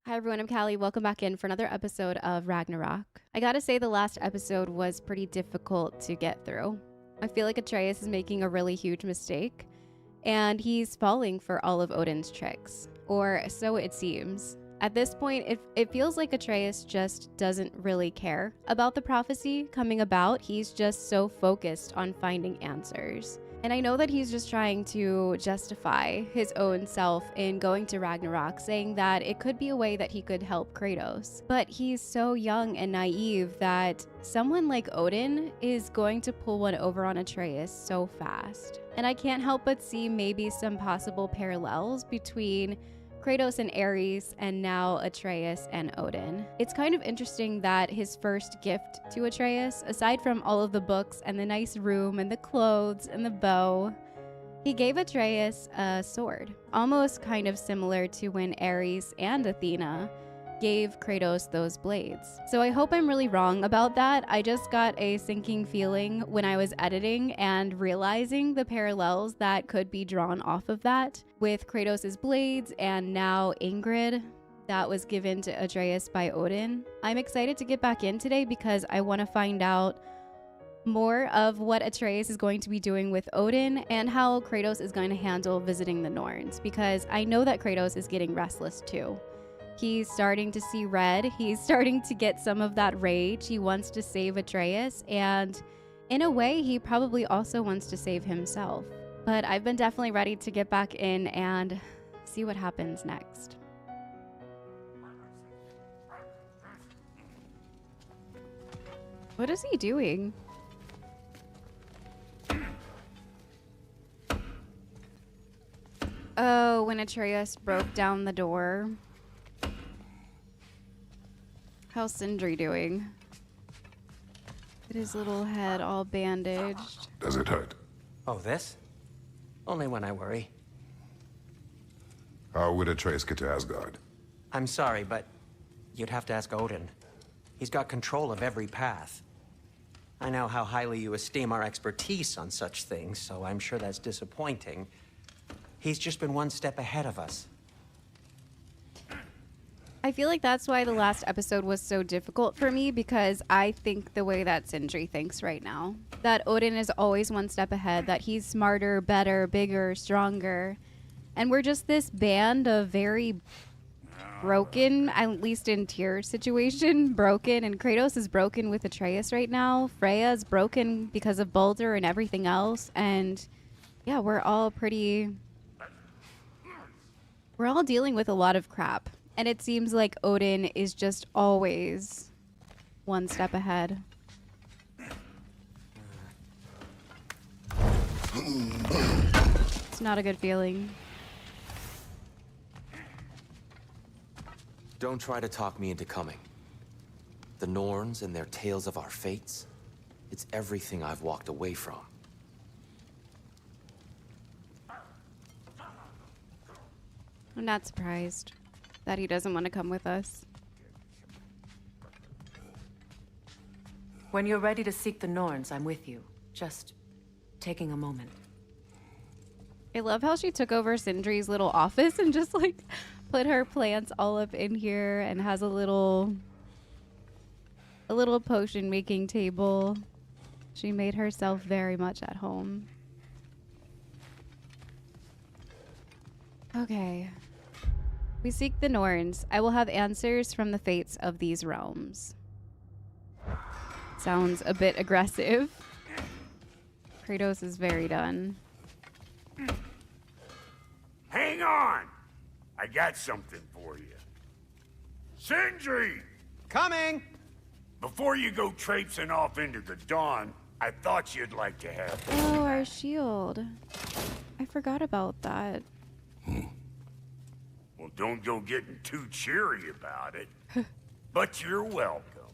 Hi everyone, I'm Callie. Welcome back in for another episode of Ragnarok. I gotta say the last episode was pretty difficult to get through. I feel like Atreus is making a really huge mistake, and he's falling for all of Odin's tricks, or so it seems. At this point, it feels like Atreus just doesn't really care about the prophecy coming about. He's just so focused on finding answers. And I know that he's just trying to justify his own self in going to Ragnarok, saying that it could be a way that he could help Kratos. But he's so young and naive that someone like Odin is going to pull one over on Atreus so fast. And I can't help but see maybe some possible parallels between Kratos and Ares, and now Atreus and Odin. It's kind of interesting that his first gift to Atreus, aside from all of the books and the nice room and the clothes and the bow, he gave Atreus a sword, almost kind of similar to when Ares and Athena gave Kratos those blades. So I hope I'm really wrong about that. I just got a sinking feeling when I was editing and realizing the parallels that could be drawn off of that with Kratos' blades and now Ingrid that was given to Atreus by Odin. I'm excited to get back in today because I want to find out more of what Atreus is going to be doing with Odin and how Kratos is going to handle visiting the Norns, because I know that Kratos is getting restless too. He's starting to see red. He's starting to get some of that rage. He wants to save Atreus, and in a way, he probably also wants to save himself. But I've been definitely ready to get back in and see what happens next. What is he doing? Oh, when Atreus broke down the door. How's Sindri doing? Get his little head all bandaged. Does it hurt? Oh, this? Only when I worry. How would Atreus get to Asgard? I'm sorry, but you'd have to ask Odin. He's got control of every path. I know how highly you esteem our expertise on such things, so I'm sure that's disappointing. He's just been one step ahead of us. I feel like that's why the last episode was so difficult for me, because I think the way that Sindri thinks right now. That Odin is always one step ahead, that he's smarter, better, bigger, stronger. And we're just this band of very broken, at least in Tyr situation, broken. And Kratos is broken with Atreus right now. Freya is broken because of Baldur and everything else. And yeah, we're all dealing with a lot of crap. And it seems like Odin is just always one step ahead. It's not a good feeling. Don't try to talk me into coming. The Norns and their tales of our fates, it's everything I've walked away from. I'm not surprised that he doesn't want to come with us. When you're ready to seek the Norns, I'm with you. Just taking a moment. I love how she took over Sindri's little office and just like put her plants all up in here and has a little potion making table. She made herself very much at home. Okay. We seek the Norns. I will have answers from the fates of these realms. Sounds a bit aggressive. Kratos is very done. Hang on! I got something for you. Sindri! Coming! Before you go traipsing off into the dawn, I thought you'd like to have this. Oh, our shield. I forgot about that. Well, don't go getting too cheery about it. But you're welcome.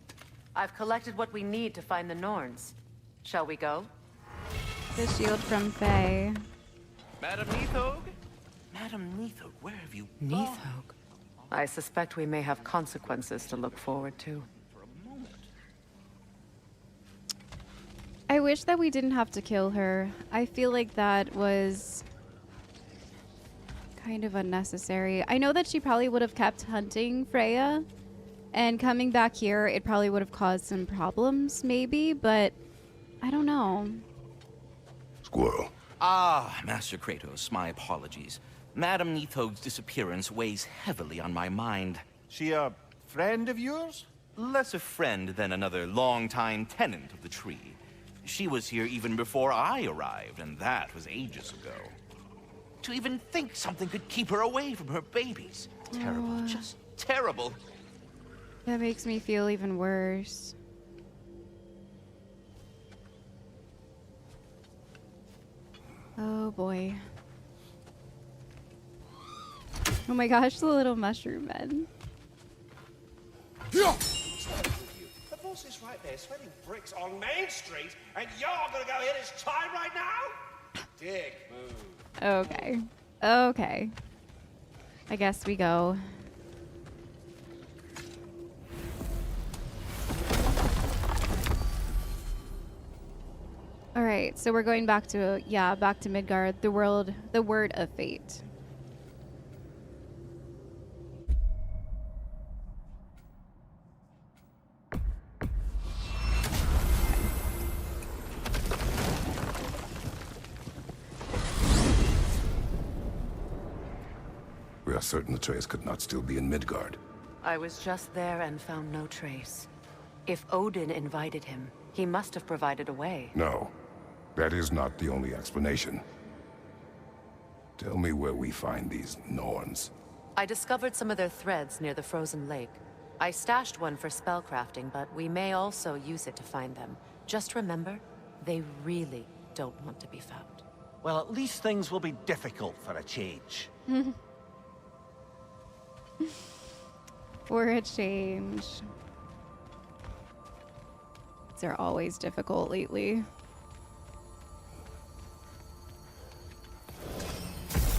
I've collected what we need to find the Norns. Shall we go? The shield from Faye. Madam Neathog? Madam Neathog, where have you gone? Neathog. I suspect we may have consequences to look forward to. For a moment. I wish that we didn't have to kill her. I feel like that was kind of unnecessary. I know that she probably would have kept hunting Freya, and coming back here, it probably would have caused some problems, maybe, but I don't know. Squirrel. Ah, Master Kratos, my apologies. Madame Nithog's disappearance weighs heavily on my mind. She a friend of yours? Less a friend than another longtime tenant of the tree. She was here even before I arrived, and that was ages ago. To even think something could keep her away from her babies. Terrible, just terrible. That makes me feel even worse. Oh boy. Oh my gosh, the little mushroom men. The boss is right there, sweating bricks on Main Street, and you're gonna go hit his time right now? Dick move. Okay. Okay. I guess we go. All right, so we're going back to, back to Midgard, the word of fate. We are certain Atreus could not still be in Midgard. I was just there and found no trace. If Odin invited him, he must have provided a way. No, that is not the only explanation. Tell me where we find these Norns. I discovered some of their threads near the frozen lake. I stashed one for spellcrafting, but we may also use it to find them. Just remember, they really don't want to be found. Well, at least things will be difficult for a change. For a change. They're always difficult lately.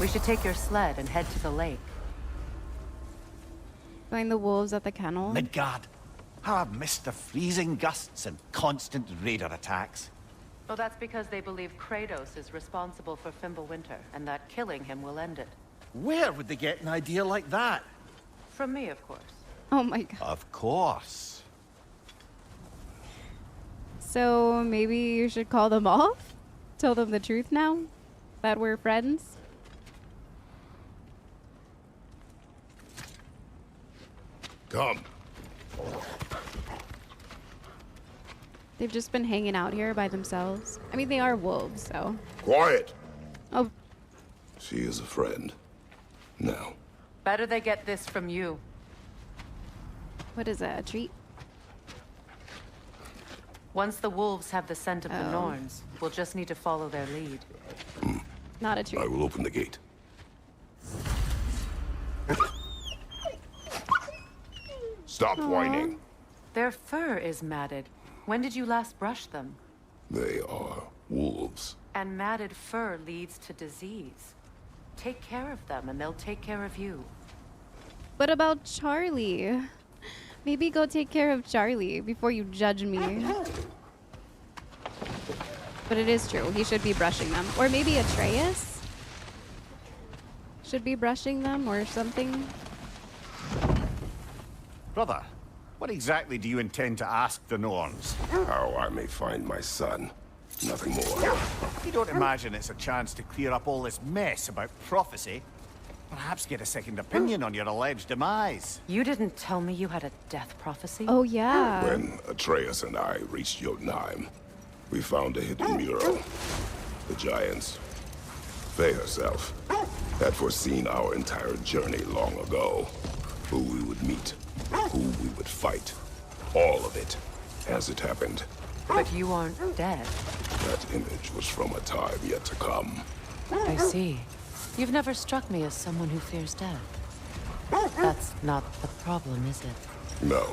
We should take your sled and head to the lake. Find the wolves at the kennel. Midgard. How I've missed the freezing gusts and constant raider attacks. Well, that's because they believe Kratos is responsible for Fimbulwinter, and that killing him will end it. Where would they get an idea like that? From me, of course. Oh my god. Of course. So maybe you should call them off? Tell them the truth now? That we're friends? Come. They've just been hanging out here by themselves. I mean, they are wolves, so. Quiet. Oh, She is a friend. Now. Better they get this from you. what is that? A treat? Once the wolves have the scent of the Oh. Norns, we'll just need to follow their lead. Not a treat. I will open the gate. Stop whining. Their fur is matted. When did you last brush them? They are wolves. And matted fur leads to disease. Take care of them, and they'll take care of you. What about Charlie? Maybe go take care of Charlie before you judge me. But it is true. He should be brushing them. Or maybe Atreus should be brushing them or something. Brother, what exactly do you intend to ask the Norns? How I may find my son. Nothing more. You don't imagine it's a chance to clear up all this mess about prophecy? Perhaps get a second opinion on your alleged demise. You didn't tell me you had a death prophecy? Oh, yeah. When Atreus and I reached Jotunheim, we found a hidden mural. The giants, Faye herself, had foreseen our entire journey long ago. Who we would meet, who we would fight. All of it, as it happened. But you aren't dead. That image was from a time yet to come. I see. You've never struck me as someone who fears death. That's not the problem, is it? No.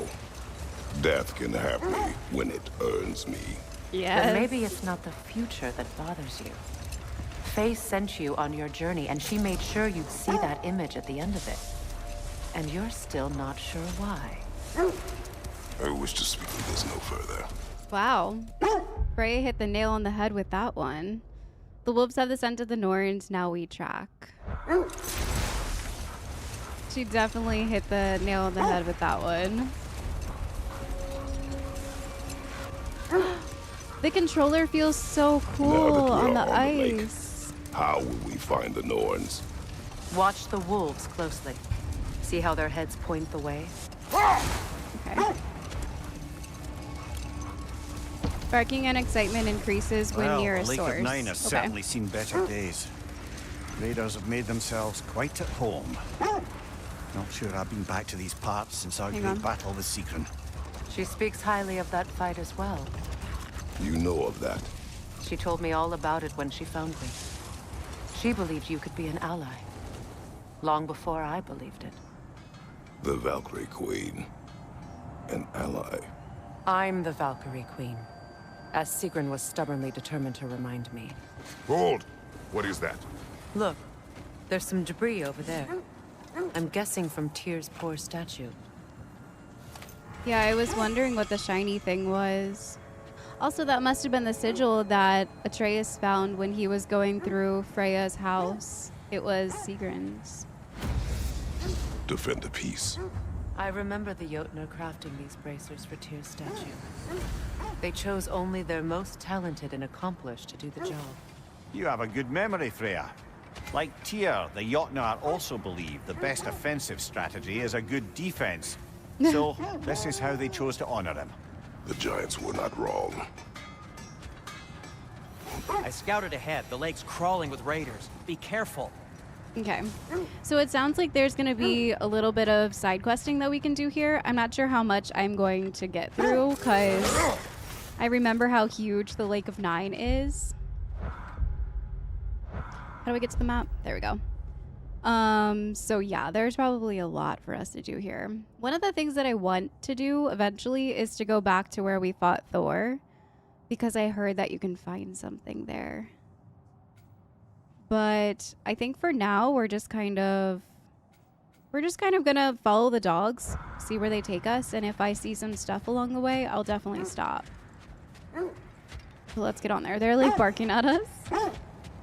Death can have me when it earns me. Yes. Then maybe it's not the future that bothers you. Faye sent you on your journey, and she made sure you'd see that image at the end of it. And you're still not sure why. I wish to speak of this no further. Wow. Freya hit the nail on the head with that one. The wolves have the scent of the Norns, now we track. She definitely hit the nail on the head with that one. The controller feels so cool on the ice. How will we find the Norns? Watch the wolves closely. See how their heads point the way? Okay. Barking and excitement increases when near a Lake source. of Nine has certainly seen better days. Raiders have made themselves quite at home. Not sure I've been back to these parts since our great battle with Myrkr. She speaks highly of that fight as well. You know of that? She told me all about it when she found me. She believed you could be an ally. Long before I believed it. The Valkyrie Queen. An ally. I'm the Valkyrie Queen. As Myrkr was stubbornly determined to remind me. Hold! What is that? Look, there's some debris over there. I'm guessing from Tyr's poor statue. Yeah, I was wondering what the shiny thing was. Also, that must have been the sigil that Atreus found when he was going through Freya's house. It was Sigrun's. Defend the peace. I remember the Jotnar crafting these bracers for Tyr's statue. They chose only their most talented and accomplished to do the job. You have a good memory, Freya. Like Tyr, the Jotnar also believe the best offensive strategy is a good defense. So, this is how they chose to honor him. The giants were not wrong. I scouted ahead. The lake's crawling with raiders. Be careful. Okay. So it sounds like there's going to be a little bit of side questing that we can do here. I'm not sure how much I'm going to get through because I remember how huge the Lake of Nine is. How do we get to the map? There we go. So yeah, there's probably a lot for us to do here. One of the things that I want to do eventually is to go back to where we fought Thor because I heard that you can find something there. But I think for now we're just kind of gonna follow the dogs, see where they take us, and if I see some stuff along the way, I'll definitely stop. So let's get on there. They're like barking at us.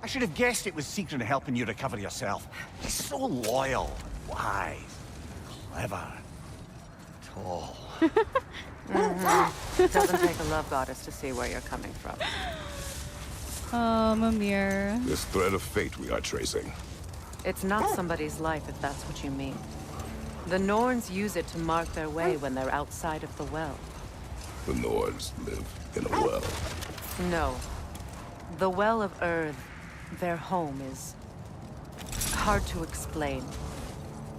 I should have guessed it was Myrkr helping you recover yourself. He's so loyal, wise, clever, tall. Doesn't take a love goddess to see where you're coming from. Oh, Mimir. This thread of fate we are tracing. It's not somebody's life, if that's what you mean. The Norns use it to mark their way when they're outside of the well. The Norns live in a well. No. The Well of Earth, their home, is hard to explain.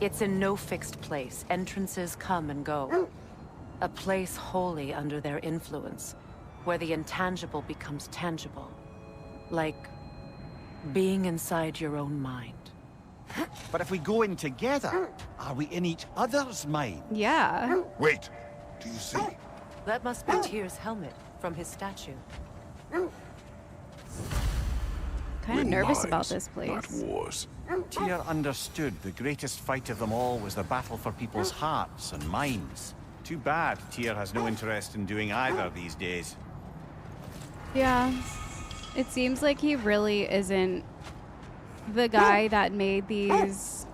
It's in no fixed place. Entrances come and go. A place wholly under their influence, where the intangible becomes tangible. Like being inside your own mind. But if we go in together, are we in each other's mind? Yeah. Wait! Do you see? That must be Tyr's helmet from his statue. Kind of nervous about this place. Not wars. Tyr understood the greatest fight of them all was the battle for people's hearts and minds. Too bad Tyr has no interest in doing either these days. Yeah. It seems like he really isn't the guy that made these...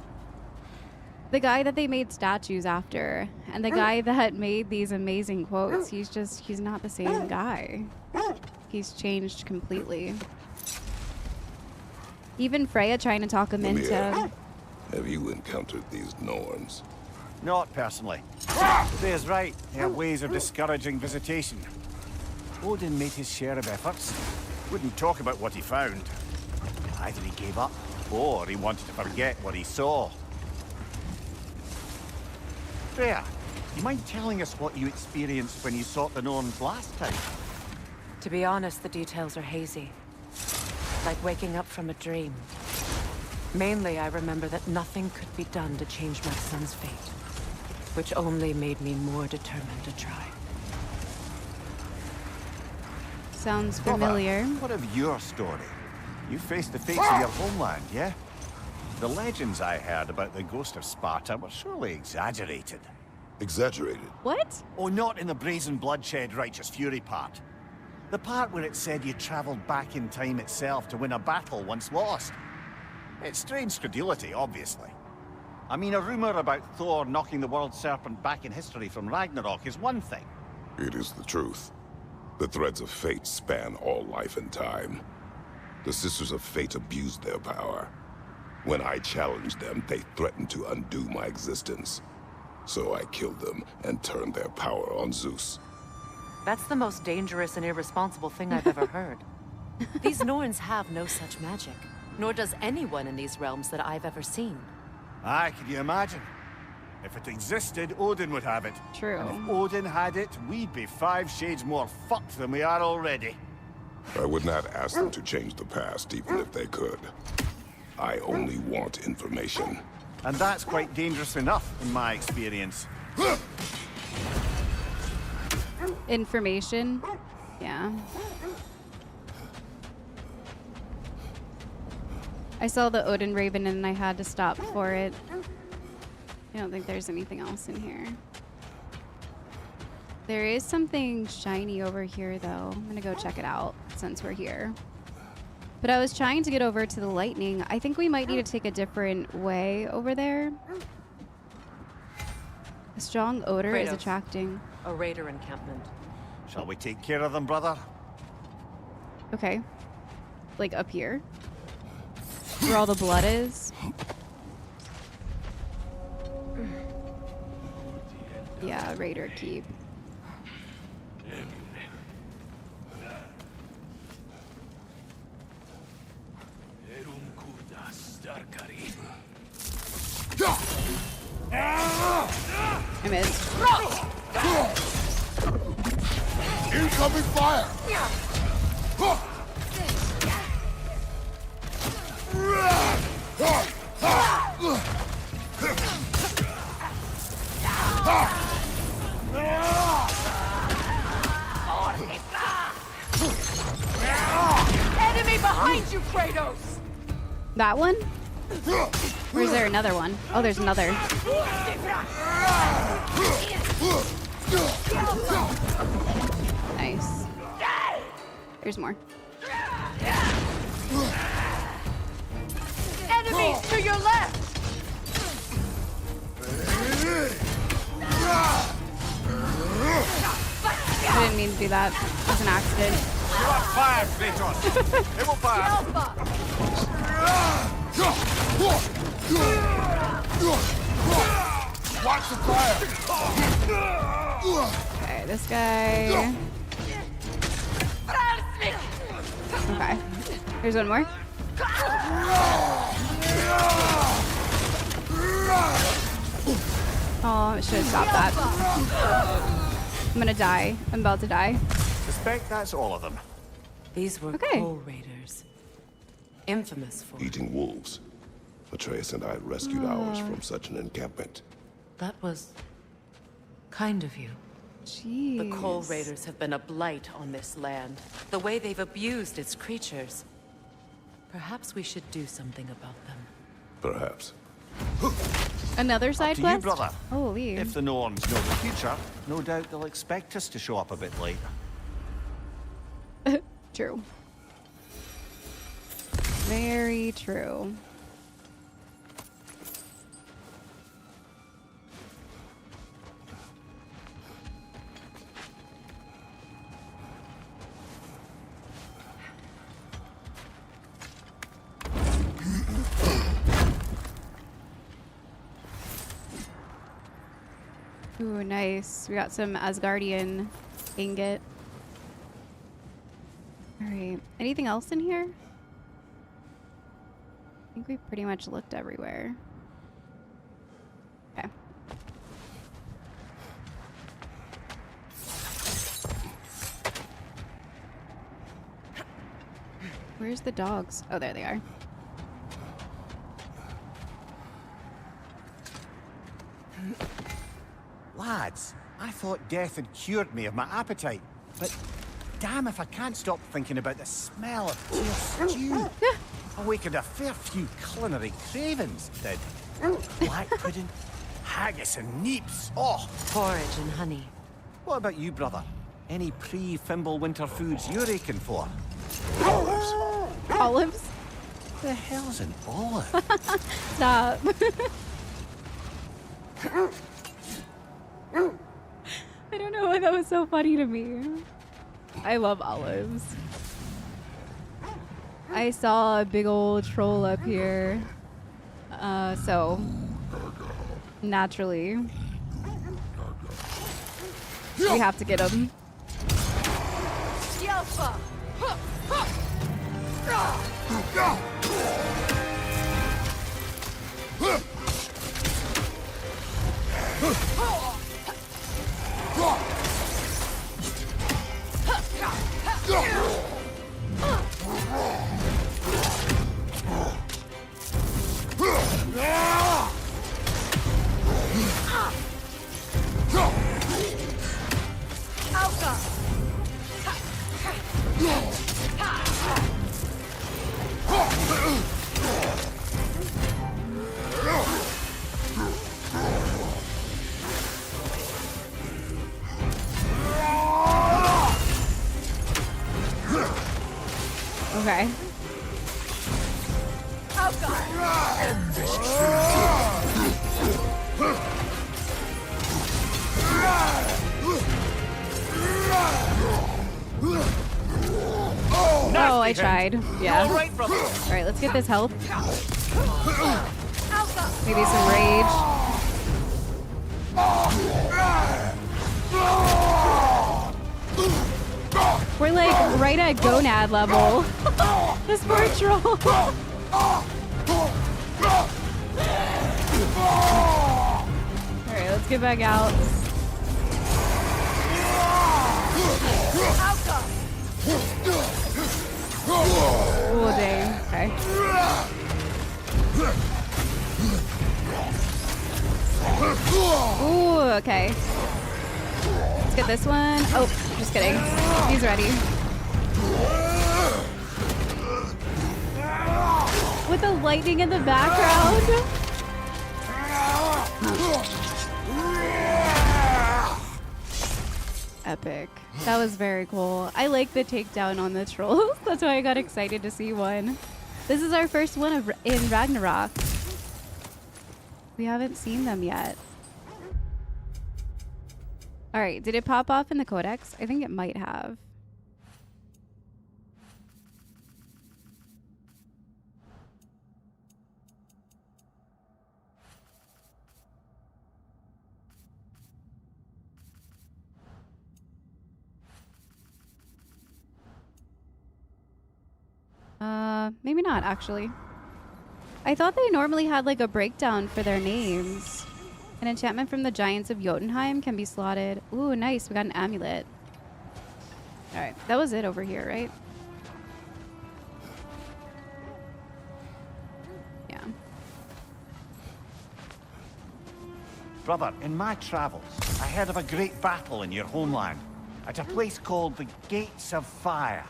The guy that they made statues after. And the guy that made these amazing quotes. He's not the same guy. He's changed completely. Even Freya trying to talk him Mimir, into... have you encountered these Norns? Not personally. Freya's right. They have ways of discouraging visitation. Odin made his share of efforts. Wouldn't talk about what he found. Either he gave up, or he wanted to forget what he saw. Freya, you mind telling us what you experienced when you sought the Norns last time? To be honest, the details are hazy. Like waking up from a dream. Mainly, I remember that nothing could be done to change my son's fate. Which only made me more determined to try. Sounds familiar. What of your story? You faced the fates of your homeland, yeah? The legends I heard about the ghost of Sparta were surely exaggerated. Exaggerated? What? Oh, not in the brazen bloodshed righteous fury part. The part where it said you traveled back in time itself to win a battle once lost. It's strange credulity, obviously. I mean, a rumor about Thor knocking the world serpent back in history from Ragnarok is one thing. It is the truth. The threads of fate span all life and time. The Sisters of Fate abused their power. When I challenged them, they threatened to undo my existence. So I killed them and turned their power on Zeus. That's the most dangerous and irresponsible thing I've ever heard. These Norns have no such magic, nor does anyone in these realms that I've ever seen. Aye, can you imagine? If it existed, Odin would have it. True. And if Odin had it, we'd be 5 shades more fucked than we are already. I would not ask them to change the past, even if they could. I only want information. And that's quite dangerous enough, in my experience. Information. Yeah. I saw the Odin Raven and I had to stop for it. I don't think there's anything else in here. There is something shiny over here though. I'm gonna go check it out since we're here. But I was trying to get over to the lightning. I think we might need to take a different way over there. A strong odor is Kratos. attracting. A raider encampment. Shall we take care of them, brother? Okay. Like up here? Where all the blood is? Yeah, Raider Keep. I missed. Incoming fire! Enemy behind you, Kratos! That one? Or is there another one? Oh, there's another. Nice. There's more. Enemies to your left! I didn't mean to do that. It was an accident. You are fired, Kratos! It will fire! Watch the fire! Okay, this guy. Okay. Here's one more. Oh, I should have stopped that. I'm gonna die. I'm about to die. Suspect that's all of them. These were Okay. coal raiders. Infamous for... Eating wolves. Atreus and I rescued ours from such an encampment. That was... kind of you. Jeez. The coal raiders have been a blight on this land. The way they've abused its creatures. Perhaps we should do something about them. Perhaps. Another side To quest? you, brother. Holy. If the Norns know the future, no doubt they'll expect us to show up a bit late. True. Very true. Ooh, nice. We got some Asgardian ingot. Alright. Anything else in here? I think we pretty much looked everywhere. Okay. Where's the dogs? Oh, there they are. Lads, I thought death had cured me of my appetite, but damn if I can't stop thinking about the smell of tear stew. Awakened a fair few culinary cravings, did. Black pudding, haggis and neeps. Oh, Porridge and honey. what about you, brother? Any pre-Fimble winter foods you're aching for? Olives. Olives? What the hell's an olive? Stop. I don't know why that was so funny to me. I love olives. I saw a big old troll up here. So naturally we have to get him. Okay. Oh, I tried. Yeah. All right, let's get this health. Maybe some rage. We're like right at gonad level. This poor troll. Alright, let's get back out. Oh, dang. Okay. Ooh, okay. Let's get this one. Oh, just kidding. He's ready. With the lightning in the background. Epic. That was very cool. I like the takedown on the trolls. That's why I got excited to see one. This is our first one in Ragnarok. We haven't seen them yet. All right, did it pop off in the codex? I think it might have. Maybe not, actually. I thought they normally had like a breakdown for their names. An enchantment from the giants of Jotunheim can be slotted. Ooh, nice. We got an amulet. All right, that was it over here, right? Yeah. Brother, in my travels, I heard of a great battle in your homeland at a place called the Gates of Fire.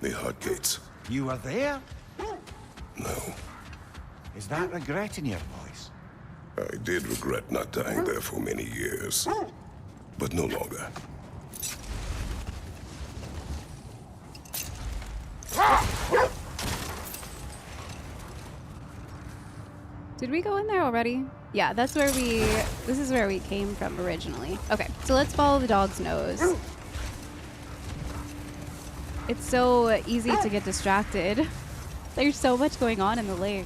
The Hut Gates. You were there? No. Is that regret in your voice? I did regret not dying there for many years, but no longer. Did we go in there already? Yeah, that's where this is where we came from originally. Okay, so let's follow the dog's nose. It's so easy to get distracted. There's so much going on in the lake.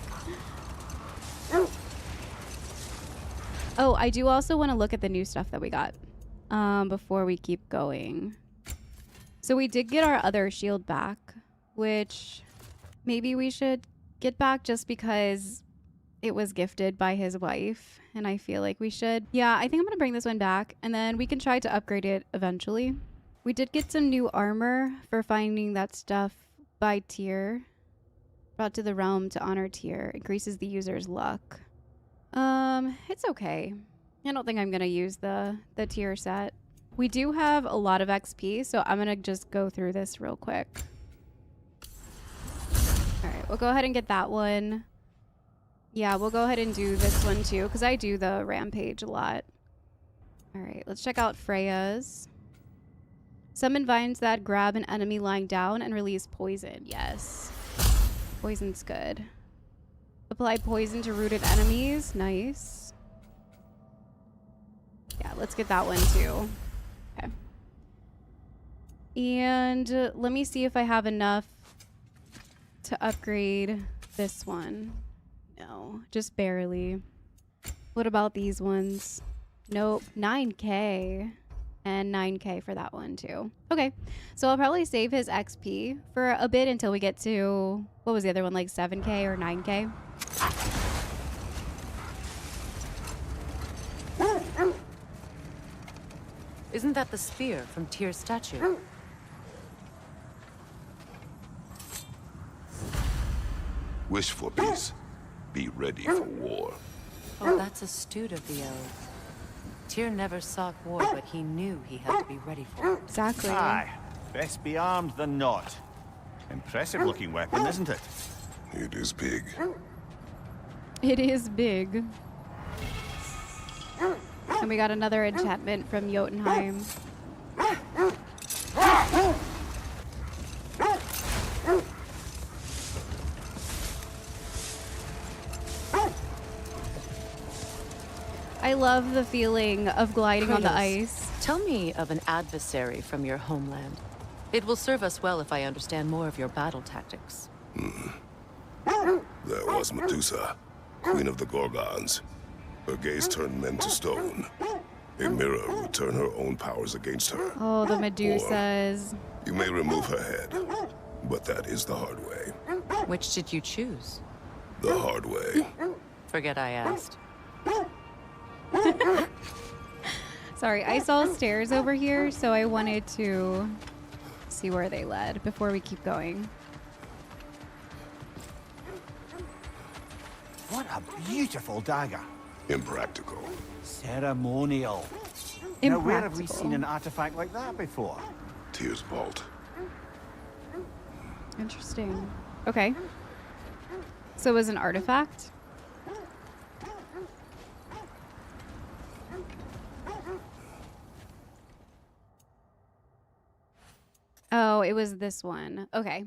Oh, I do also want to look at the new stuff that we got before we keep going. So we did get our other shield back, which maybe we should get back just because it was gifted by his wife, and I feel like we should. Yeah, I think I'm going to bring this one back, and then we can try to upgrade it eventually. We did get some new armor for finding that stuff by tier. Brought to the realm to honor tier. Increases the user's luck. It's okay. I don't think I'm gonna use the tier set. We do have a lot of XP, so I'm gonna just go through this real quick. Alright, we'll go ahead and get that one. Yeah, we'll go ahead and do this one too, because I do the rampage a lot. Alright, let's check out Freya's. Summon vines that grab an enemy lying down and release poison. Yes. Poison's good. Apply poison to rooted enemies. Nice. let's get that one too. Okay. And let me see if I have enough to upgrade this one. No, just barely. What about these ones? Nope, 9K. And 9K for that one too. Okay, so I'll probably save his XP for a bit until we get to, what was the other one, like 7K or 9K? Isn't that the spear from Tyr's statue? Wish for peace. Be ready for war. Oh, that's astute of the elves. Tyr never sought war, but he knew he had to be ready for it. Exactly. Aye. Best be armed than not. Impressive looking weapon, isn't it? It is big. It is big. And we got another enchantment from Jotunheim. I love the feeling of gliding on the ice. Tell me of an adversary from your homeland. It will serve us well if I understand more of your battle tactics. There was Medusa, queen of the Gorgons. Her gaze turned men to stone. A mirror would turn her own powers against her. Oh, the Medusas. You may remove her head, but that is the hard way. Which did you choose? The hard way. Forget I asked. Sorry, I saw stairs over here, so I wanted to see where they led before we keep going. What a beautiful dagger. Impractical. Ceremonial. Now, where have we seen an artifact like that before? Tyr's vault. Interesting. Okay. So it was an artifact? Oh, it was this one. Okay.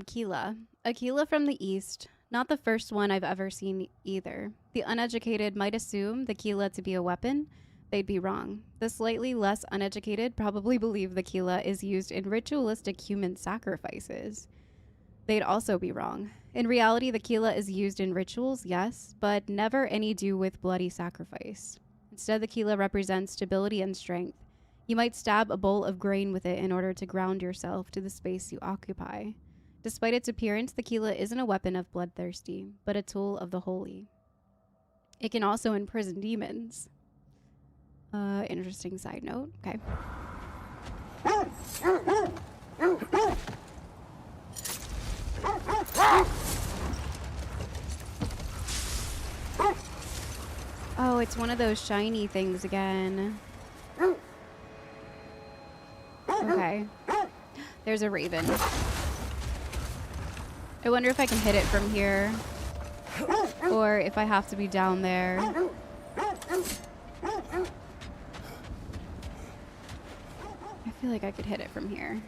Keela. A Keela from the east. Not the first one I've ever seen either. The uneducated might assume the Keela to be a weapon. They'd be wrong. The slightly less uneducated probably believe the Keela is used in ritualistic human sacrifices. They'd also be wrong. In reality, the Keela is used in rituals, yes, but never any do with bloody sacrifice. Instead, the Keela represents stability and strength. You might stab a bowl of grain with it in order to ground yourself to the space you occupy. Despite its appearance, the Keela isn't a weapon of bloodthirsty, but a tool of the holy. It can also imprison demons. Interesting side note. Okay. Oh, it's one of those shiny things again. Okay. There's a raven. I wonder if I can hit it from here. Or if I have to be down there. I feel like I could hit it from here.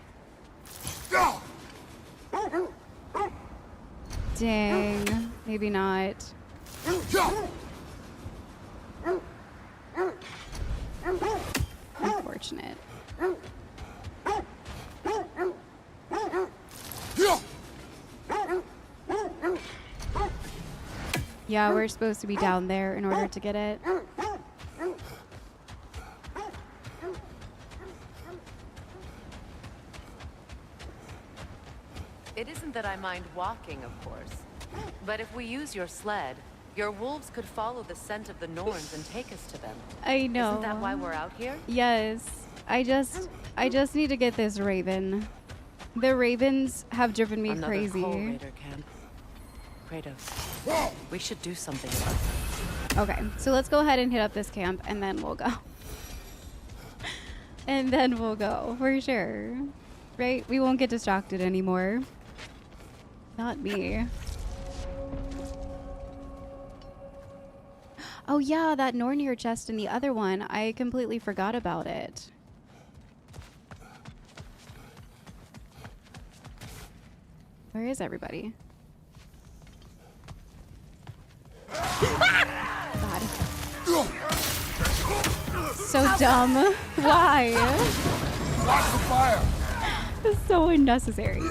Dang. Maybe not. Unfortunate. Yeah, we're supposed to be down there in order to get it. It isn't that I mind walking, of course. But if we use your sled, your wolves could follow the scent of the Norns and take us to them. I know. Isn't that why we're out here? Yes. I just need to get this raven. The ravens have driven me Another crazy. Coal Raider camp. Kratos, we should do something about this. Okay, so let's go ahead and hit up this camp and then we'll go. And then we'll go, for sure. Right? We won't get distracted anymore. Not me. Oh yeah, that Nornir chest in the other one. I completely forgot about it. Where is everybody? God. So dumb. Why? Watch the fire! It's so unnecessary.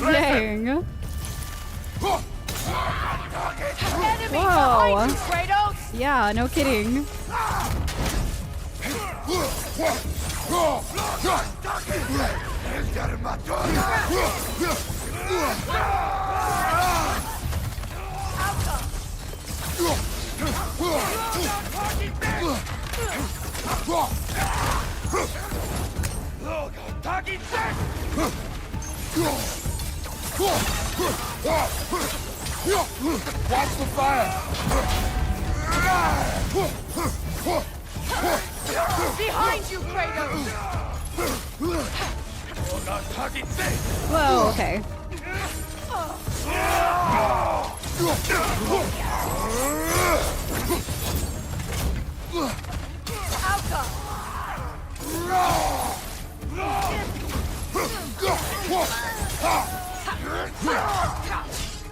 Dang. Whoa. Yeah, no kidding. Watch the fire! Behind you, Kratos! Whoa, okay.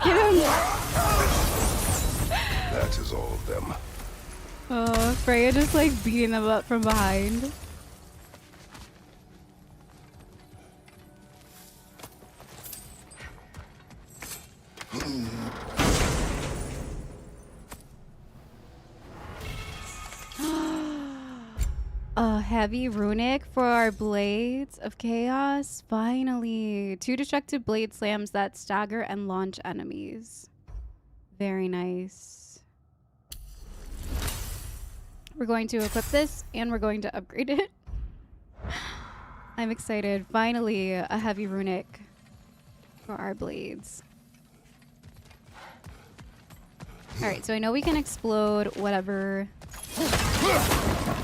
Get him! That is all of them. Oh, Freya just like beating them up from behind. A heavy runic for our blades of chaos. Finally. 2 destructive blade slams that stagger and launch enemies. Very nice. We're going to equip this and we're going to upgrade it. I'm excited. Finally, a heavy runic for our blades. All right, so I know we can explode whatever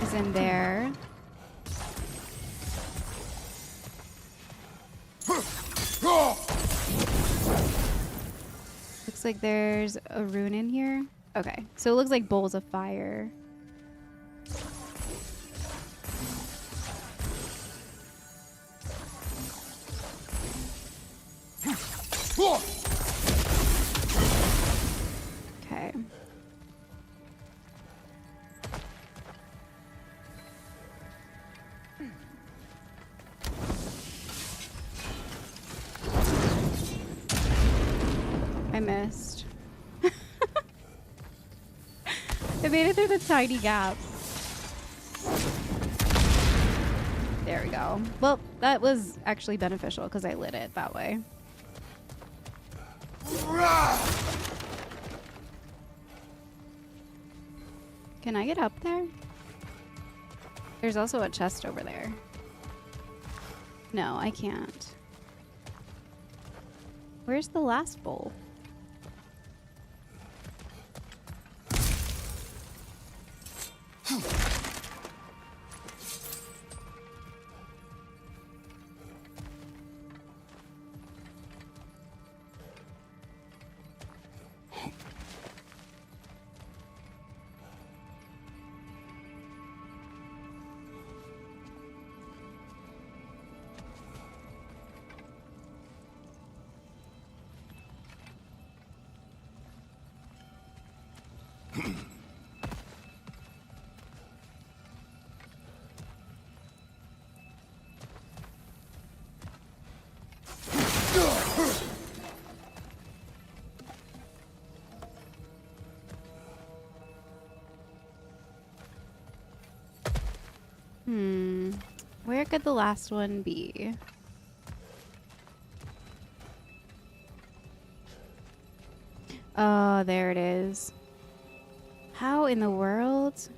is in there. Looks like there's a rune in here. Okay, so it looks like bowls of fire. Okay. I missed. I made it through the tiny gap. There we go. Well, that was actually beneficial because I lit it that way. Can I get up there? There's also a chest over there. No, I can't. Where's the last bowl? Where could the last one be? Oh, there it is. How in the world?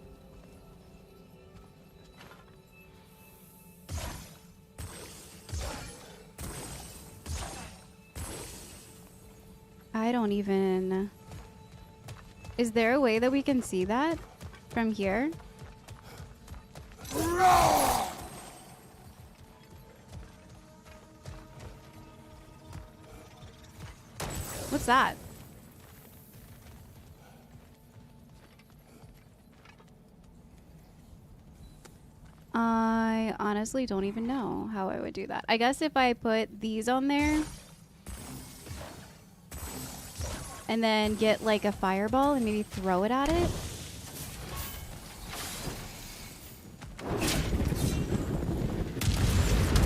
I don't even... Is there a way that we can see that from here? What's that? I honestly don't even know how I would do that. I guess if I put these on there, and then get like a fireball and maybe throw it at it.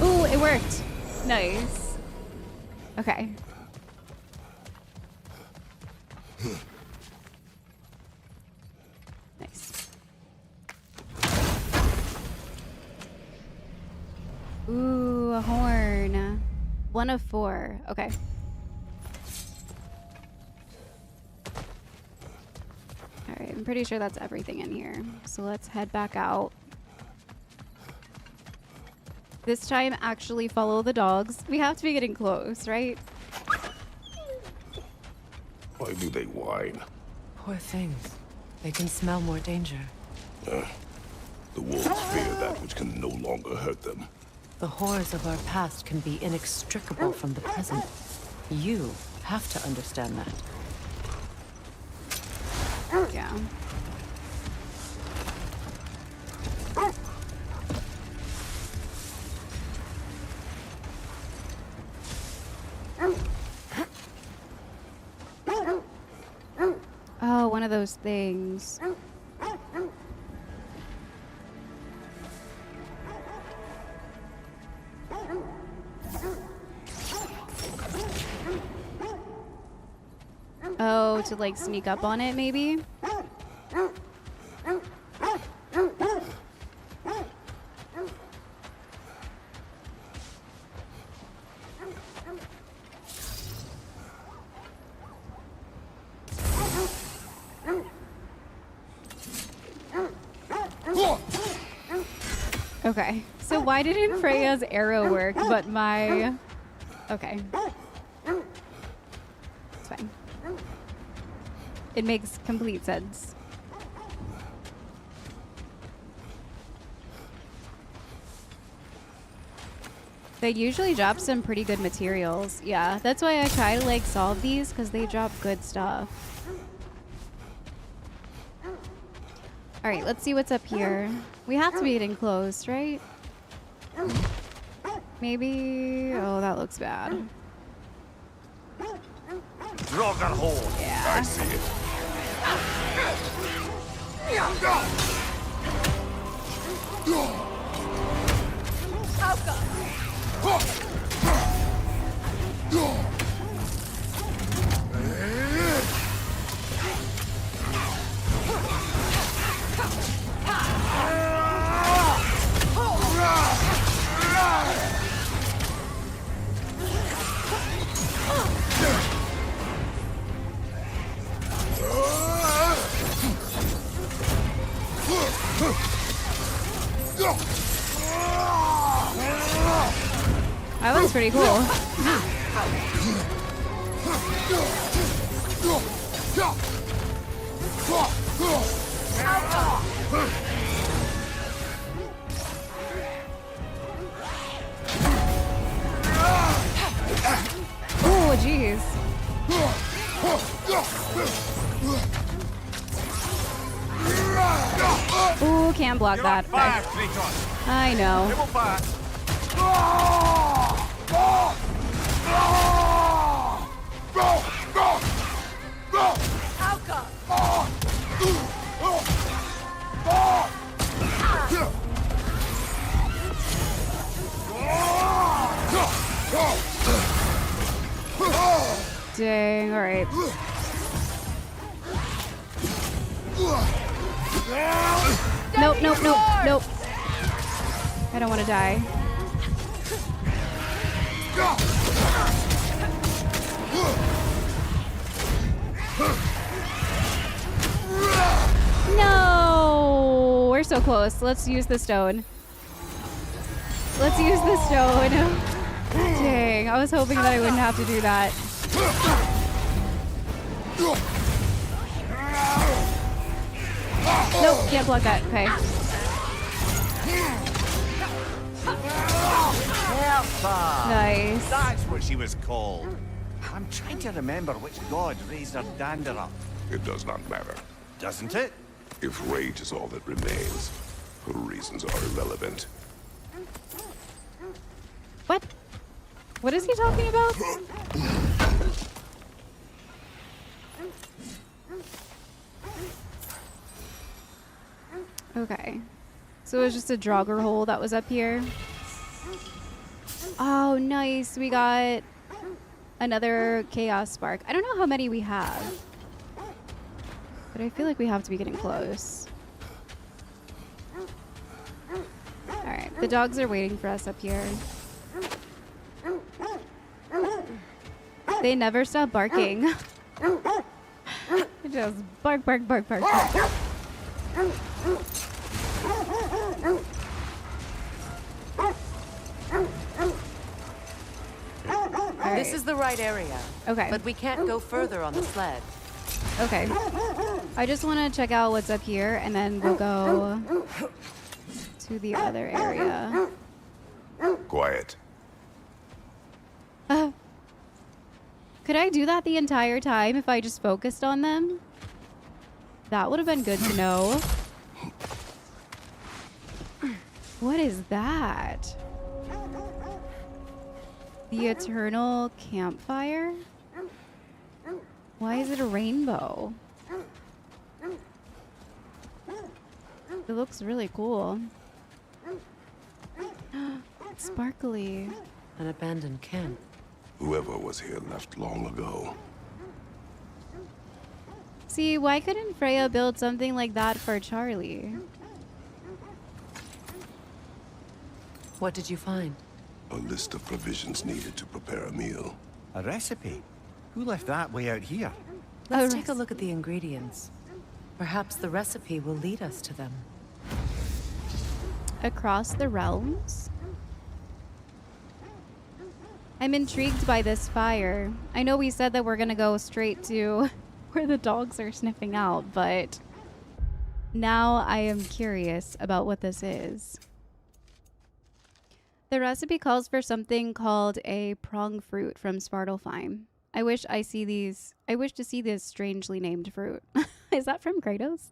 Ooh, it worked. Nice. Okay. Nice. Ooh, a horn. 1 of 4. Okay. Alright, I'm pretty sure that's everything in here. So let's head back out. This time, actually follow the dogs. We have to be getting close, right? Why do they whine? Poor things. They can smell more danger. The wolves fear that which can no longer hurt them. The horrors of our past can be inextricable from the present. You have to understand that. Yeah. Oh, one of those things. Oh, to like sneak up on it, maybe? Okay, so why didn't Freya's arrow work, but my... Okay. It's fine. It makes complete sense. They usually drop some pretty good materials. Yeah, that's why I try to like solve these, because they drop good stuff. All right, let's see what's up here. We have to be getting close, right? Maybe... Oh, that looks bad. Rock and hold. Yeah. I see it. That looks pretty cool. Oh, jeez. Ooh, can't block that. I know. Dang, all right. Nope, nope, nope, nope. I don't want to die. No! We're so close. Let's use the stone. Let's use the stone. Dang, I was hoping that I wouldn't have to do that. Nope, can't block that. Okay. Nice. That's what she was called. I'm trying to remember which god raised her dander up. It does not matter. Doesn't it? If rage is all that remains, her reasons are irrelevant. What? What is he talking about? Okay. So it was just a Draugr hole that was up here. Oh, nice. We got another Chaos Spark. I don't know how many we have, but I feel like we have to be getting close. All right. The dogs are waiting for us up here. They never stop barking. They just bark, bark, bark, bark, bark. This is the right area. Okay. But we can't go further on the sled. Okay. I just want to check out what's up here, and then we'll go to the other area. Quiet. Could I do that the entire time if I just focused on them? That would have been good to know. What is that? The Eternal Campfire? Why is it a rainbow? It looks really cool. It's sparkly. An abandoned camp. Whoever was here left long ago. See, why couldn't Freya build something like that for Charlie? What did you find? A list of provisions needed to prepare a meal. A recipe? Who left that way out here? Let's take a look at the ingredients. Perhaps the recipe will lead us to them. Across the realms? I'm intrigued by this fire. I know we said that we're gonna go straight to where the dogs are sniffing out, but now I am curious about what this is. The recipe calls for something called a prong fruit from Svartalfheim. I wish to see this strangely named fruit. Is that from Kratos?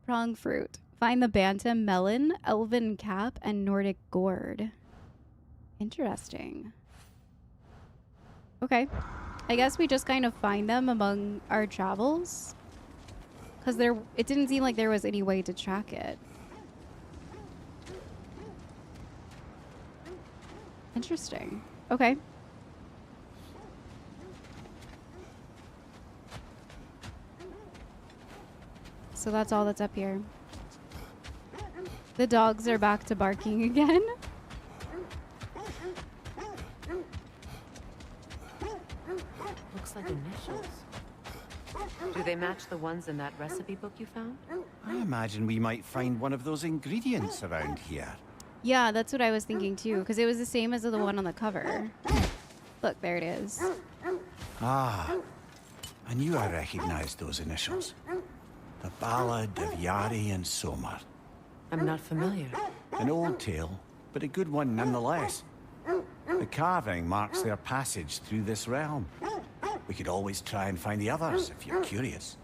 Prong fruit. Find the bantam melon, elven cap, and Nordic gourd. Interesting. Okay. I guess we just kind of find them among our travels. Because it didn't seem like there was any way to track it. Interesting. Okay. So that's all that's up here. The dogs are back to barking again. Looks like initials. Do they match the ones in that recipe book you found? I imagine we might find one of those ingredients around here. Yeah, that's what I was thinking too, because it was the same as the one on the cover. Look, there it is. Ah, I knew I recognized those initials. The Ballad of Yari and Somar. I'm not familiar. An old tale, but a good one nonetheless. The carving marks their passage through this realm. We could always try and find the others if you're curious.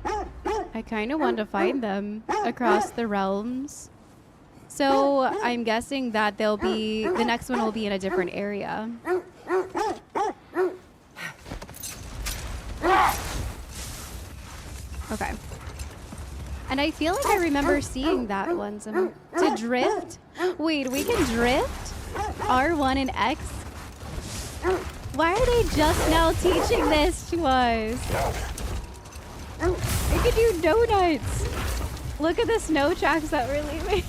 I kind of want to find them across the realms. So I'm guessing that the next one will be in a different area. Okay. And I feel like I remember seeing that one. To drift? Wait, we can drift? R1 and X? Why are they just now teaching this to us? We can do donuts. Look at the snow tracks that we're leaving.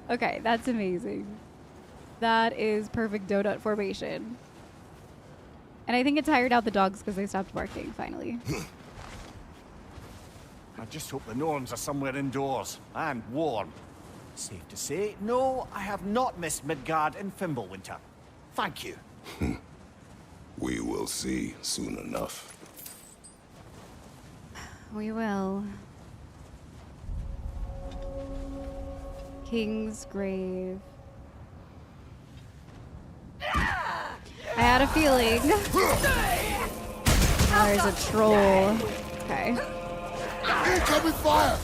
Okay, that's amazing. That is perfect donut formation. And I think it tired out the dogs because they stopped barking, finally. I just hope the Norns are somewhere indoors and warm. Safe to say, no, I have not missed Midgard in Fimbulwinter. Thank you. We will see soon enough. We will. King's Grave. I had a feeling. Oh, there's a troll. Okay. Incoming fire!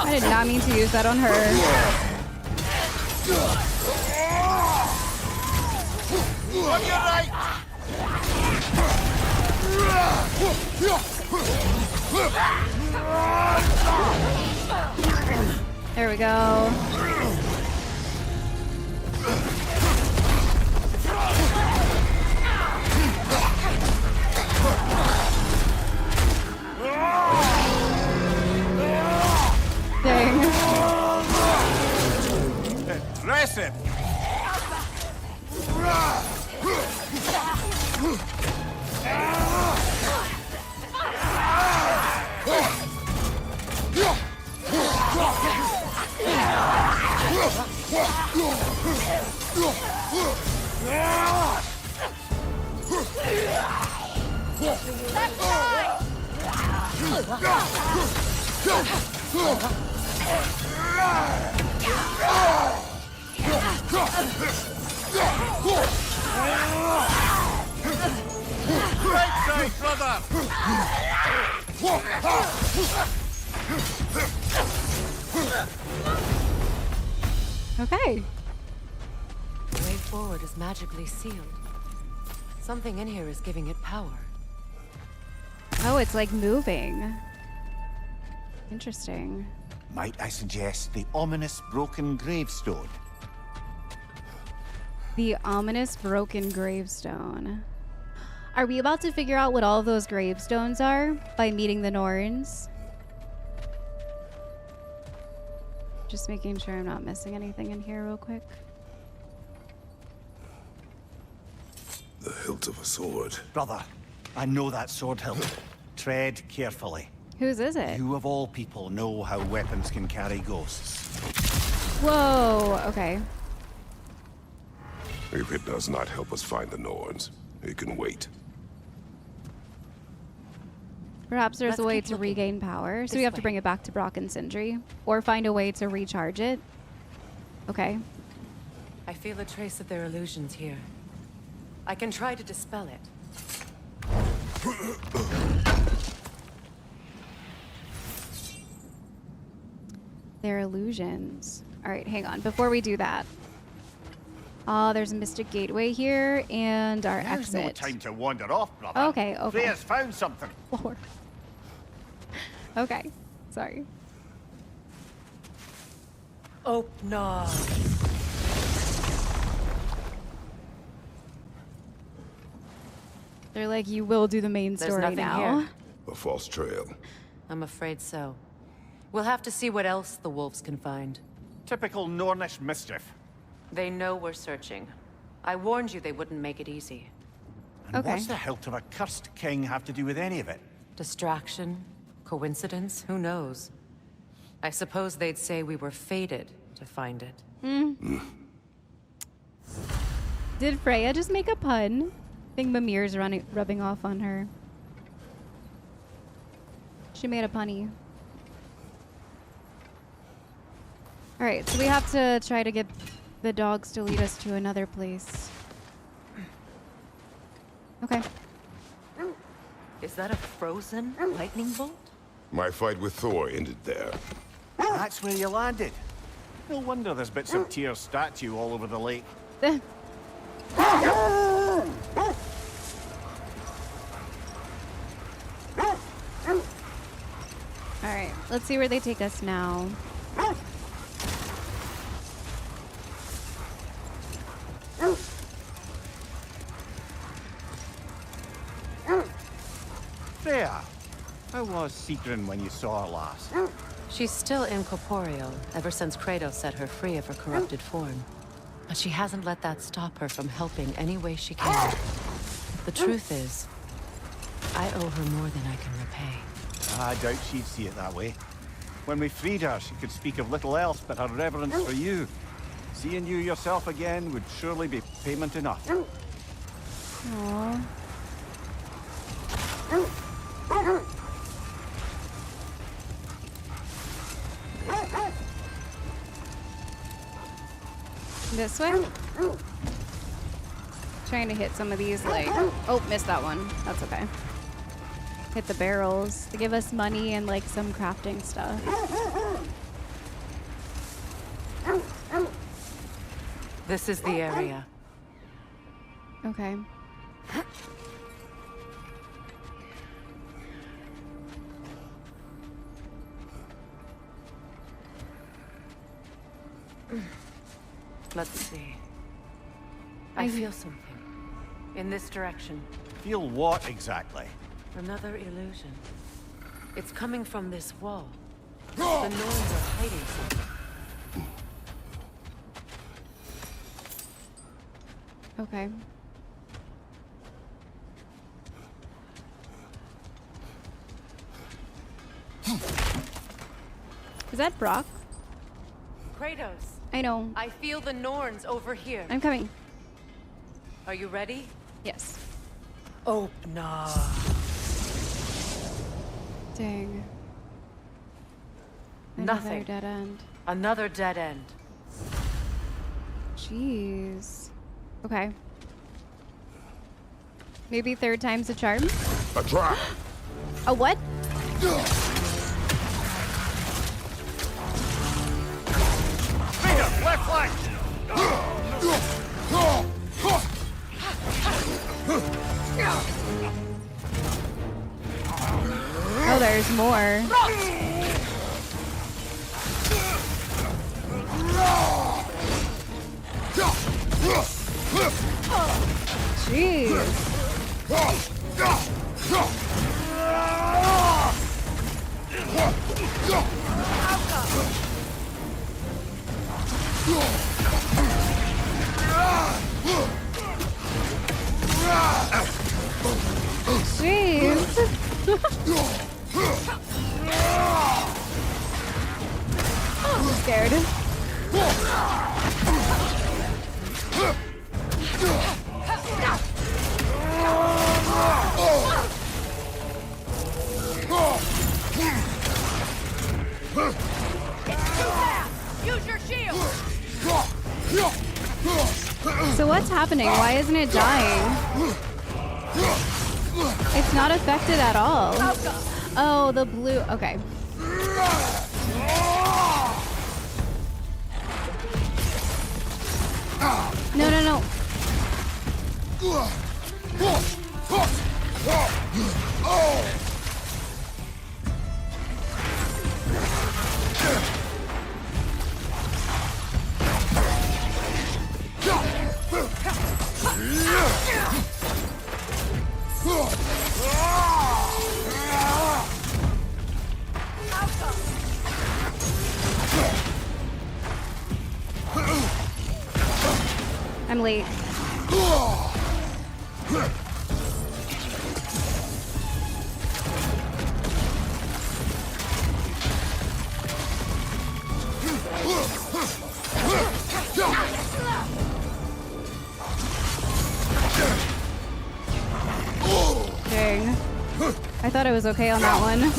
I did not mean to use that on her. On your right! There we go. Dang. Impressive! Right side, brother! Okay. The way forward is magically sealed. Something in here is giving it power. Oh, it's like moving. Interesting. Might I suggest the ominous broken gravestone? The ominous broken gravestone. Are we about to figure out what all of those gravestones are by meeting the Norns? Just making sure I'm not missing anything in here real quick. The hilt of a sword. Brother, I know that sword hilt. Tread carefully. Whose is it? You of all people know how weapons can carry ghosts. Whoa, okay. If it does not help us find the Norns, it can wait. Perhaps there's Let's a way keep to looking. regain power, so This we have to way. bring it back to Brock and Sindri, or find a way to recharge it. Okay. I feel a trace of their illusions here. I can try to dispel it. Their illusions. All right, hang on. Before we do that. Oh, there's a mystic gateway here and our There's no exit. time to wander off, brother. Okay, okay. Freya's found something. Lord. Okay, sorry. Open. They're like, you will do the main There's story nothing now. here. A false trail. I'm afraid so. We'll have to see what else the wolves can find. Typical Nornish mischief. They know we're searching. I warned you they wouldn't make it easy. And Okay. what's the hilt of a cursed king have to do with any of it? Distraction? Coincidence? Who knows? I suppose they'd say we were fated to find it. Did Freya just make a pun? I think Mimir's rubbing off on her. She made a punny. Alright, so we have to try to get the dogs to lead us to another place. Okay. Is that a frozen lightning bolt? My fight with Thor ended there. That's where you landed. No wonder there's bits of Tyr's statue all over the lake. Alright, let's see where they take us now. Freya, how was Sigrun when you saw her last? She's still incorporeal, ever since Kratos set her free of her corrupted form. But she hasn't let that stop her from helping any way she can. The truth is, I owe her more than I can repay. I doubt she'd see it that way. When we freed her, she could speak of little else but her reverence for you. Seeing you yourself again would surely be payment enough. Aww. This way? Trying to hit some of these, like... Oh, missed that one. That's okay. Hit the barrels. They give us money and, like, some crafting stuff. This is the area. Okay. Let's see. I feel something. In this direction. Feel what exactly? Another illusion. It's coming from this wall. The Norns are hiding something. Okay. Is that Brock? Kratos, I know. I feel the Norns over here. I'm coming. Are you ready? Yes. Oh, nah. Dang. Nothing. Another dead end. Another dead end. Jeez. Okay. Maybe third time's a charm? A trap! A what? Freya, left flank! Oh, there's more. Jeez. Jeez. I'm scared. Use your shield! So what's happening? Why isn't it dying? It's not affected at all. Oh, the blue. Okay. No, no, no. I'm late. Dang. I thought I was okay on that one.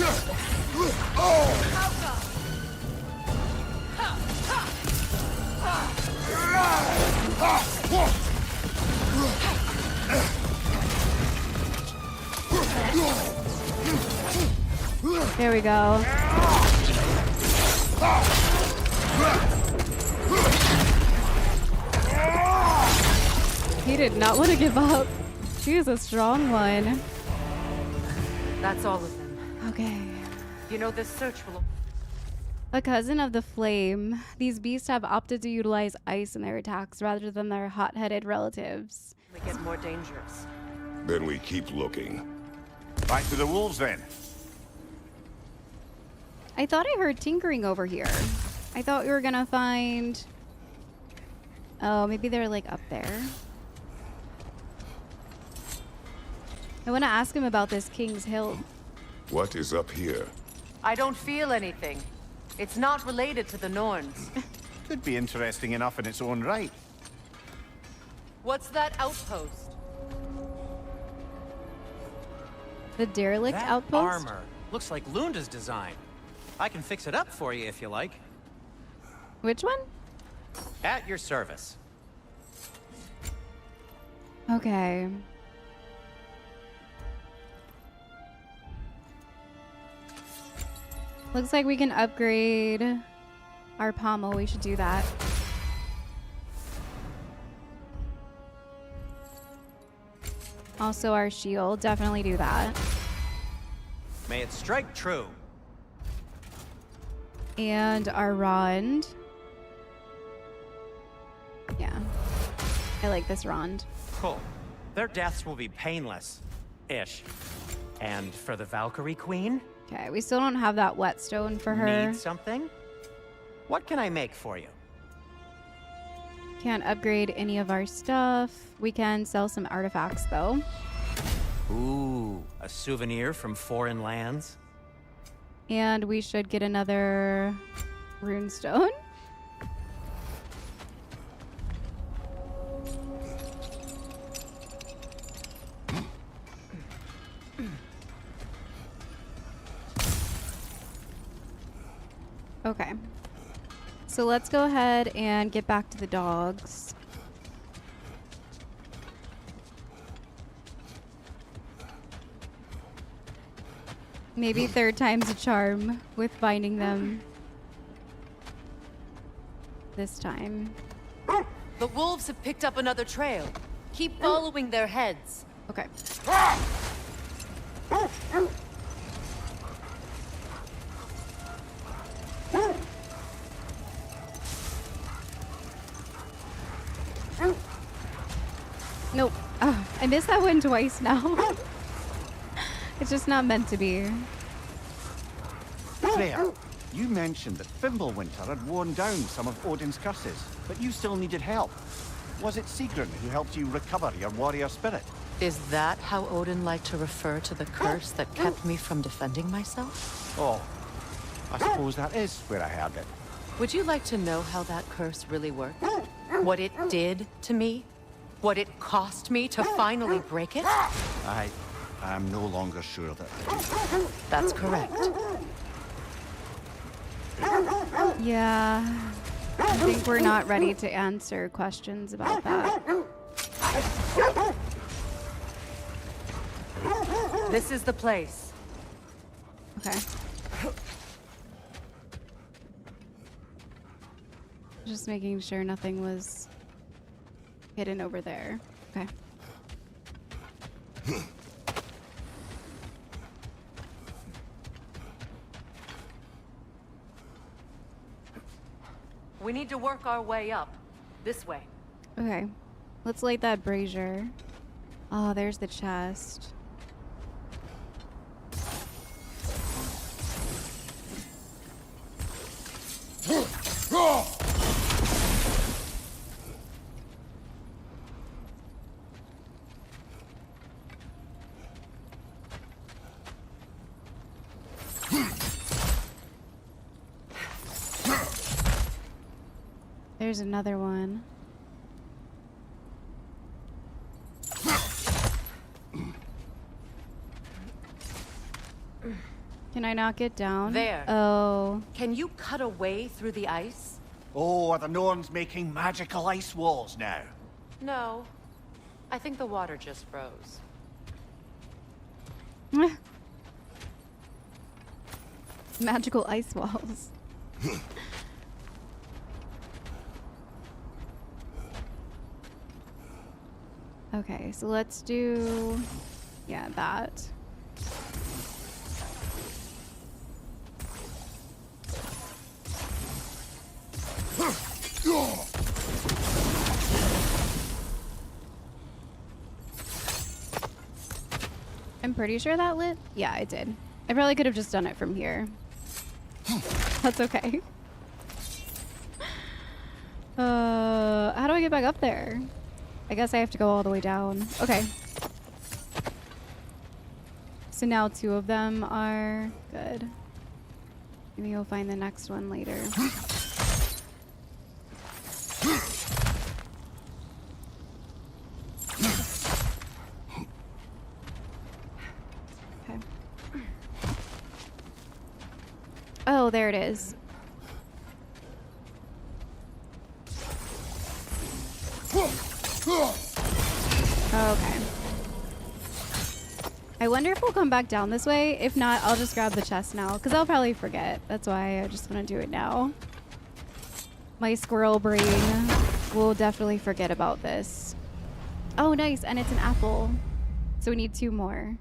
There we go. He did not want to give up. She is a strong one. That's all of them. Okay. You know, this search will... A cousin of the flame. These beasts have opted to utilize ice in their attacks rather than their hot-headed relatives. They get more dangerous. Then we keep looking. Back to the wolves then. I thought I heard tinkering over here. I thought we were gonna find... Oh, maybe they're like up there. I want to ask him about this King's Hill. What is up here? I don't feel anything. It's not related to the Norns. Could be interesting enough in its own right. What's that outpost? The derelict That outpost? armor looks like Lunda's design. I can fix it up for you if you like. Which one? At your service. Okay. Looks like we can upgrade our pommel. We should do that. Also our shield. Definitely do that. May it strike true. And our rond. Yeah. I like this rond. Cool. Their deaths will be painless-ish. And for the Valkyrie Queen? Okay, we still don't have that whetstone for her. Need something? What can I make for you? Can't upgrade any of our stuff. We can sell some artifacts though. Ooh, a souvenir from foreign lands? And we should get another runestone. Okay. So let's go ahead and get back to the dogs. Maybe third time's a charm with finding them this time. The wolves have picked up another trail. Keep following their heads. Okay. Nope. Oh, I missed that one twice now. It's just not meant to be. Freya, you mentioned that Fimbulwinter had worn down some of Odin's curses, but you still needed help. Was it Sigrun who helped you recover your warrior spirit? Is that how Odin liked to refer to the curse that kept me from defending myself? Oh, I suppose that is where I heard it. Would you like to know how that curse really worked? What it did to me? What it cost me to finally break it? I'm no longer sure that... That's correct. Yeah. I think we're not ready to answer questions about that. This is the place. Okay. Just making sure nothing was hidden over there. Okay. We need to work our way up. This way. Okay. Let's light that brazier. Oh, there's the chest. There's another one. Can I not get down? There. Oh. Can you cut a way through the ice? Oh, are the Norns making magical ice walls now? No. I think the water just froze. Magical ice walls. Okay, so let's do, yeah, that. I'm pretty sure that lit. Yeah, it did. I probably could have just done it from here. That's okay. How do I get back up there? I guess I have to go all the way down. Okay. So now 2 of them are good. Maybe we'll find the next one later. Okay. Oh, there it is. Okay. I wonder if we'll come back down this way. If not, I'll just grab the chest now, because I'll probably forget. That's why I just want to do it now. My squirrel brain will definitely forget about this. Oh, nice. And it's an apple. So we need 2 more.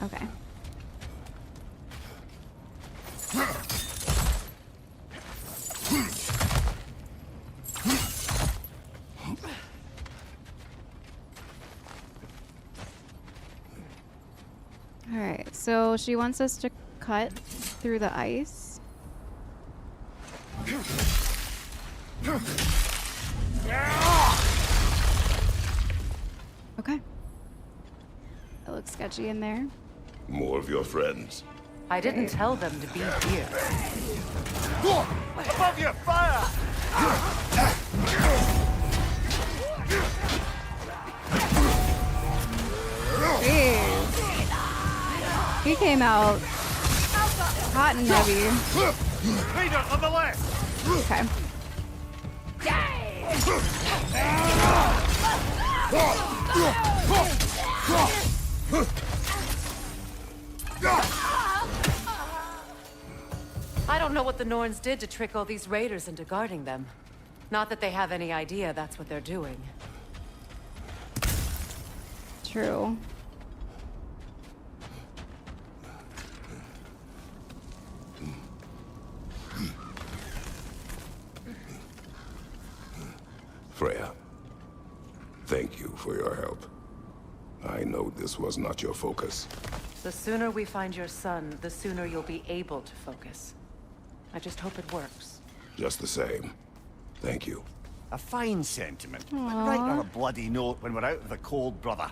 Okay. Alright, so she wants us to cut through the ice. Okay. That looks sketchy in there. More of your friends. I didn't tell them to be here. Above you, fire! Jeez. He came out hot and heavy. Leader on the left! Okay. I don't know what the Norns did to trick all these raiders into guarding them. Not that they have any idea that's what they're doing. True. Freya, thank you for your help. I know this was not your focus. The sooner we find your son, the sooner you'll be able to focus. I just hope it works. Just the same. Thank you. A fine sentiment. But Aww. write on a bloody note when we're out of the cold, brother.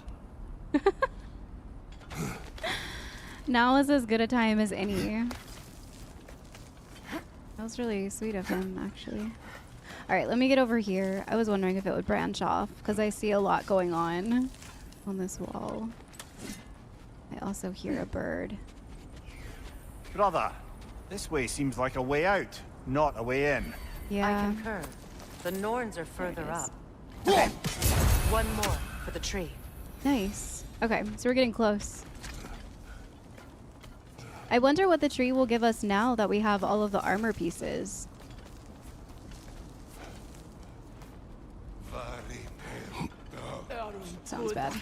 Now is as good a time as any. That was really sweet of him, actually. Alright, let me get over here. I was wondering if it would branch off, because I see a lot going on this wall. I also hear a bird. Brother, this way seems like a way out, not a way in. Yeah. I concur. The Norns are further There it is. up. Okay. One more for the tree. Nice. Okay, so we're getting close. I wonder what the tree will give us now that we have all of the armor pieces. Sounds bad.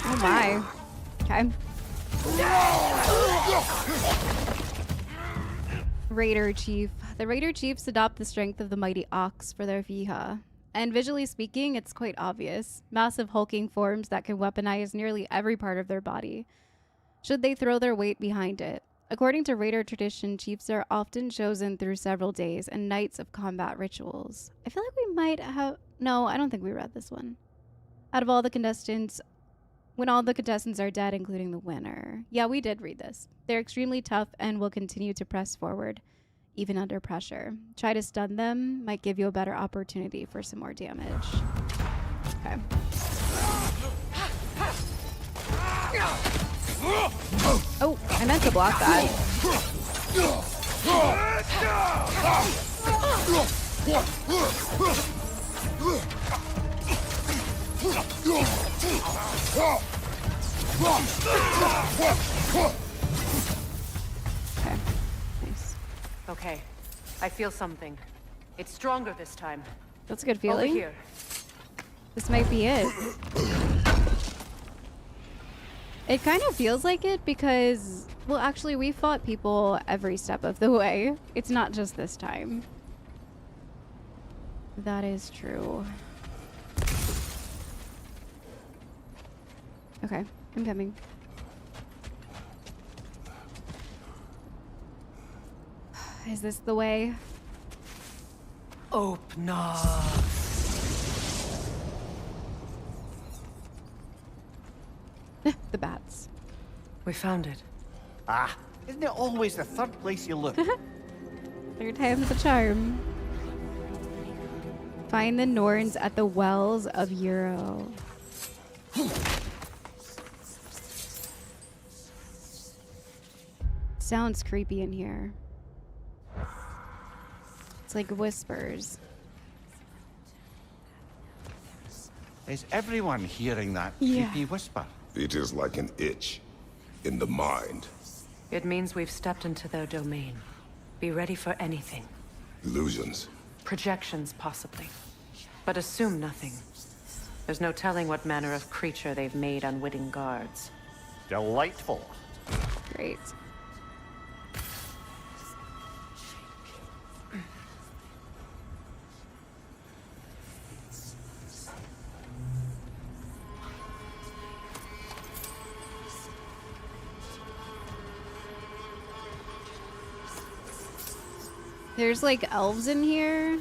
Oh my. Okay. Raider Chief. The Raider Chiefs adopt the strength of the mighty ox for their viha. And visually speaking, it's quite obvious. Massive hulking forms that can weaponize nearly every part of their body, should they throw their weight behind it. According to Raider tradition, chiefs are often chosen through several days and nights of combat rituals. I feel like we might have... No, I don't think we read this one. Out of all the contestants... When all the contestants are dead, including the winner. Yeah, we did read this. They're extremely tough and will continue to press forward, even under pressure. Try to stun them, might give you a better opportunity for some more damage. Okay. Oh, I meant to block that. Okay, nice. Okay. I feel something. It's stronger this time. That's a good Over feeling. here. This might be it. It kind of feels like it because, well, actually, we fought people every step of the way. It's not just this time. That is true. Okay, I'm coming. Is this the way? Open up. The bats. We found it. Ah, isn't it always the third place you look? Third time's the charm. Find the Norns at the wells of Euro. Sounds creepy in here. It's like whispers. Is everyone hearing that Yeah. creepy whisper? It is like an itch in the mind. It means we've stepped into their domain. Be ready for anything. Illusions. Projections, possibly. But assume nothing. There's no telling what manner of creature they've made unwitting guards. Delightful. Great. There's like elves in here.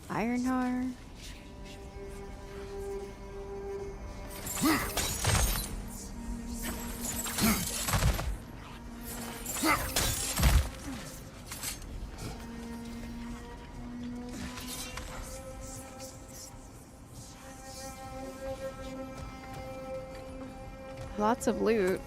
Ironheart. Lots of loot.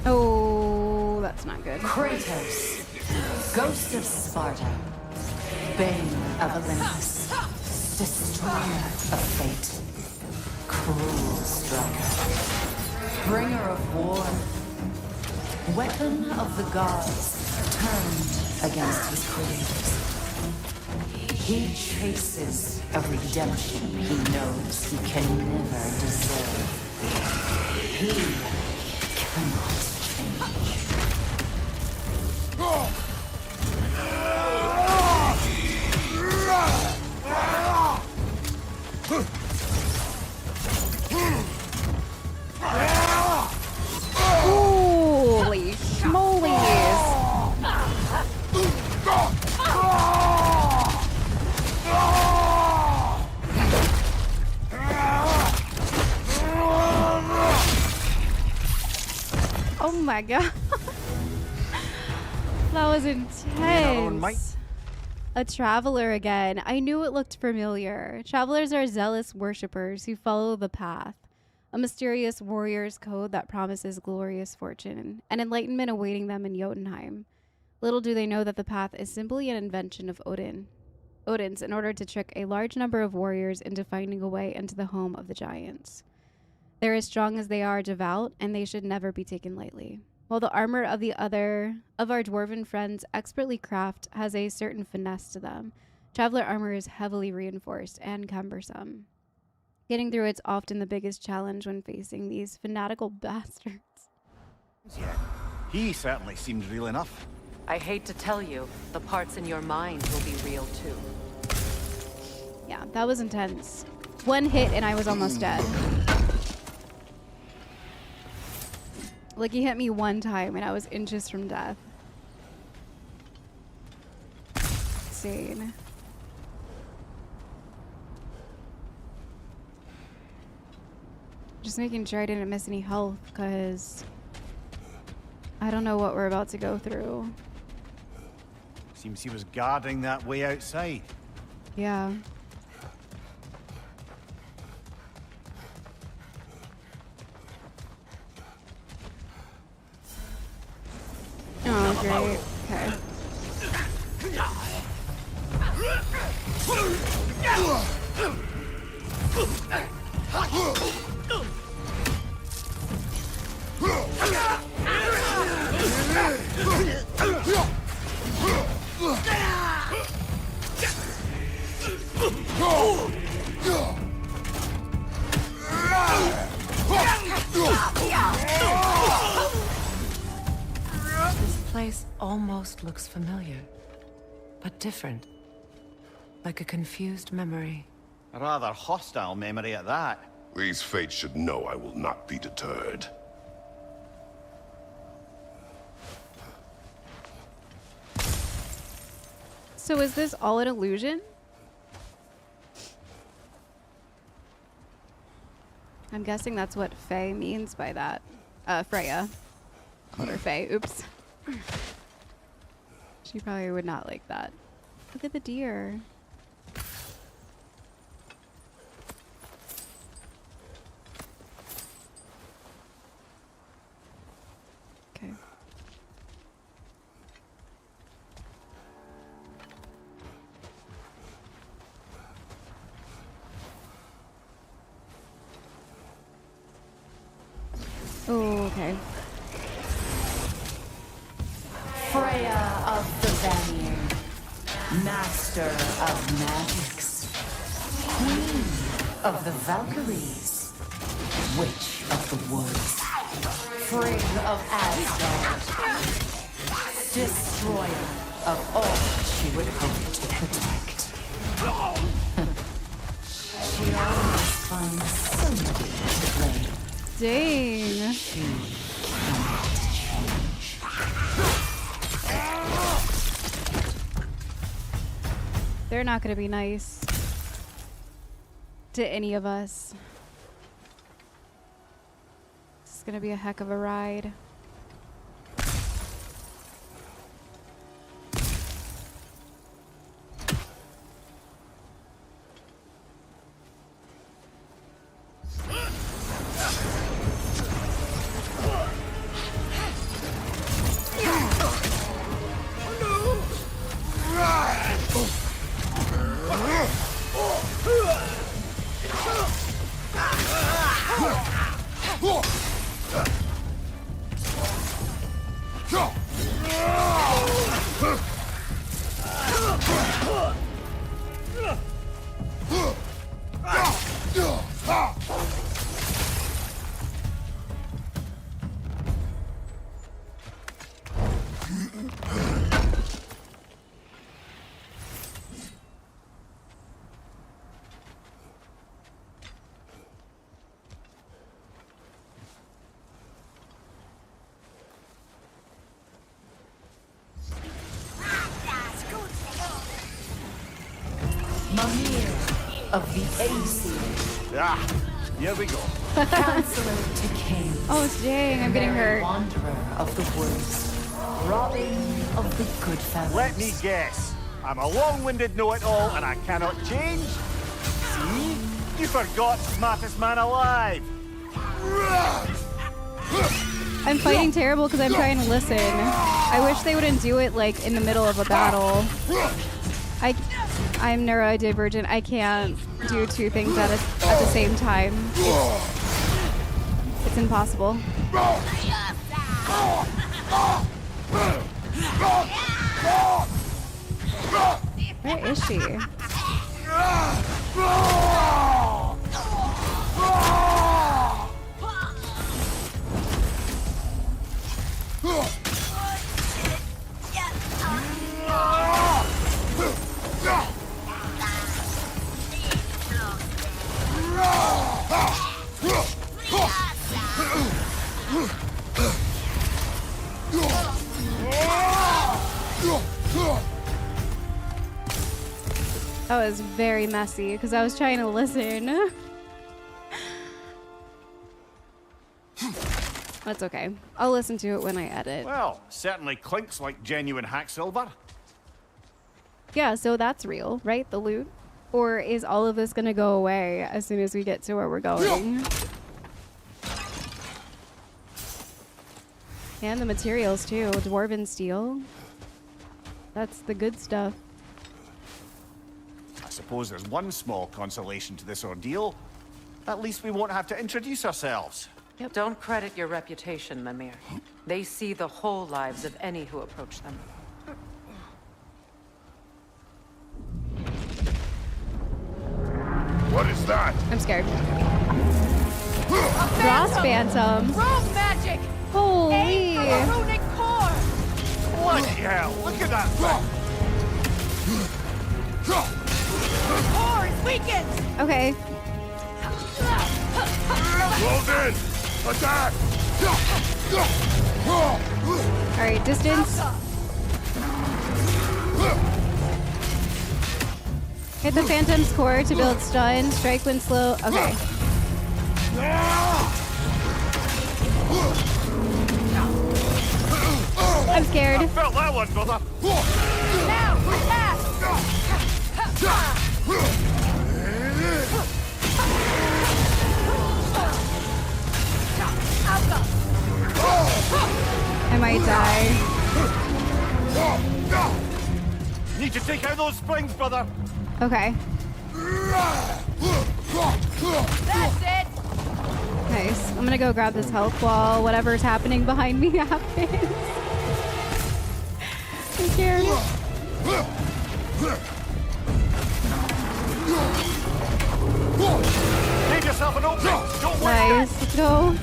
Oh, that's not good. Kratos, ghost of Sparta, bane of Olympus, destroyer of fate, cruel striker, bringer of war, weapon of the gods, turned against his creators. He chases a redemption he knows he can never deserve. He cannot change. Holy schmolies! Oh my god. That was intense. A traveler again. I knew it looked familiar. Travelers are zealous worshippers who follow the path. A mysterious warrior's code that promises glorious fortune and enlightenment awaiting them in Jotunheim. Little do they know that the path is simply an invention of Odin's in order to trick a large number of warriors into finding a way into the home of the giants. They're as strong as they are devout, and they should never be taken lightly. While the armor of our dwarven friends expertly craft has a certain finesse to them, traveler armor is heavily reinforced and cumbersome. Getting through it's often the biggest challenge when facing these fanatical bastards. Yeah, he certainly seems real enough. I hate to tell you, the parts in your mind will be real too. Yeah, that was intense. One hit and I was almost dead. Like, he hit me one time and I was inches from death. Insane. Just making sure I didn't miss any health, because I don't know what we're about to go through. Seems he was guarding that way outside. Yeah. Oh, great. Okay. This place almost looks familiar, but different. Like a confused memory. A rather hostile memory at that. These fates should know I will not be deterred. So is this all an illusion? I'm guessing that's what Faye means by that. Freya. Called her Faye. Oops. She probably would not like that. Look at the deer. Okay. Oh, okay. Freya of the Vanir, master of magics, queen of the Valkyries, witch of the woods, frigg of Asgard, destroyer of all she would hope to protect. She always finds somebody to blame. Dang. She cannot change. They're not going to be nice to any of us. This is going to be a heck of a ride. Mimir of the Aesir. Ah, here we go. Counselor to kings. Oh, dang, I'm getting hurt. Wanderer of the woods. Robin of the good fellows. Let me guess. I'm a long-winded know-it-all and I cannot change? See? You forgot smartest man alive. I'm fighting terrible because I'm trying to listen. I wish they wouldn't do it like in the middle of a battle. I'm neurodivergent. I can't do two things at the same time. It's impossible. Where is she? That was very messy because I was trying to listen. That's okay. I'll listen to it when I edit. Well, certainly clinks like genuine hack silver. Yeah, so that's real, right? The loot? Or is all of this gonna go away as soon as we get to where we're going? And the materials too. Dwarven steel. That's the good stuff. I suppose there's one small consolation to this ordeal. At least we won't have to introduce ourselves. Yep. Don't credit your reputation, Mimir. They see the whole lives of any who approach them. What is that? I'm scared. Frost Phantom. Rogue magic! Holy. Aim for the runic core! Bloody hell, look at that thing! The core is weakened! Okay. Close in! Attack! Alright, distance. Hit the Phantom's core to build stun. Strike when slow. Okay. I'm scared. I felt that one, brother. Now, attack! I might die. Need to take out those springs, brother. Okay. That's it! Nice. I'm gonna go grab this health while whatever's happening behind me happens. I'm scared. Give yourself an opening. Don't wait. Nice. Let's go.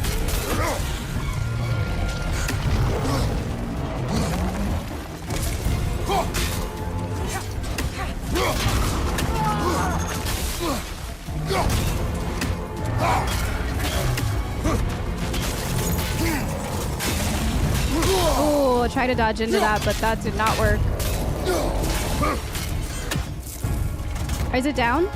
Oh, try to dodge into that, but that did not work. Is it down?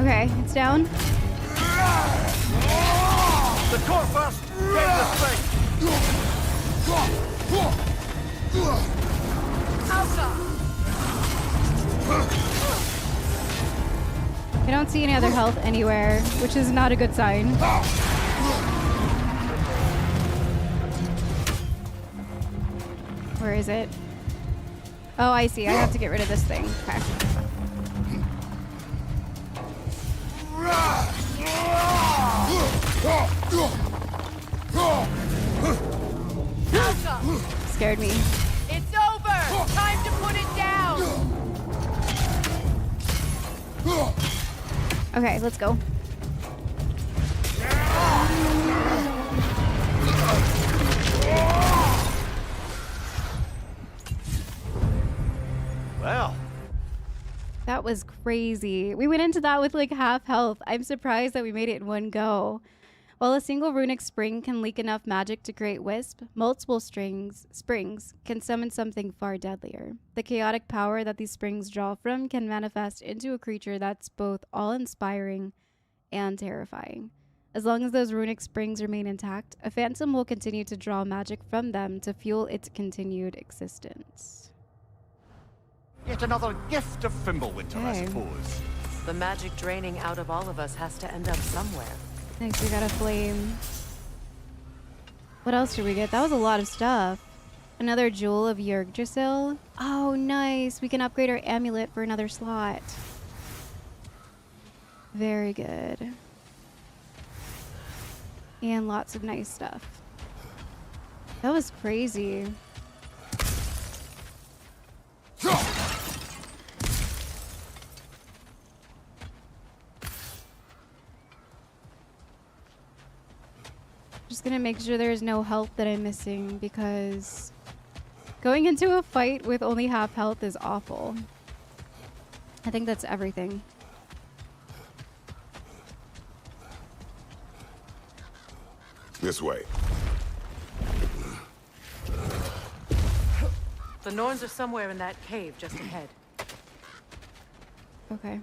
Okay, it's down. The core first, then the spring. I don't see any other health anywhere, which is not a good sign. Where is it? Oh, I see. I have to get rid of this thing. Okay. Scared me. It's over! Time to put it down! Okay, let's go. Well, That was crazy. We went into that with like half health. I'm surprised that we made it in one go. While a single runic spring can leak enough magic to create wisp, multiple springs can summon something far deadlier. The chaotic power that these springs draw from can manifest into a creature that's both awe-inspiring and terrifying. As long as those runic springs remain intact, a phantom will continue to draw magic from them to fuel its continued existence. yet another gift of Fimbulwinter, I Okay. suppose. The magic draining out of all of us has to end up somewhere. Nice, we got a flame. What else did we get? That was a lot of stuff. Another jewel of Yggdrasil. Oh, nice. We can upgrade our amulet for another slot. Very good. And lots of nice stuff. That was crazy. Just gonna make sure there's no health that I'm missing, because going into a fight with only half health is awful. I think that's everything. This way. The Norns are somewhere in that cave just ahead. Okay.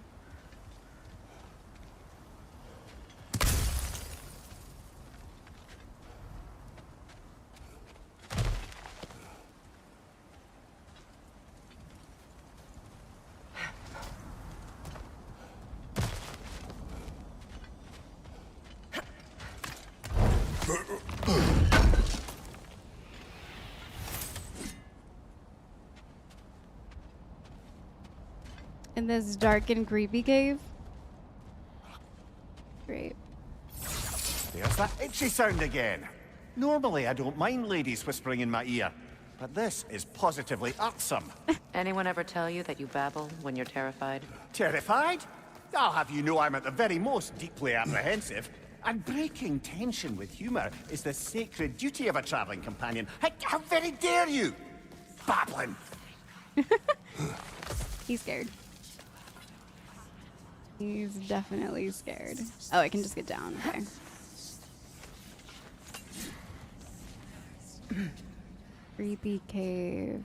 In this dark and creepy cave. Great. There's that itchy sound again. Normally, I don't mind ladies whispering in my ear, but this is positively irksome. Anyone ever tell you that you babble when you're terrified? Terrified? I'll have you know I'm at the very most deeply apprehensive. And breaking tension with humor is the sacred duty of a traveling companion. How very dare you? Babbling. He's scared. He's definitely scared. Oh, I can just get down. Okay. Creepy cave.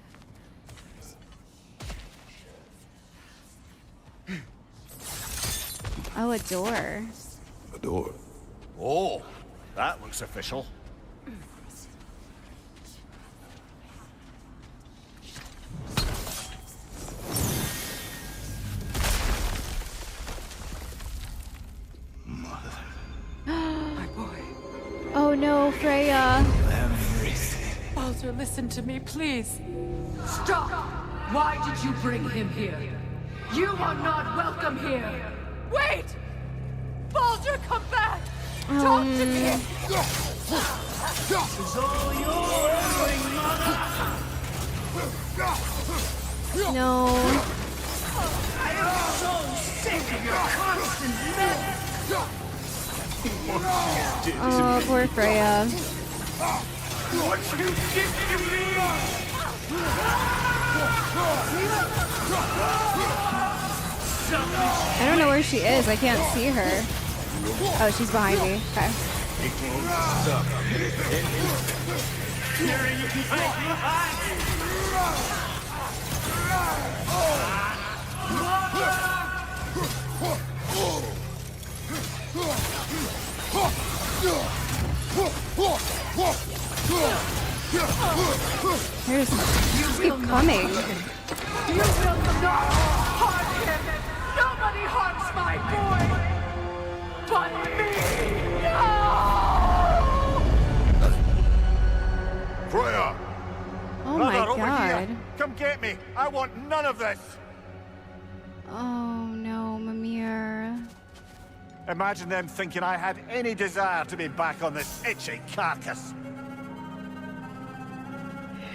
Oh, a door. A door. Oh, that looks official. My boy. Oh no, Freya. Baldur, listen to me, please. Stop! Why did you bring him here? You are not welcome here. Wait! Baldur, come back! Talk to me! This is all your doing, mother! No. I am so sick of your constant mess! Oh, poor Freya. What you did to me! I don't know where she is. I can't see her. Oh, she's behind me. Okay. Here's keep coming. You will not harm him! Nobody harms my boy! But me! No! Freya! Oh Brother, my over god. here. Come get me. I want none of this. Oh no, Mimir. Imagine them thinking I had any desire to be back on this itchy carcass.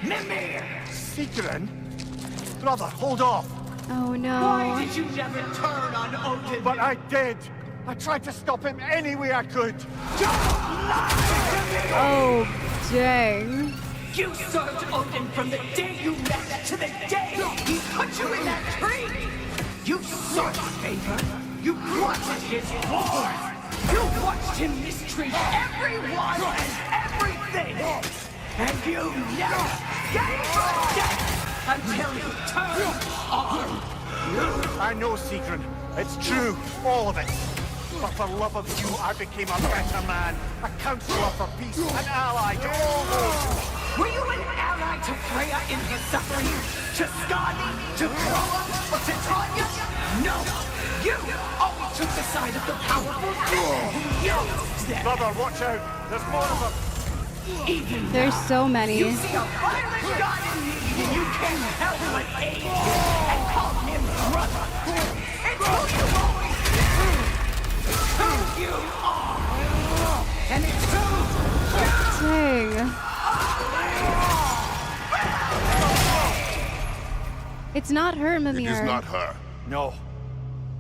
Mimir! Sigrun? Brother, hold off. Oh no. Why did you never turn on Odin? But I did. I tried to stop him any way I could. Don't lie to me! Oh, dang. You served Odin from the day you met to the day he put you in that tree! You sought favor. You wanted his war. You watched him mistreat everyone and everything. And you never gave death until you turned on you. I know, Sigrun. It's true, all of it. But for love of you, I became a better man, a counselor for peace, an ally to all those. Were you an ally to Freya in her suffering? To Skadi? To Groa? Or to Tanya? No! You always took the side of the powerful and used them! Brother, watch out! There's more of them! Even There's now, so many. you see a violent god in me, and you can't help but aid him and call him brother! It's who you've always been! It's who you are! And it's who you Dang. It's not her, Mimir. It is not her. No.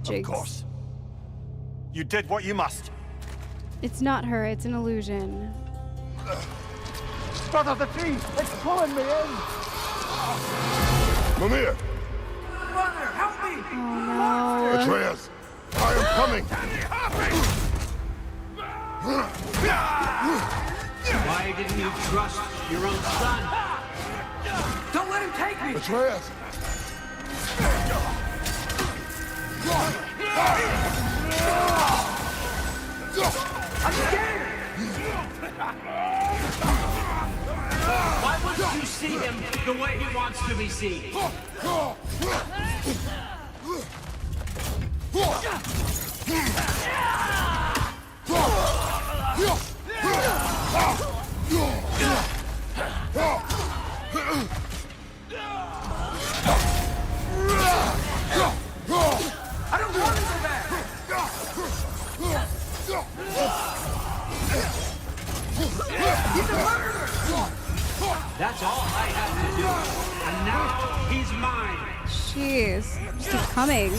Jigs. Of course. You did what you must. It's not her. It's an illusion. Brother, the tree! It's pulling me in! Mimir! Mother, help me! Oh no. Atreus! I am coming! Why didn't you trust your own son? Don't let him take me! Atreus! I'm scared! Why wouldn't you see him the way he wants to be seen? I don't want to go back! He's a murderer! That's That's all I had to do. And now he's mine. Jeez. Just keep coming.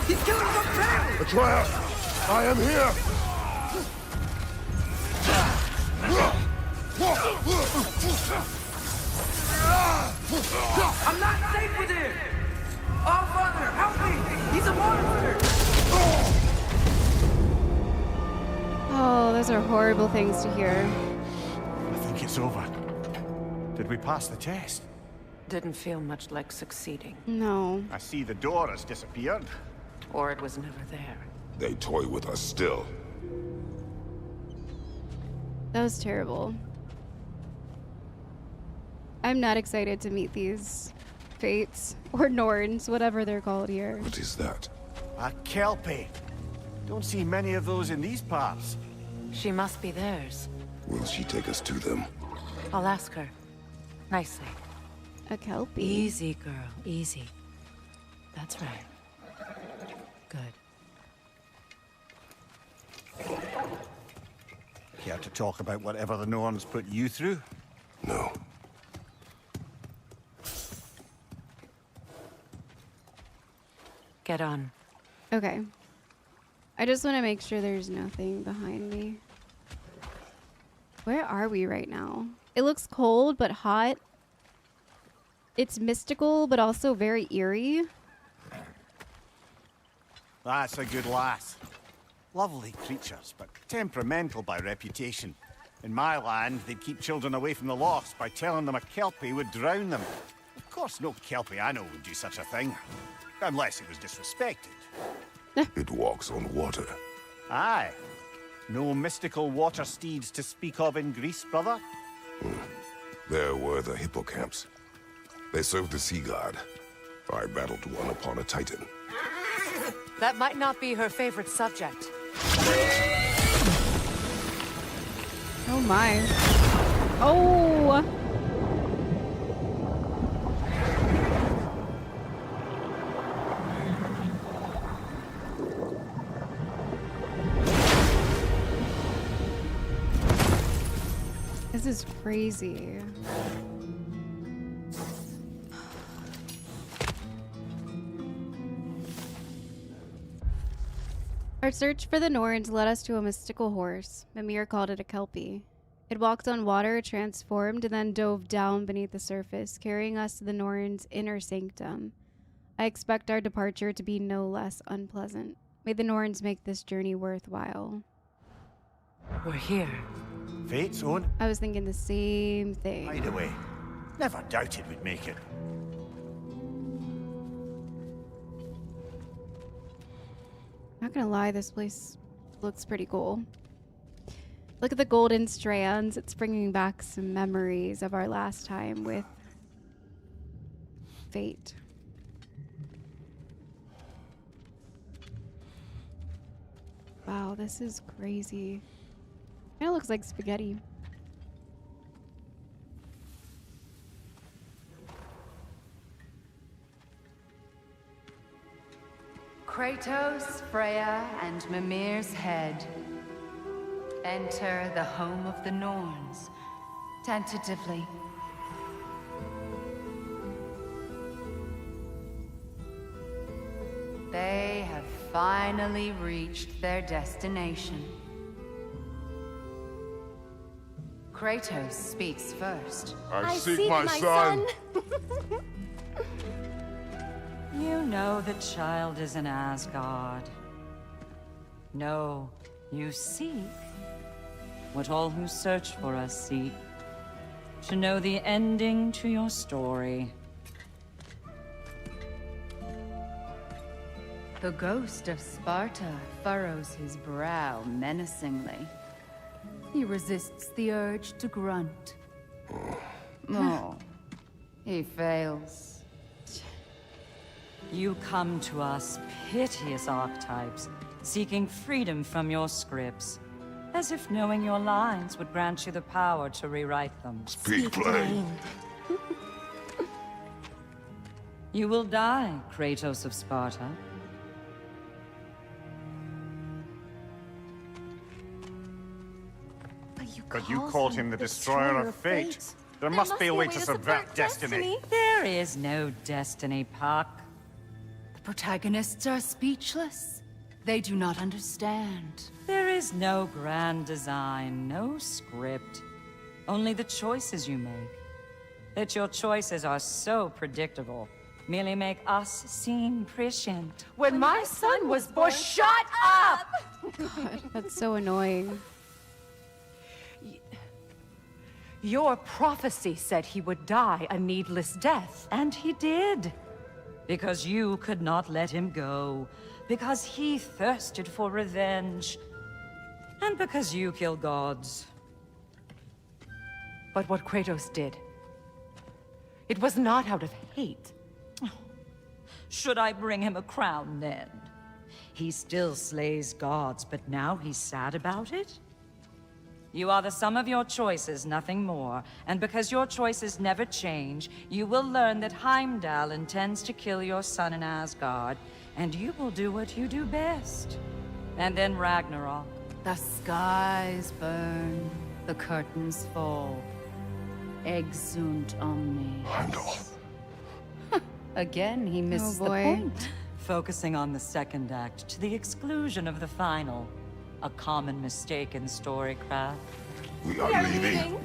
He's killing the bear! Atreus! I am here! I'm not safe with him! Oh, Father, help me! He's a monster! Oh, those are horrible things to hear. I think it's over. Did we pass the test? Didn't feel much like succeeding. No. I see the door has disappeared. Or it was never there. They toy with us still. That was terrible. I'm not excited to meet these fates or Norns, whatever they're called here. What is that? A Kelpie. Don't see many of those in these parts. She must be theirs. Will she take us to them? I'll ask her. Nicely. A Kelpie. Easy, girl. Easy. That's right. Good. Care to talk about whatever the Norns put you through? No. Get on. Okay. I just want to make sure there's nothing behind me. Where are we right now? It looks cold but hot. It's mystical but also very eerie. That's a good lass. Lovely creatures, but temperamental by reputation. In my land, they'd keep children away from the lost by telling them a Kelpie would drown them. Of course, no Kelpie I know would do such a thing. Unless it was disrespected. It walks on water. Aye. No mystical water steeds to speak of in Greece, brother? There were the hippocamps. They served the sea god. I battled one upon a titan. That might not be her favorite subject. Oh my. Oh! This is crazy. Our search for the Norns led us to a mystical horse. Mimir called it a Kelpie. It walked on water, transformed, and then dove down beneath the surface, carrying us to the Norns' inner sanctum. I expect our departure to be no less unpleasant. May the Norns make this journey worthwhile. We're here. Fate's own. I was thinking the same thing. Hideaway. Never doubted we'd make it. Not gonna lie, this place looks pretty cool. Look at the golden strands. It's bringing back some memories of our last time with Fate. Wow, this is crazy. It looks like spaghetti. Kratos, Freya, and Mimir's head. Enter the home of the Norns, tentatively. They have finally reached their destination. Kratos speaks first. I seek my son. You know the child is in Asgard. No, you seek what all who search for us seek. To know the ending to your story. The ghost of Sparta furrows his brow menacingly. He resists the urge to grunt. Oh, he fails. You come to us, piteous archetypes, seeking freedom from your scripts. As if knowing your lines would grant you the power to rewrite them. Speak plain. You will die, Kratos of Sparta. But you called him the destroyer of fate. There must be a way to subvert destiny. There is no destiny, Puck. The protagonists are speechless. They do not understand. There is no grand design, no script. Only the choices you make. That your choices are so predictable merely make us seem prescient. When my son was born, shut up! God, that's so annoying. Your prophecy said he would die a needless death. And he did. Because you could not let him go. Because he thirsted for revenge. And because you kill gods. But what Kratos did, it was not out of hate. Should I bring him a crown then? He still slays gods, but now he's sad about it? You are the sum of your choices, nothing more. And because your choices never change, you will learn that Heimdall intends to kill your son in Asgard, and you will do what you do best. And then Ragnarok. The skies burn, the curtains fall. Exunt omnes. Heimdall. Again, he missed the boy. point. Focusing on the second act to the exclusion of the final. A common mistake in storycraft. We are leaving.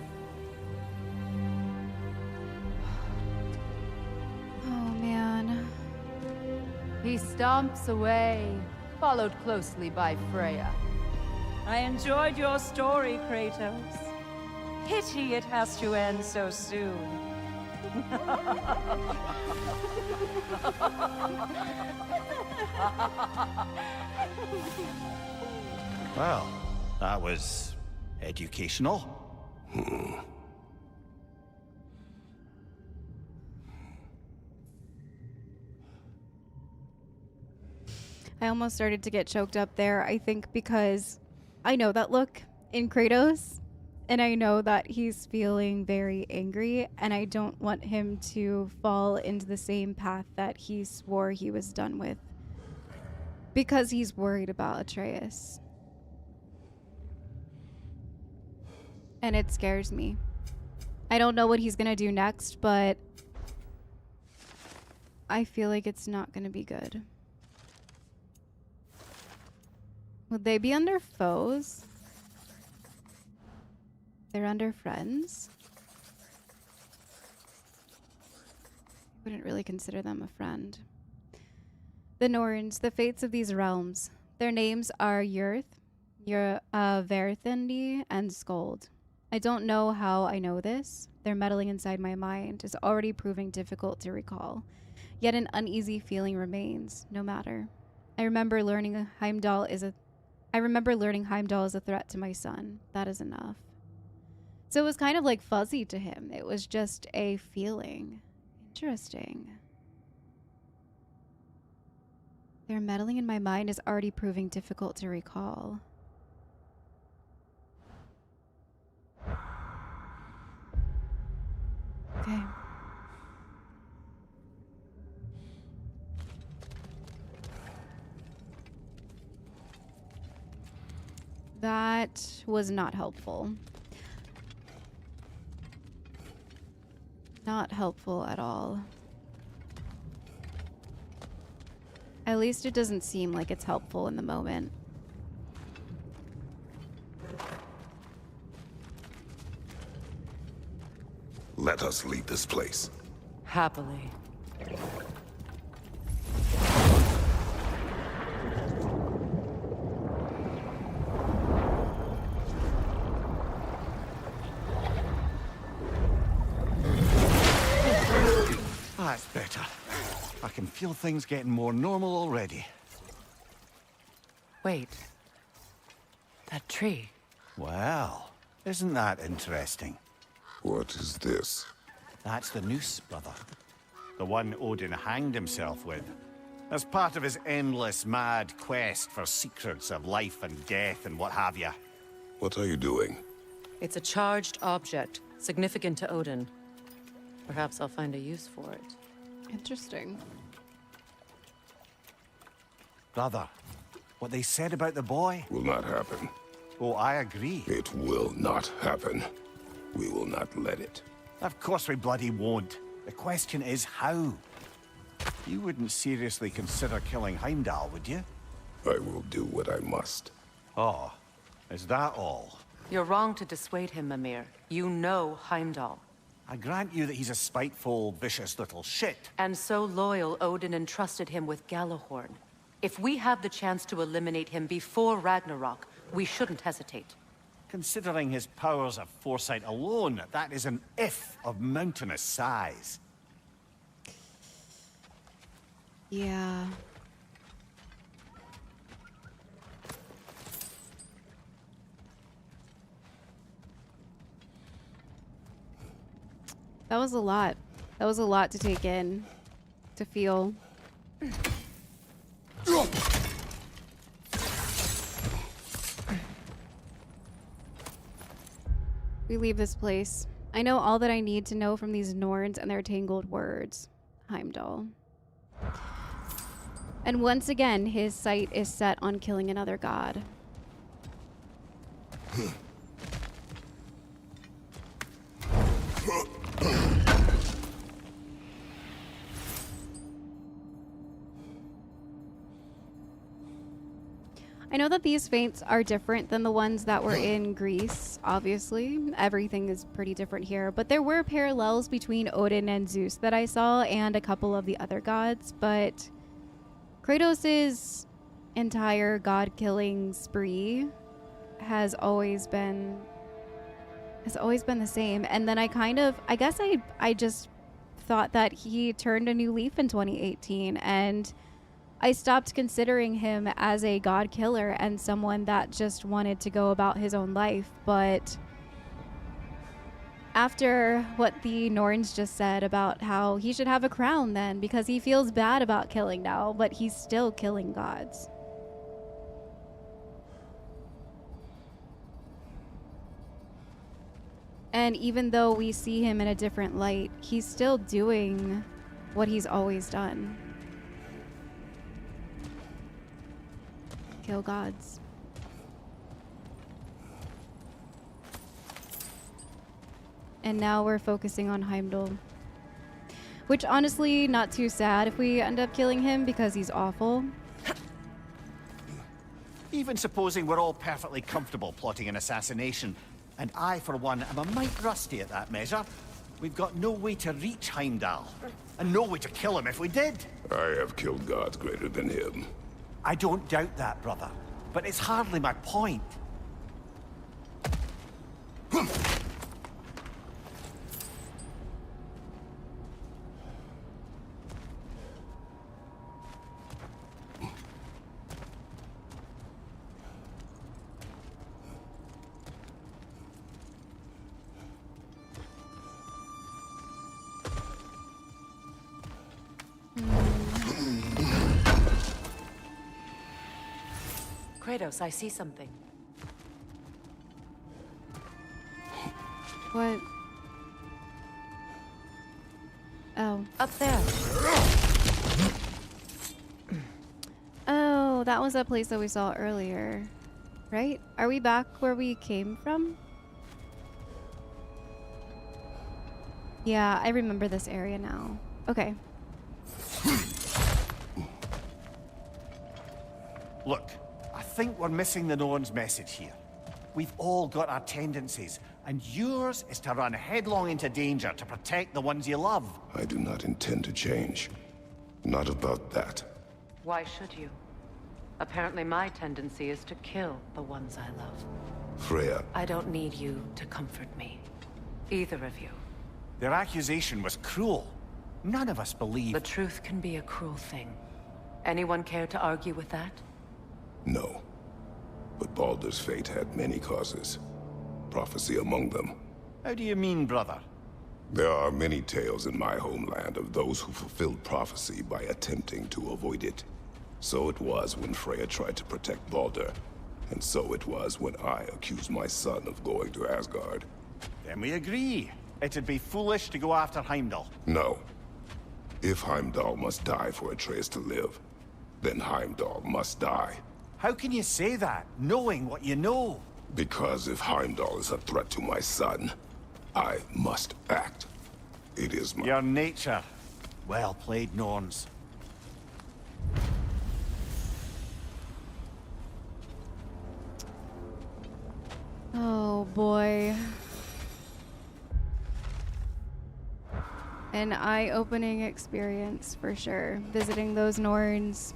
Oh, man. He stomps away, followed closely by Freya. I enjoyed your story, Kratos. Pity it has to end so soon. Well, that was educational. I almost started to get choked up there, I think, because I know that look in Kratos, and I know that he's feeling very angry, and I don't want him to fall into the same path that he swore he was done with, because he's worried about Atreus. And it scares me. I don't know what he's gonna do next, but I feel like it's not gonna be good. Would they be under foes? They're under friends? Wouldn't really consider them a friend. The Norns, the fates of these realms. Their names are Yurth, Verthindi, and Skold. I don't know how I know this. Their meddling inside my mind is already proving difficult to recall. Yet an uneasy feeling remains, no matter. I remember learning Heimdall is a threat to my son. That is enough. So it was kind of like fuzzy to him. It was just a feeling. Interesting. Their meddling in my mind is already proving difficult to recall. Okay. That was not helpful. Not helpful at all. At least it doesn't seem like it's helpful in the moment. Let us leave this place. Happily. That's better. I can feel things getting more normal already. Wait. That tree. Well, isn't that interesting? What is this? That's the noose, brother. The one Odin hanged himself with. As part of his endless, mad quest for secrets of life and death and what have you. What are you doing? It's a charged object, significant to Odin. Perhaps I'll find a use for it. Interesting. Brother, what they said about the boy? Will not happen. Oh, I agree. It will not happen. We will not let it. Of course we bloody won't. The question is how. You wouldn't seriously consider killing Heimdall, would you? I will do what I must. Oh, is that all? You're wrong to dissuade him, Mimir. You know Heimdall. I grant you that he's a spiteful, vicious little shit. And so loyal, Odin entrusted him with Gjallarhorn. If we have the chance to eliminate him before Ragnarok, we shouldn't hesitate. Considering his powers of foresight alone, that is an if of mountainous size. Yeah. That was a lot. That was a lot to take in, to feel. We leave this place. I know all that I need to know from these Norns and their tangled words. Heimdall. And once again, his sight is set on killing another god. I know that these feints are different than the ones that were in Greece, obviously. Everything is pretty different here, but there were parallels between Odin and Zeus that I saw and a couple of the other gods, but Kratos' entire god-killing spree has always been the same. And then I guess I just thought that he turned a new leaf in 2018, and I stopped considering him as a god killer and someone that just wanted to go about his own life. But after what the Norns just said about how he should have a crown then because he feels bad about killing now, but he's still killing gods. And even though we see him in a different light, he's still doing what he's always done. Kill gods. And now we're focusing on Heimdall. Which honestly, not too sad if we end up killing him because he's awful. Even supposing we're all perfectly comfortable plotting an assassination, and I, for one, am a mite rusty at that measure, we've got no way to reach Heimdall, and no way to kill him if we did. I have killed gods greater than him. I don't doubt that, brother, but it's hardly my point. Kratos, I see something. What? Oh. Up there. Oh, that was that place that we saw earlier. Right? Are we back where we came from? Yeah, I remember this area now. Okay. Look, I think we're missing the Norns' message here. We've all got our tendencies, and yours is to run headlong into danger to protect the ones you love. I do not intend to change. Not about that. Why should you? Apparently my tendency is to kill the ones I love. Freya. I don't need you to comfort me. Either of you. Their accusation was cruel. None of us believe. The truth can be a cruel thing. Anyone care to argue with that? No. But Baldur's fate had many causes. Prophecy among them. How do you mean, brother? There are many tales in my homeland of those who fulfilled prophecy by attempting to avoid it. So it was when Freya tried to protect Baldur. And so it was when I accused my son of going to Asgard. Then we agree. It'd be foolish to go after Heimdall. No. If Heimdall must die for Atreus to live, then Heimdall must die. How can you say that, knowing what you know? Because if Heimdall is a threat to my son, I must act. It is my... Your nature. Well played, Norns. Oh boy. An eye-opening experience for sure. Visiting those Norns.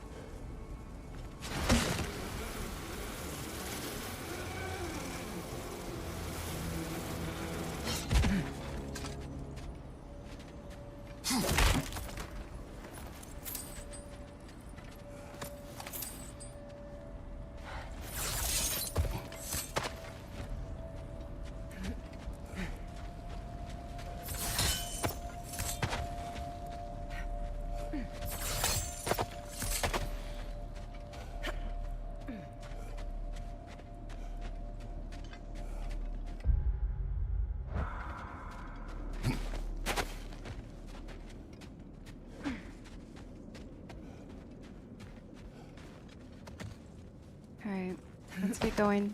Alright, let's get going.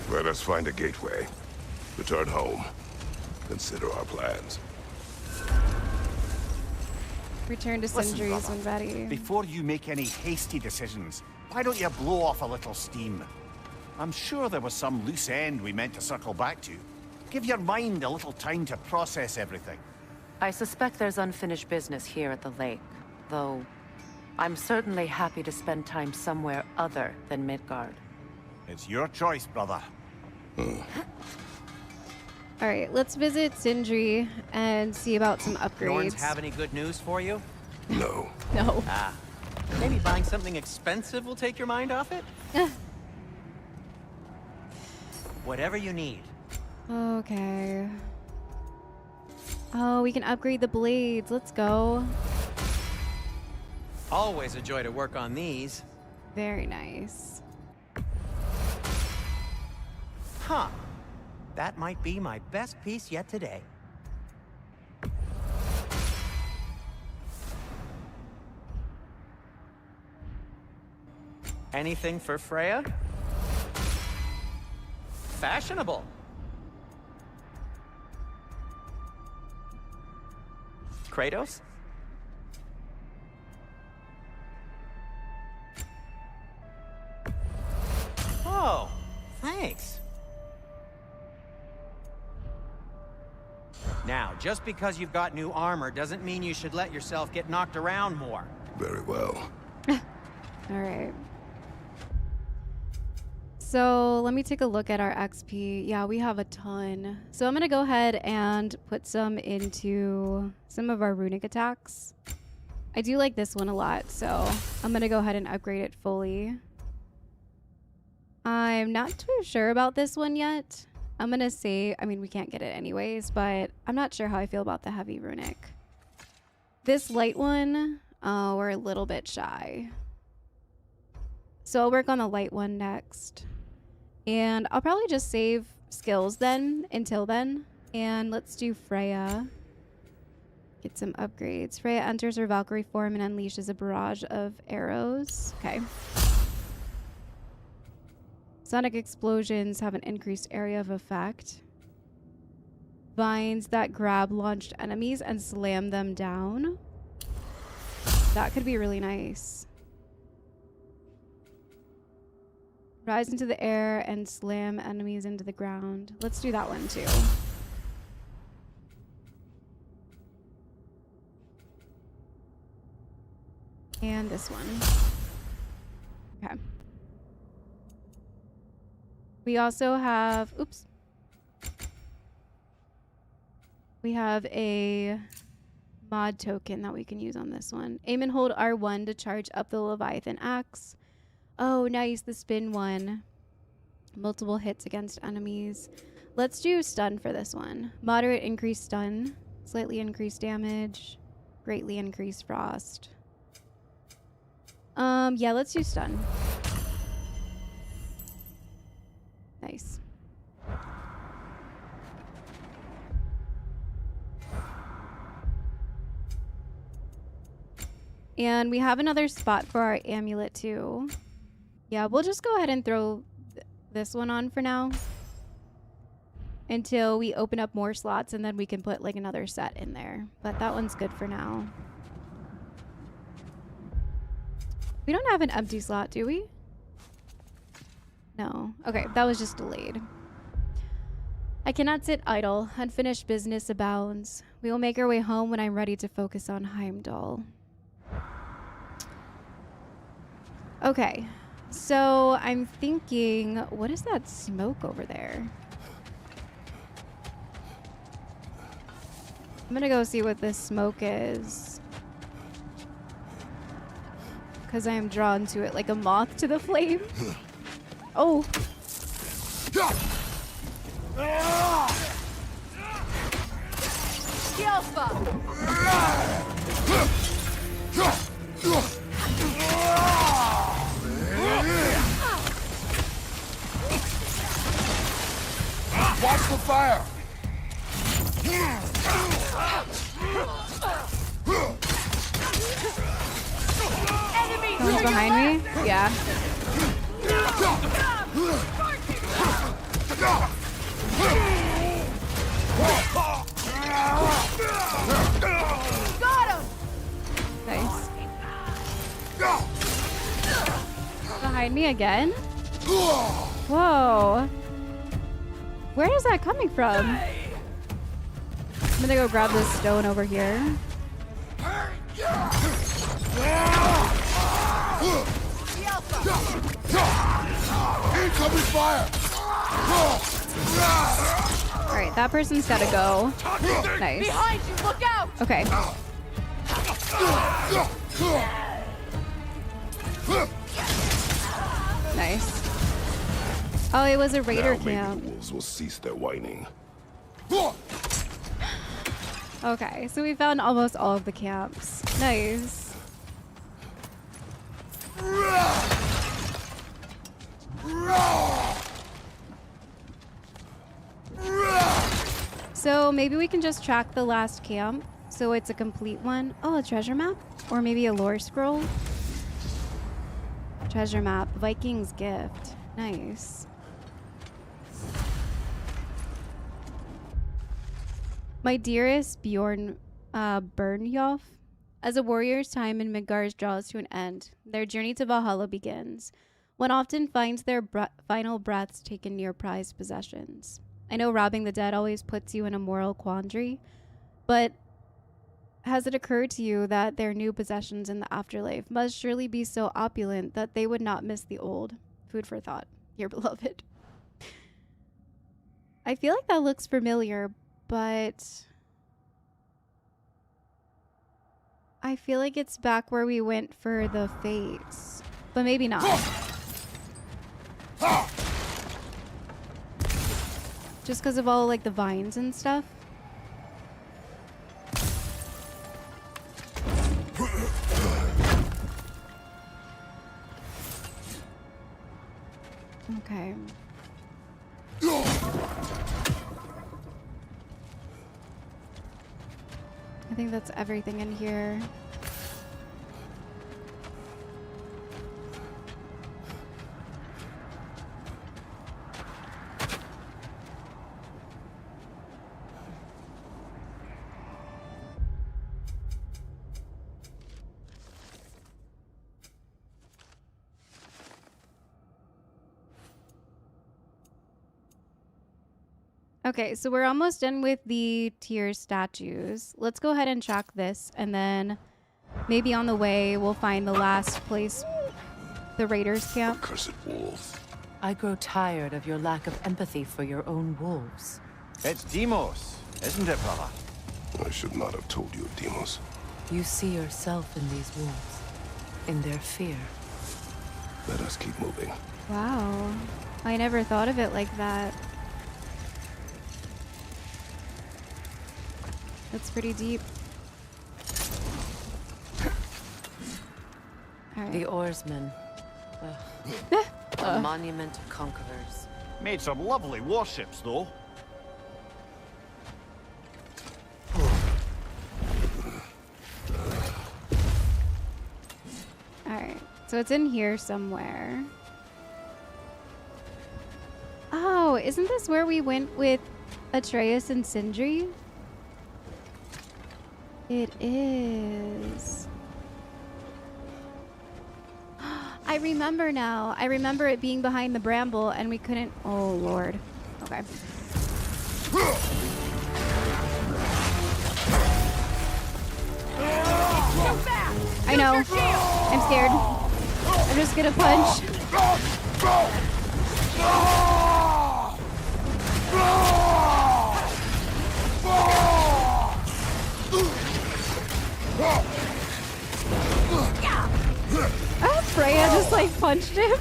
Let us find a gateway. Return home. Consider our plans. Return to Listen, Sindri's brother, when ready. before you make any hasty decisions, why don't you blow off a little steam? I'm sure there was some loose end we meant to circle back to. Give your mind a little time to process everything. I suspect there's unfinished business here at the lake, though I'm certainly happy to spend time somewhere other than Midgard. It's your choice, brother. Alright, let's visit Sindri and see about some upgrades. Norns have any good news for you? No. No. Ah. Maybe buying something expensive will take your mind off it? Whatever you need. Okay. Oh, we can upgrade the blades. Let's go. Always a joy to work on these. Very nice. Huh. That might be my best piece yet today. Anything for Freya? Fashionable. Kratos? Oh, thanks. Now, just because you've got new armor doesn't mean you should let yourself get knocked around more. Very well. Alright. So let me take a look at our XP. Yeah, we have a ton. So I'm going to go ahead and put some into some of our runic attacks. I do like this one a lot, so I'm going to go ahead and upgrade it fully. I'm not too sure about this one yet. I'm going to say, I mean, we can't get it anyways, but I'm not sure how I feel about the heavy runic. This light one, we're a little bit shy. So I'll work on the light one next. And I'll probably just save skills then, until then. And let's do Freya. Get some upgrades. Freya enters her Valkyrie form and unleashes a barrage of arrows. Okay. Sonic explosions have an increased area of effect. Vines that grab launched enemies and slam them down. That could be really nice. Rise into the air and slam enemies into the ground. Let's do that one too. And this one. Okay. We also have, oops. We have a mod token that we can use on this one. Aim and hold R1 to charge up the Leviathan axe. Oh, nice, the spin one. Multiple hits against enemies. Let's do stun for this one. Moderate increased stun, slightly increased damage, greatly increased frost. Yeah, let's do stun. Nice. And we have another spot for our amulet too. Yeah, we'll just go ahead and throw this one on for now. until we open up more slots, and then we can put like another set in there. But that one's good for now. We don't have an empty slot, do we? No. Okay, that was just delayed. I cannot sit idle. Unfinished business abounds. We will make our way home when I'm ready to focus on Heimdall. Okay, so I'm thinking, what is that smoke over there? I'm gonna go see what this smoke is, because I am drawn to it like a moth to the flame. Oh. Watch the fire! Someone's behind me? Yeah. Got him! Nice. Behind me again? Whoa. Where is that coming from? I'm gonna go grab this stone over here. Incoming fire! Alright, that person's gotta go. Nice. Behind you, look out! Okay. Nice. Oh, it was a raider now camp. maybe the wolves will cease their whining. Okay, so we found almost all of the camps. Nice. So maybe we can just track the last camp so it's a complete one. Oh, a treasure map? Or maybe a lore scroll? Treasure map. Viking's gift. Nice. My dearest Bjorn Bernjolf, as a warrior's time in Midgard draws to an end, their journey to Valhalla begins. One often finds their final breaths taken near prized possessions. I know robbing the dead always puts you in a moral quandary, but has it occurred to you that their new possessions in the afterlife must surely be so opulent that they would not miss the old? Food for thought, your beloved. I feel like that looks familiar, but I feel like it's back where we went for the fates, but maybe not. Just because of all like the vines and stuff. Okay. I think that's everything in here. Okay, so we're almost done with the tier statues. Let's go ahead and track this, and then maybe on the way we'll find the last place, the raiders camp. Cursed wolves. I grow tired of your lack of empathy for your own wolves. It's Deimos, isn't it, brother? I should not have told you of Deimos. You see yourself in these wolves, in their fear. Let us keep moving. Wow, I never thought of it like that. That's pretty deep. All right. The oarsmen. A monument of conquerors. Made some lovely warships, though. Alright, so it's in here somewhere. Oh, isn't this where we went with Atreus and Sindri? It is. I remember now. I remember it being behind the bramble and we couldn't. Oh, Lord. Okay. I know. I'm scared. I'm just gonna punch. Freya just like punched him.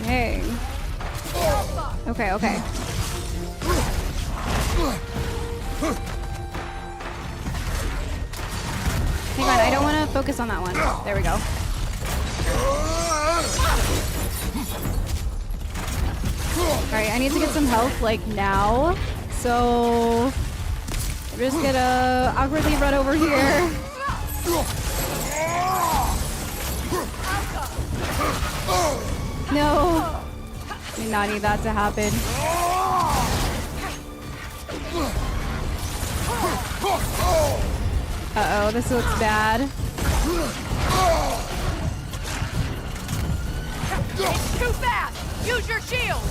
Dang. Okay, okay. Hang on, I don't want to focus on that one. There we go. Alright, I need to get some health, like, now. So... I'm just gonna awkwardly run over here. No! I do not need that to happen. Uh-oh, this looks bad. It's too fast! Use your shield!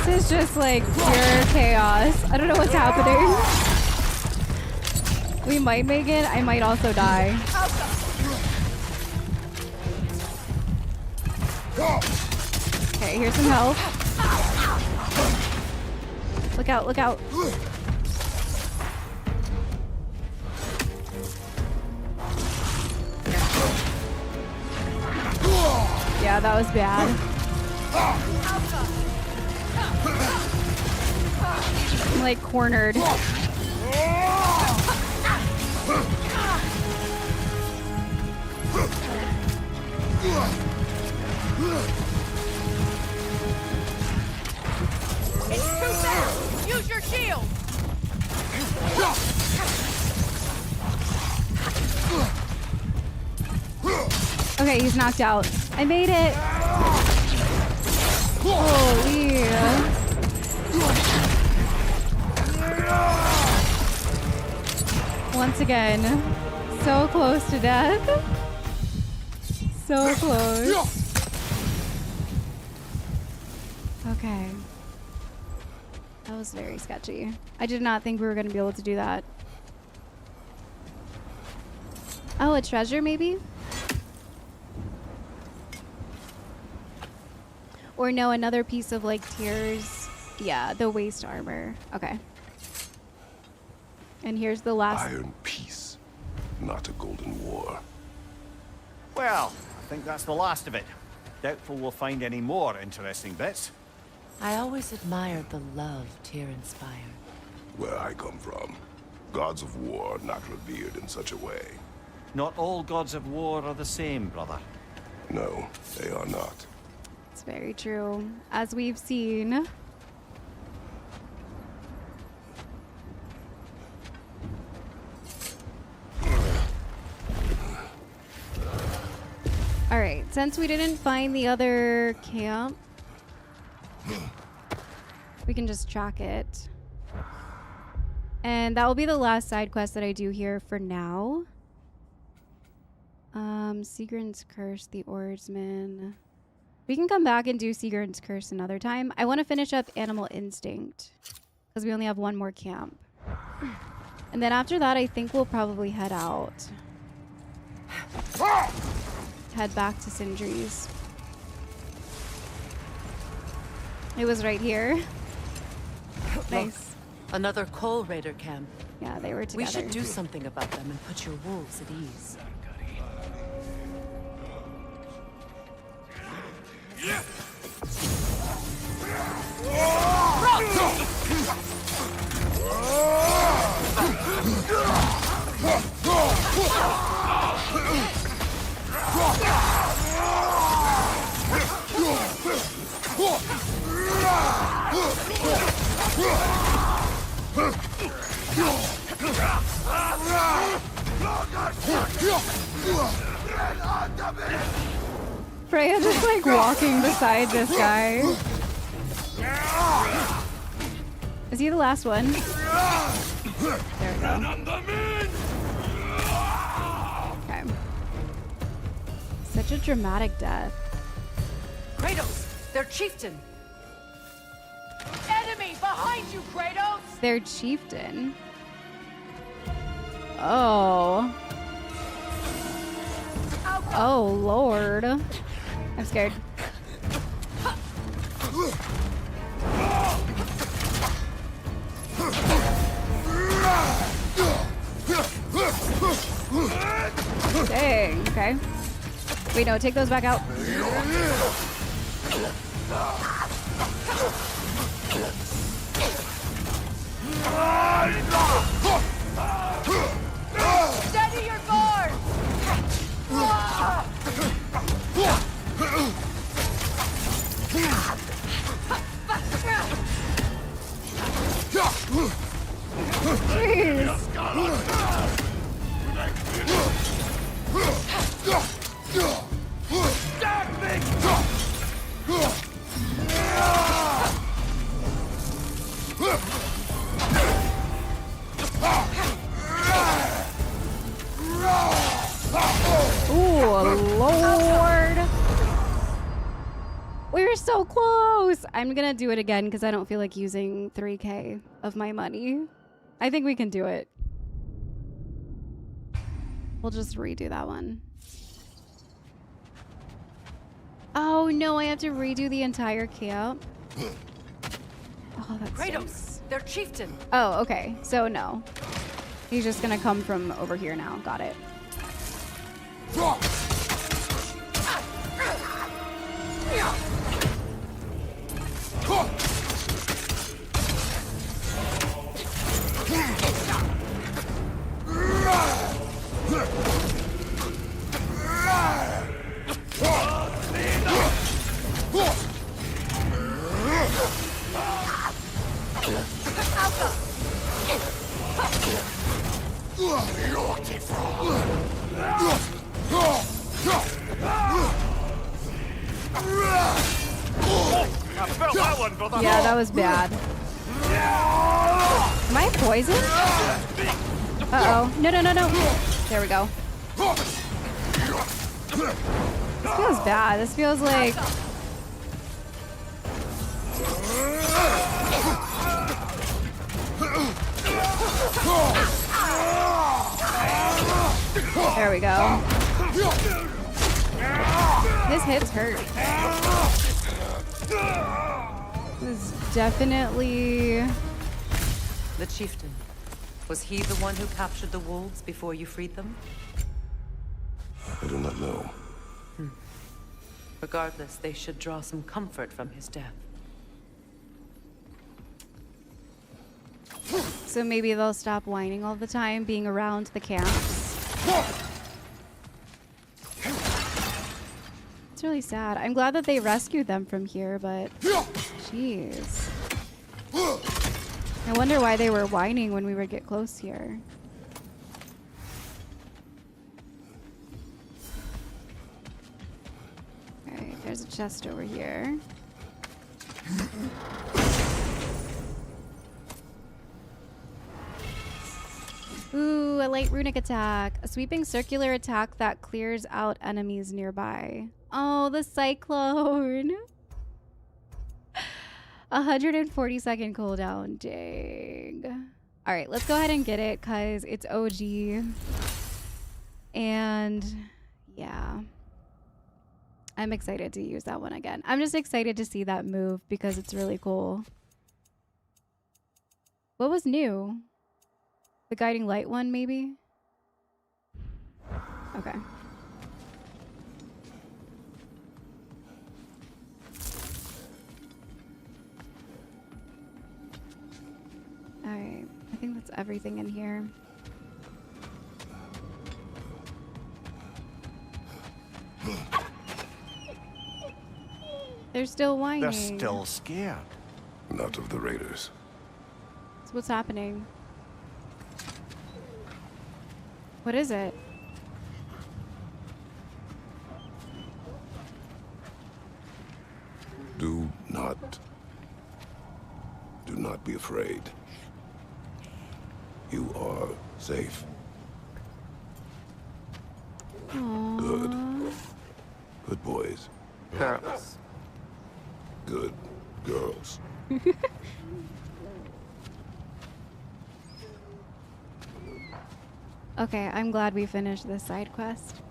This is just like pure chaos. I don't know what's happening. We might make it. I might also die. Okay, here's some health. Look out, look out. Yeah, that was bad. I'm like cornered. It's too fast! Use your shield! Okay, he's knocked out. I made it! Holy. Once again, so close to death. So close. Okay. That was very sketchy. I did not think we were going to be able to do that. Oh, a treasure maybe? Or no, another piece of like Tyr's, yeah, the waist armor. Okay. And here's the last. Iron peace, not a golden war. Well, I think that's the last of it. Doubtful we'll find any more interesting bits. I always admired the love Tyr inspired. Where I come from, gods of war are not revered in such a way. Not all gods of war are the same, brother. No, they are not. It's very true, as we've seen. All right, since we didn't find the other camp, we can just track it. And that will be the last side quest that I do here for now. Sigrun's Curse, the Oarsman. We can come back and do Sigrun's Curse another time. I want to finish up Animal Instinct because we only have one more camp. And then after that, I think we'll probably head out. Head back to Sindri's. It was right here. Nice. Another Coal Raider camp. Yeah, they were together. We should do something about them and put your wolves at ease. Freya just like walking beside this guy. Is he the last one? There we go. Okay. Such a dramatic death. Kratos, their chieftain. Enemy behind you, Kratos! Their chieftain. Oh. Oh, Lord. I'm scared. Dang, okay. Wait, no, take those back out. Steady your guard! Ooh, Lord. We were so close. I'm gonna do it again because I don't feel like using 3K of my money. I think we can do it. We'll just redo that one. Oh no, I have to redo the entire camp. Oh, that's Kratos, their chieftain. Oh, okay. So no. He's just gonna come from over here now. Got it. Yeah, that was bad. Am I poisoned? Uh-oh. No, no, no, no. There we go. This feels bad. This feels like... There we go. His hits hurt. This is definitely... The chieftain. Was he the one who captured the wolves before you freed them? I do not know. Regardless, they should draw some comfort from his death. So maybe they'll stop whining all the time, being around the camps. It's really sad. I'm glad that they rescued them from here, but... Jeez. I wonder why they were whining when we would get close here. Alright, there's a chest over here. Ooh, a light runic attack. A sweeping circular attack that clears out enemies nearby. Oh, the cyclone. 140-second cooldown. Dang. All right, let's go ahead and get it because it's OG. And yeah, I'm excited to use that one again. I'm just excited to see that move because it's really cool. What was new? The guiding light one, maybe? Okay. Alright, I think that's everything in here. They're still whining. They're still scared. Not of the raiders. So what's happening? What is it? Do not be afraid. You are safe. Aww. Good. Good boys. Girls. Good girls. Okay, I'm glad we finished this side quest.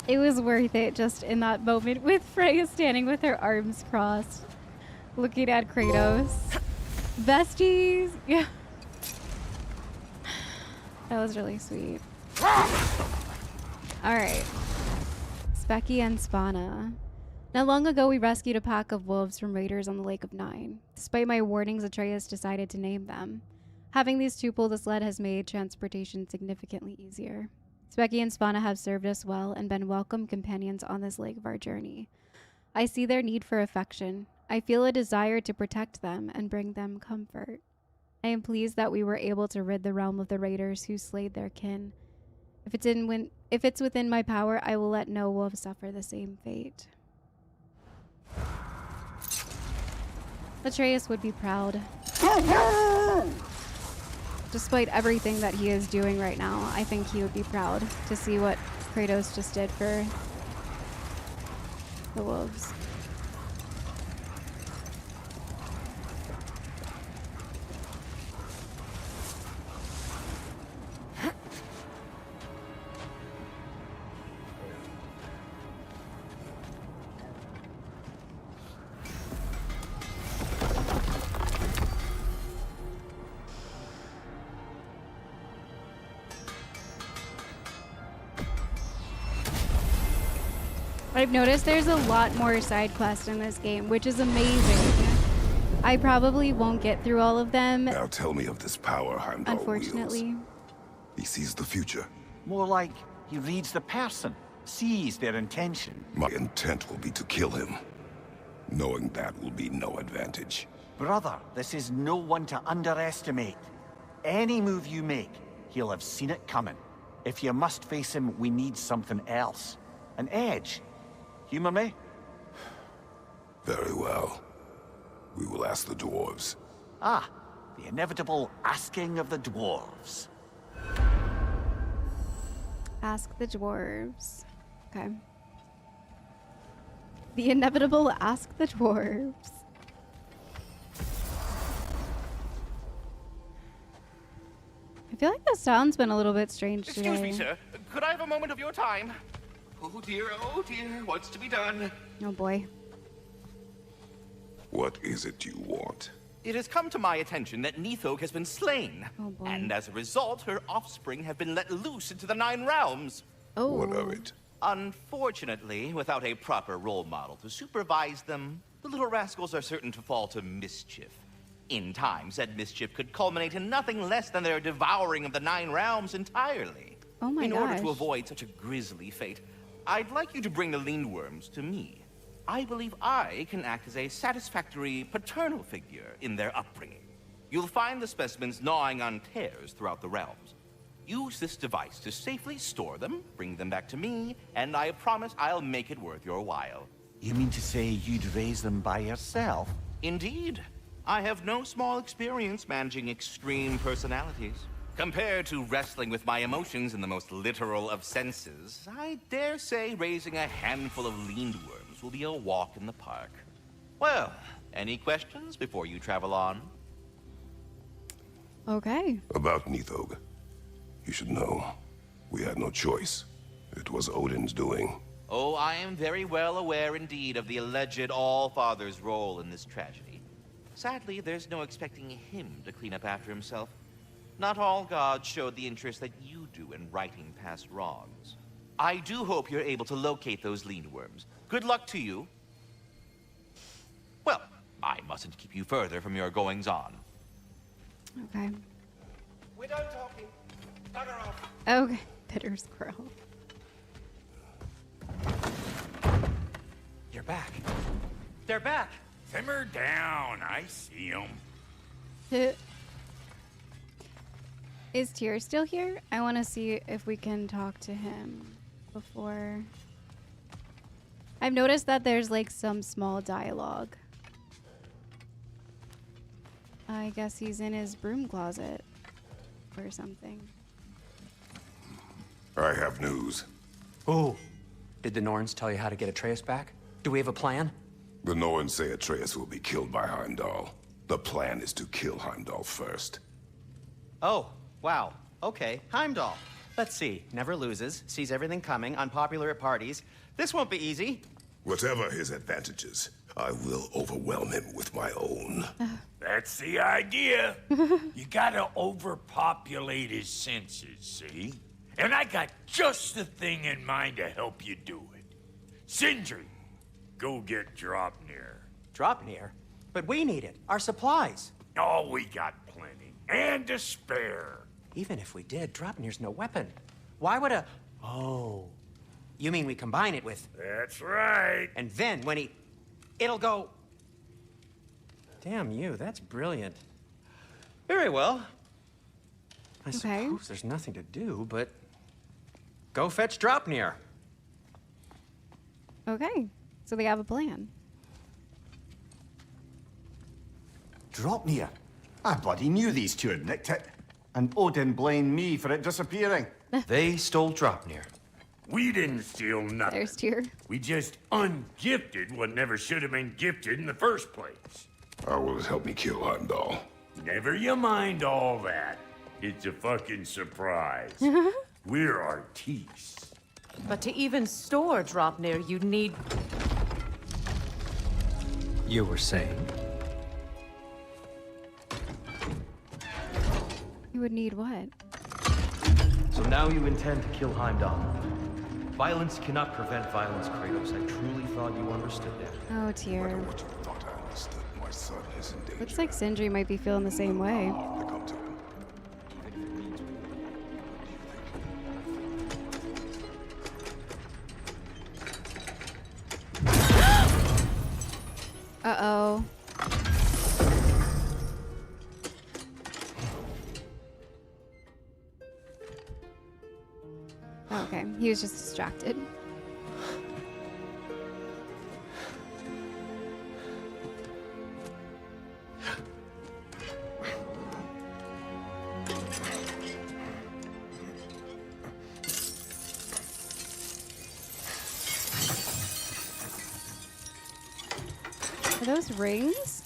It was worth it just in that moment with Freya standing with her arms crossed, looking at Kratos. Besties! Yeah. That was really sweet. Alright. Specky and Spana. Not long ago, we rescued a pack of wolves from raiders on the Lake of Nine. Despite my warnings, Atreus decided to name them. Having these two pull the sled has made transportation significantly easier. Specky and Spana have served us well and been welcome companions on this leg of our journey. I see their need for affection. I feel a desire to protect them and bring them comfort. I am pleased that we were able to rid the realm of the raiders who slayed their kin. If it's within my power, I will let no wolf suffer the same fate. Atreus would be proud. Despite everything that he is doing right now, I think he would be proud to see what Kratos just did for the wolves. I've noticed there's a lot more side quests in this game, which is amazing. I probably won't get through all of them. Now tell me of this power Heimdall unfortunately. wields. He sees the future. More like he reads the person, sees their intention. My intent will be to kill him. Knowing that will be no advantage. Brother, this is no one to underestimate. Any move you make, he'll have seen it coming. If you must face him, we need something else. An edge. Humor me? Very well. We will ask the dwarves. Ah, the inevitable asking of the dwarves. Ask the dwarves. Okay. The inevitable ask the dwarves. I feel like the sound's been a little bit strange today. Excuse me, sir. Could I have a moment of your time? Oh dear, what's to be done? Oh boy. What is it you want? It has come to my attention that Nithog has been slain. Oh boy. And as a result, her offspring have been let loose into the Nine Realms. Oh. What of it? Unfortunately, without a proper role model to supervise them, the little rascals are certain to fall to mischief. In time, said mischief could culminate in nothing less than their devouring of the Nine Realms entirely. Oh my gosh. In order to avoid such a grisly fate, I'd like you to bring the Lindworms to me. I believe I can act as a satisfactory paternal figure in their upbringing. You'll find the specimens gnawing on tears throughout the realms. Use this device to safely store them, bring them back to me, and I promise I'll make it worth your while. You mean to say you'd raise them by yourself? Indeed. I have no small experience managing extreme personalities. Compared to wrestling with my emotions in the most literal of senses, I dare say raising a handful of Lindworms will be a walk in the park. Well, any questions before you travel on? Okay. About Nithog. You should know, we had no choice. It was Odin's doing. Oh, I am very well aware indeed of the alleged All-Father's role in this tragedy. Sadly, there's no expecting him to clean up after himself. Not all gods showed the interest that you do in righting past wrongs. I do hope you're able to locate those lean worms. Good luck to you. Well, I mustn't keep you further from your goings-on. Okay. We're done talking. Bugger off. Okay. Bitter squirrel. You're back. They're back. Simmer down. I see them. Is Tyr still here? I want to see if we can talk to him before. I've noticed that there's like some small dialogue. I guess he's in his broom closet or something. I have news. Oh, did the Norns tell you how to get Atreus back? Do we have a plan? The Norns say Atreus will be killed by Heimdall. The plan is to kill Heimdall first. Oh, wow. Okay, Heimdall. Let's see. Never loses, sees everything coming, unpopular at parties. This won't be easy. Whatever his advantages, I will overwhelm him with my own. That's the idea. You gotta overpopulate his senses, see? And I got just the thing in mind to help you do it. Sindri, go get Draupnir. Draupnir? But we need it. Our supplies. Oh, we got plenty. And to spare. Even if we did, Draupnir's no weapon. Why would a... Oh. You mean we combine it with... That's right. And then when he... It'll go... Damn you, that's brilliant. Very well. I suppose there's nothing to do, but... Go fetch Draupnir. Okay, so they have a plan. Draupnir? I bloody knew these two had nicked it. And Odin blamed me for it disappearing. They stole Draupnir. We didn't steal nothing. There's Tyr. We just ungifted what never should have been gifted in the first place. How will it help me kill Heimdall? Never you mind all that. It's a fucking surprise. We're artistes. But to even store Draupnir, you'd need... You were saying? You would need what? So now you intend to kill Heimdall. Violence cannot prevent violence, Kratos. I truly thought you understood that. Oh, Tyr. What you thought I understood. My son is in danger. Looks like Sindri might be feeling the same way. I come to him. Uh-oh. Okay, he was just distracted. Are those rings?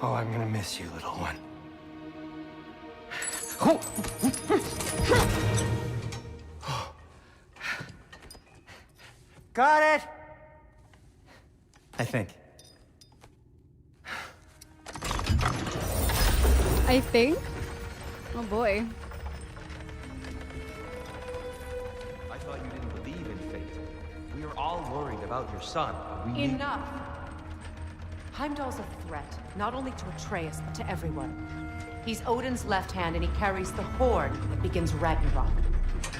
Oh, I'm gonna miss you, little one. Got it! I think. I think? Oh boy. I thought you didn't believe in fate. We are all worried about your son. Enough! Heimdall's a threat, not only to Atreus, but to everyone. He's Odin's left hand, and he carries the horde that begins Ragnarok.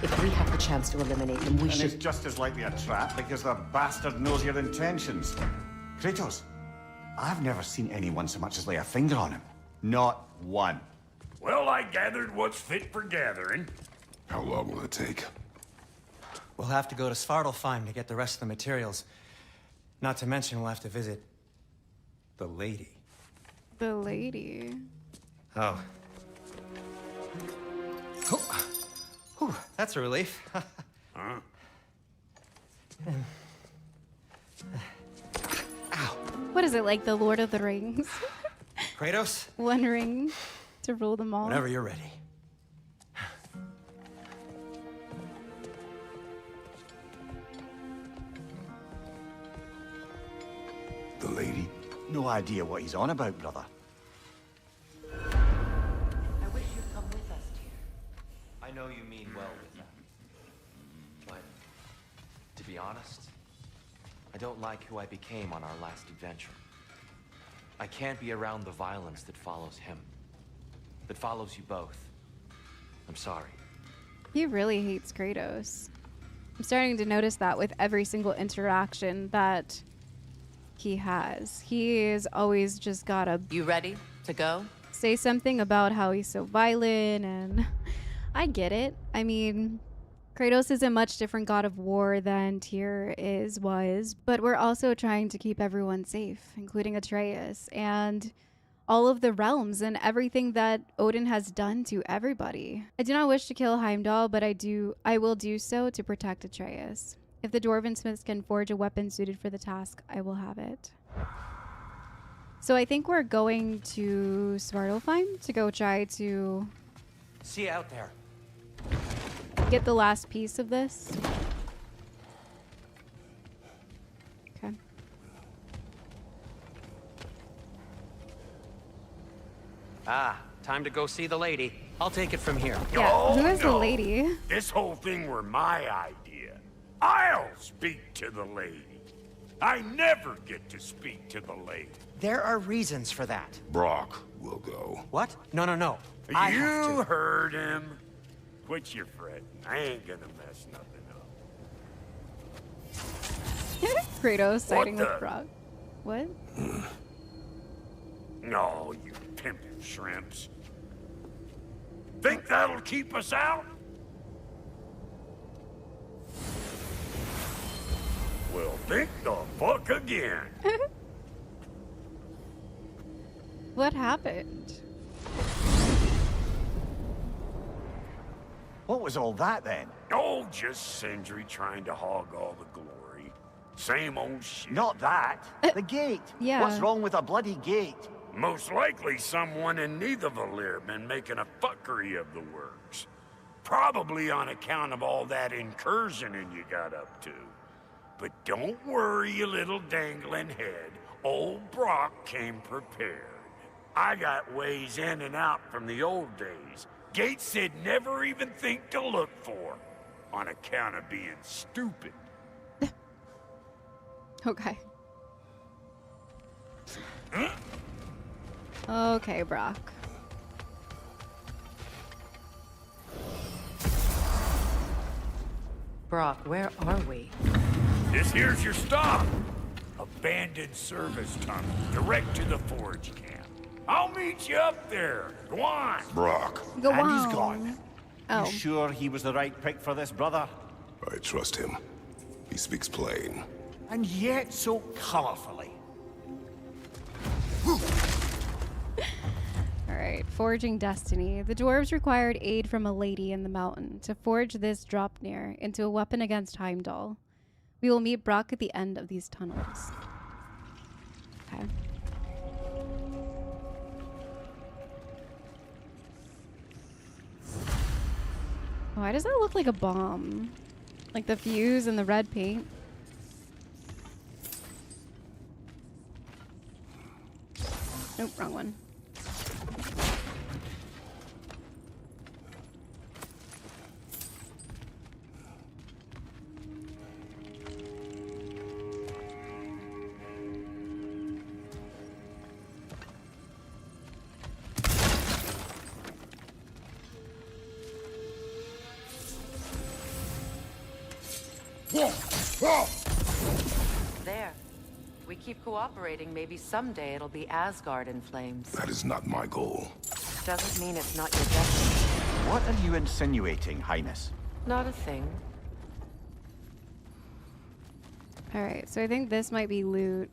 If we have the chance to eliminate him, we should... it's just as likely a trap, because the bastard knows your intentions. Kratos, I've never seen anyone so much as lay a finger on him. Not one. Well, I gathered what's fit for gathering. How long will it take? We'll have to go to Svartalfheim to get the rest of the materials. Not to mention we'll have to visit... the lady. The lady. Oh. Whew, that's a relief. Huh? Ow. What is it, like the Lord of the Rings? Kratos? One ring to rule them all. Whenever you're ready. No idea what he's on about, brother. I wish you'd come with us, dear. I know you mean well with that. But, to be honest, I don't like who I became on our last adventure. I can't be around the violence that follows him. That follows you both. I'm sorry. He really hates Kratos. I'm starting to notice that with every single interaction that he has. He is always just gotta... You ready to go? Say something about how he's so violent, and I get it. I mean, Kratos is a much different god of war than Tyr was, but we're also trying to keep everyone safe, including Atreus, and all of the realms and everything that Odin has done to everybody. I do not wish to kill Heimdall, but I will do so to protect Atreus. If the dwarven smiths can forge a weapon suited for the task, I will have it. So I think we're going to Svartalfheim to go try to See you out there. get the last piece of this. Okay. Ah, time to go see the lady. I'll take it from here. Yeah, who is the lady? This whole thing were my idea. I'll speak to the lady. I never get to speak to the lady. There are reasons for that. Brock will go. What? No, no, no. I have You to. heard him. Quit your fretting. I ain't gonna mess nothing up. Kratos siding the- with Brock. What? No, you pimp shrimps. Think that'll keep us out? Well, think the fuck again. What happened? What was all that then? Oh, just Sindri trying to hog all the glory. Same old shit. Not that. The gate. Yeah. What's wrong with a bloody gate? Most likely someone in Nidavellir been making a fuckery of the works. Probably on account of all that incursioning you got up to. But don't worry, you little dangling head. Old Brock came prepared. I got ways in and out from the old days. Gates they'd never even think to look for. On account of being stupid. Okay. Okay, Brock. Brock, where are we? This here's your stop. Abandoned service tunnel, direct to the forge camp. I'll meet you up there. Go on. Brock. Go And on. he's gone. Oh. You sure he was the right pick for this, brother? I trust him. He speaks plain. And yet so colorfully. Alright, forging destiny. The dwarves required aid from a lady in the mountain to forge this Dropnir into a weapon against Heimdall. We will meet Brock at the end of these tunnels. Okay. Why does that look like a bomb? Like the fuse and the red paint? Nope, wrong one. There. We keep cooperating, maybe someday it'll be Asgard in flames. That is not my goal. Doesn't mean it's not your destiny. What are you insinuating, Highness? Not a thing. Alright, so I think this might be loot.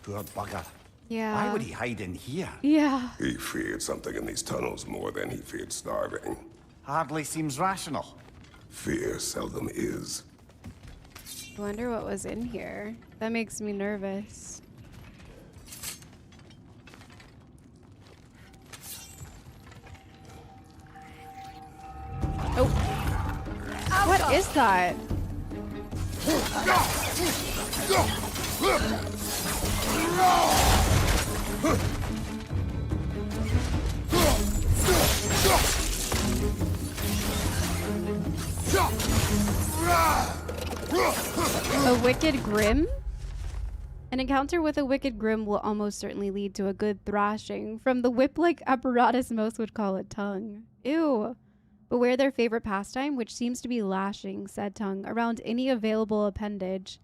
Poor bugger. Yeah. Why would he hide in here? Yeah. He feared something in these tunnels more than he feared starving. Hardly seems rational. Fear seldom is. I wonder what was in here. That makes me nervous. What is that? A wicked grim? An encounter with a wicked grim will almost certainly lead to a good thrashing from the whip-like apparatus most would call a tongue. Ew. Beware their favorite pastime, which seems to be lashing said tongue around any available appendage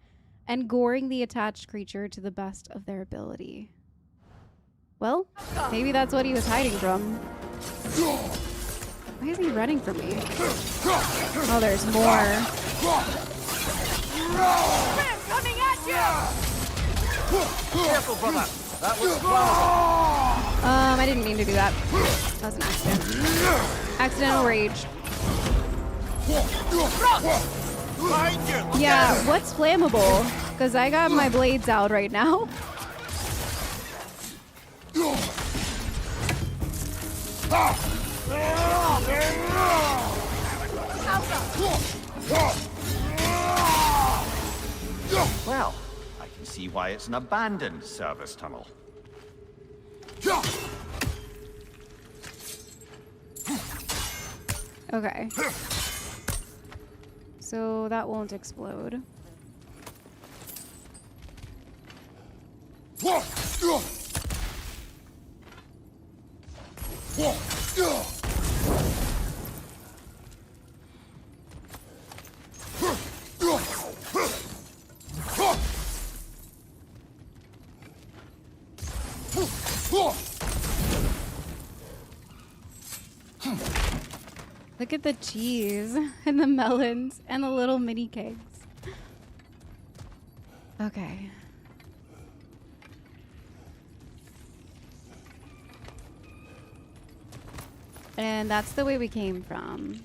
and goring the attached creature to the best of their ability. Well, maybe that's what he was hiding from. Why is he running from me? Oh, there's more. Ram coming at you! Careful, brother. That was fun. I didn't mean to do that. That was an accident. Accidental rage. Yeah, what's flammable? Because I got my blades out right now. Well, I can see why it's an abandoned service tunnel. Okay. So that won't explode. Look at the cheese and the melons and the little mini cakes. Okay. And that's the way we came from.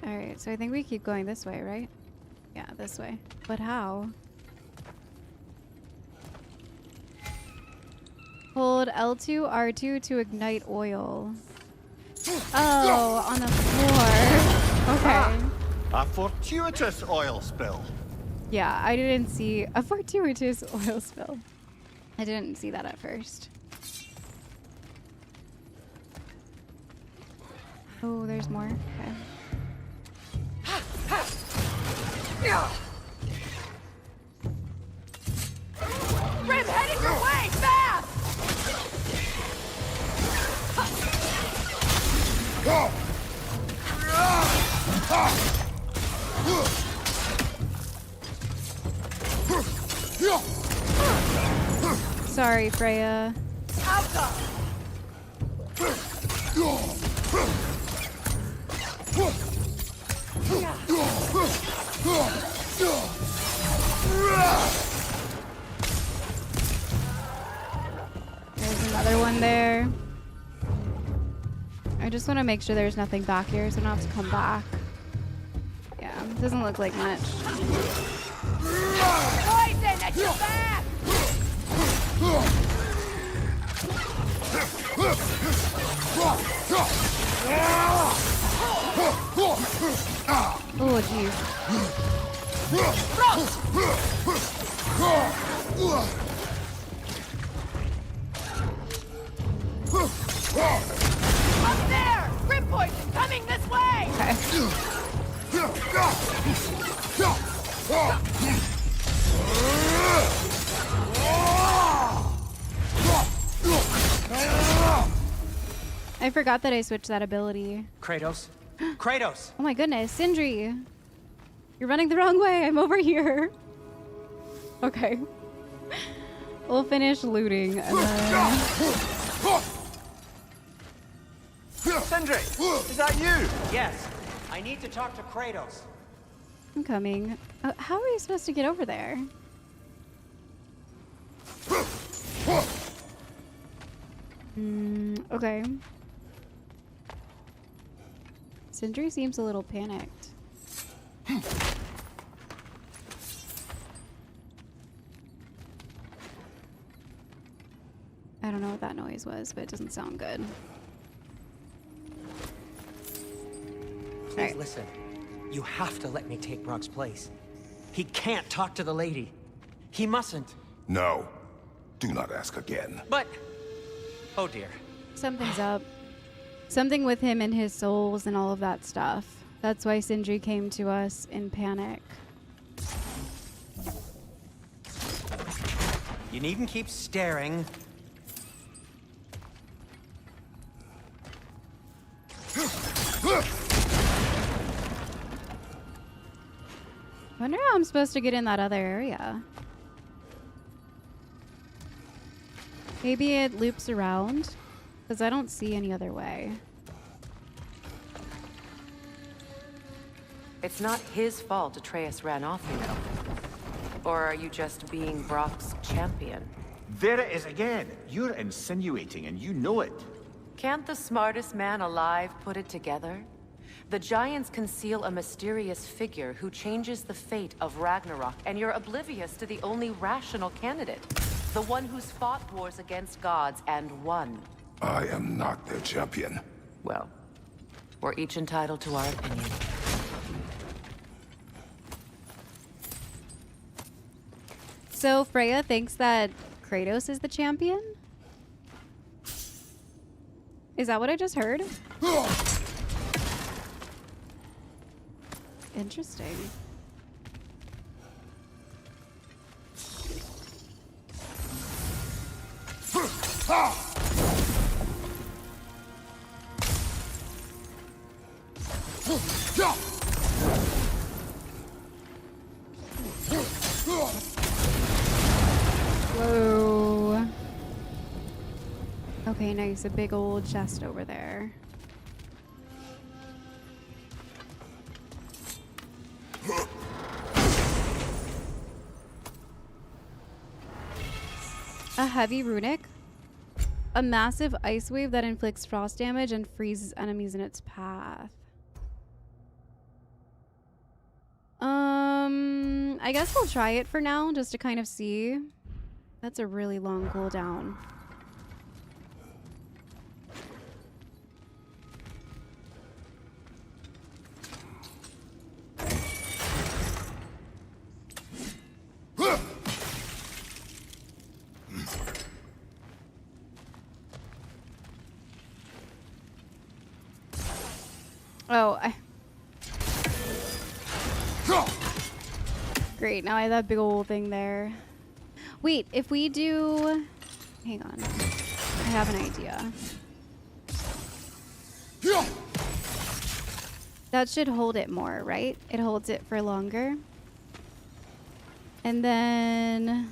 Alright, so I think we keep going this way, right? Yeah, this way. But how? Hold L2, R2 to ignite oil. Oh, on the floor. Okay. A fortuitous oil spill. Yeah, I didn't see a fortuitous oil spill. I didn't see that at first. Oh, there's more. Okay. Grim, heading your way! Fast! Sorry, Freya. There's another one there. I just want to make sure there's nothing back here so I don't have to come back. Yeah, it doesn't look like much. Poison at your back! Oh, jeez. Up there! Grim poison coming this way! Okay. I forgot that I switched that ability. Kratos? Kratos! Oh my goodness, Sindri! You're running the wrong way. I'm over here. Okay. We'll finish looting and then... Sindri! Is that you? Yes. I need to talk to Kratos. I'm coming. How are you supposed to get over there? Okay. Sindri seems a little panicked. I don't know what that noise was, but it doesn't sound good. Please listen. You have to let me take Brock's place. He can't talk to the lady. He mustn't. No. Do not ask again. But... Oh dear. Something's up. Something with him and his souls and all of that stuff. That's why Sindri came to us in panic. You needn't keep staring. I wonder how I'm supposed to get in that other area. Maybe it loops around? Because I don't see any other way. It's not his fault Atreus ran off, you know. Or are you just being Brock's champion? There it is again. You're insinuating and you know it. Can't the smartest man alive put it together? The Giants conceal a mysterious figure who changes the fate of Ragnarok, and you're oblivious to the only rational candidate. The one who's fought wars against gods and won. I am not their champion. Well, we're each entitled to our opinion. So Freya thinks that Kratos is the champion? Is that what I just heard? Interesting. Whoa. Okay, nice. A big old chest over there. A heavy runic. A massive ice wave that inflicts frost damage and freezes enemies in its path. I guess I'll try it for now just to kind of see. That's a really long cooldown. Oh, great, now I have that big old thing there. Wait, if we do... Hang on. I have an idea. That should hold it more, right? It holds it for longer. And then...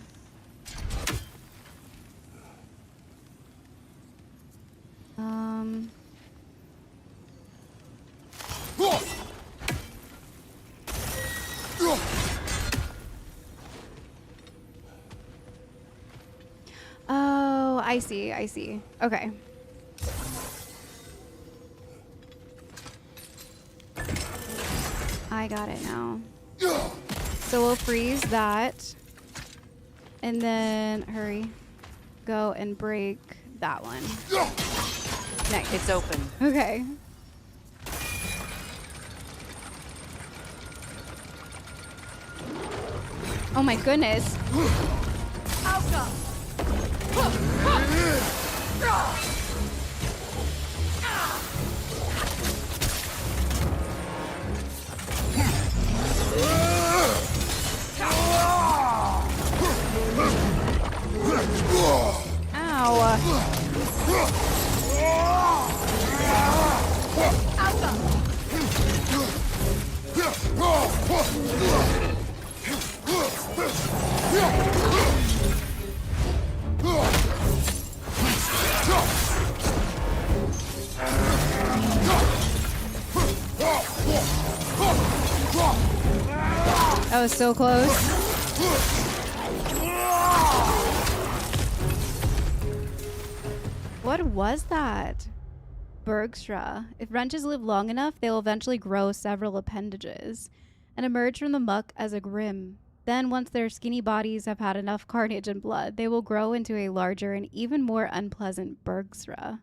Oh, I see, I see. Okay. I got it now. So we'll freeze that. And then, hurry. Go and break that one. Nice. It's open. Okay. Oh my goodness. That was so close. What was that? Bergstra. If wrenches live long enough, they will eventually grow several appendages and emerge from the muck as a grim. Then, once their skinny bodies have had enough carnage and blood, they will grow into a larger and even more unpleasant Bergstra.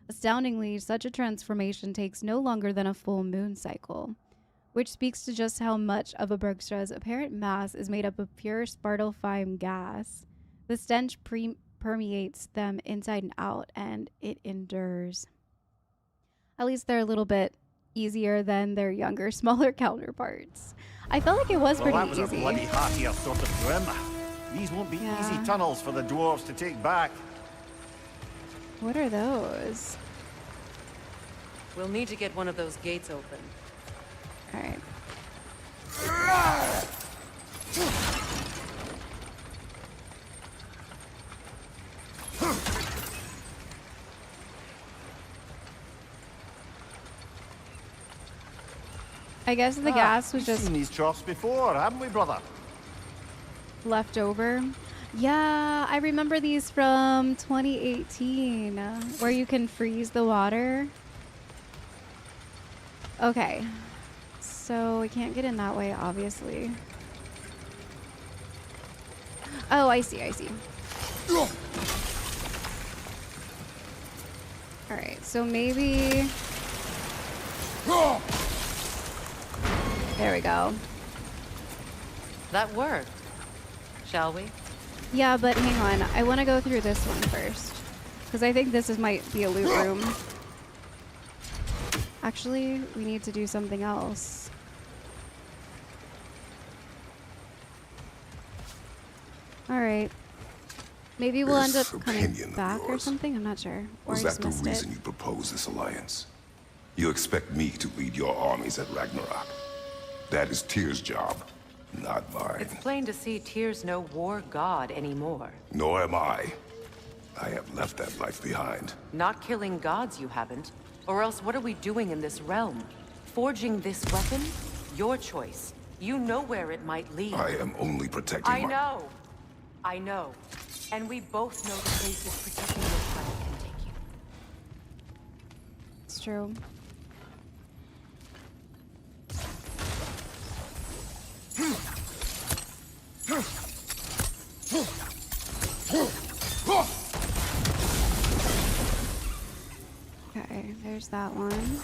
Astoundingly, such a transformation takes no longer than a full moon cycle, which speaks to just how much of a Bergstra's apparent mass is made up of pure Svartalfheim gas. The stench permeates them inside and out, and it endures. At least they're a little bit easier than their younger, smaller counterparts. I felt like it was pretty that was easy. A bloody heartier sort of grim. These won't be easy tunnels for the dwarves to take back. What are those? We'll need to get one of those gates open. All right. I guess the gas was just seen these troughs before, haven't we, brother? left over. Yeah, I remember these from 2018, where you can freeze the water. Okay, so we can't get in that way, obviously. Oh, I see, I see. All right, so maybe... There we go. That worked. Shall we? Yeah, but hang on. I want to go through this one first, because I think this might be a loot room. Actually, we need to do something else. All right. Maybe we'll end up coming back or something. I'm not sure. Or Was I that just the missed reason it. you proposed this alliance? You expect me to lead your armies at Ragnarok? That is Tyr's job, not mine. It's plain to see Tyr's no war god anymore. Nor am I. I have left that life behind. Not killing gods, you haven't. Or else what are we doing in this realm? Forging this weapon? Your choice. You know where it might lead. I am only protecting I know. And we both know the places protecting this weapon can take you. It's true. Okay, there's that one.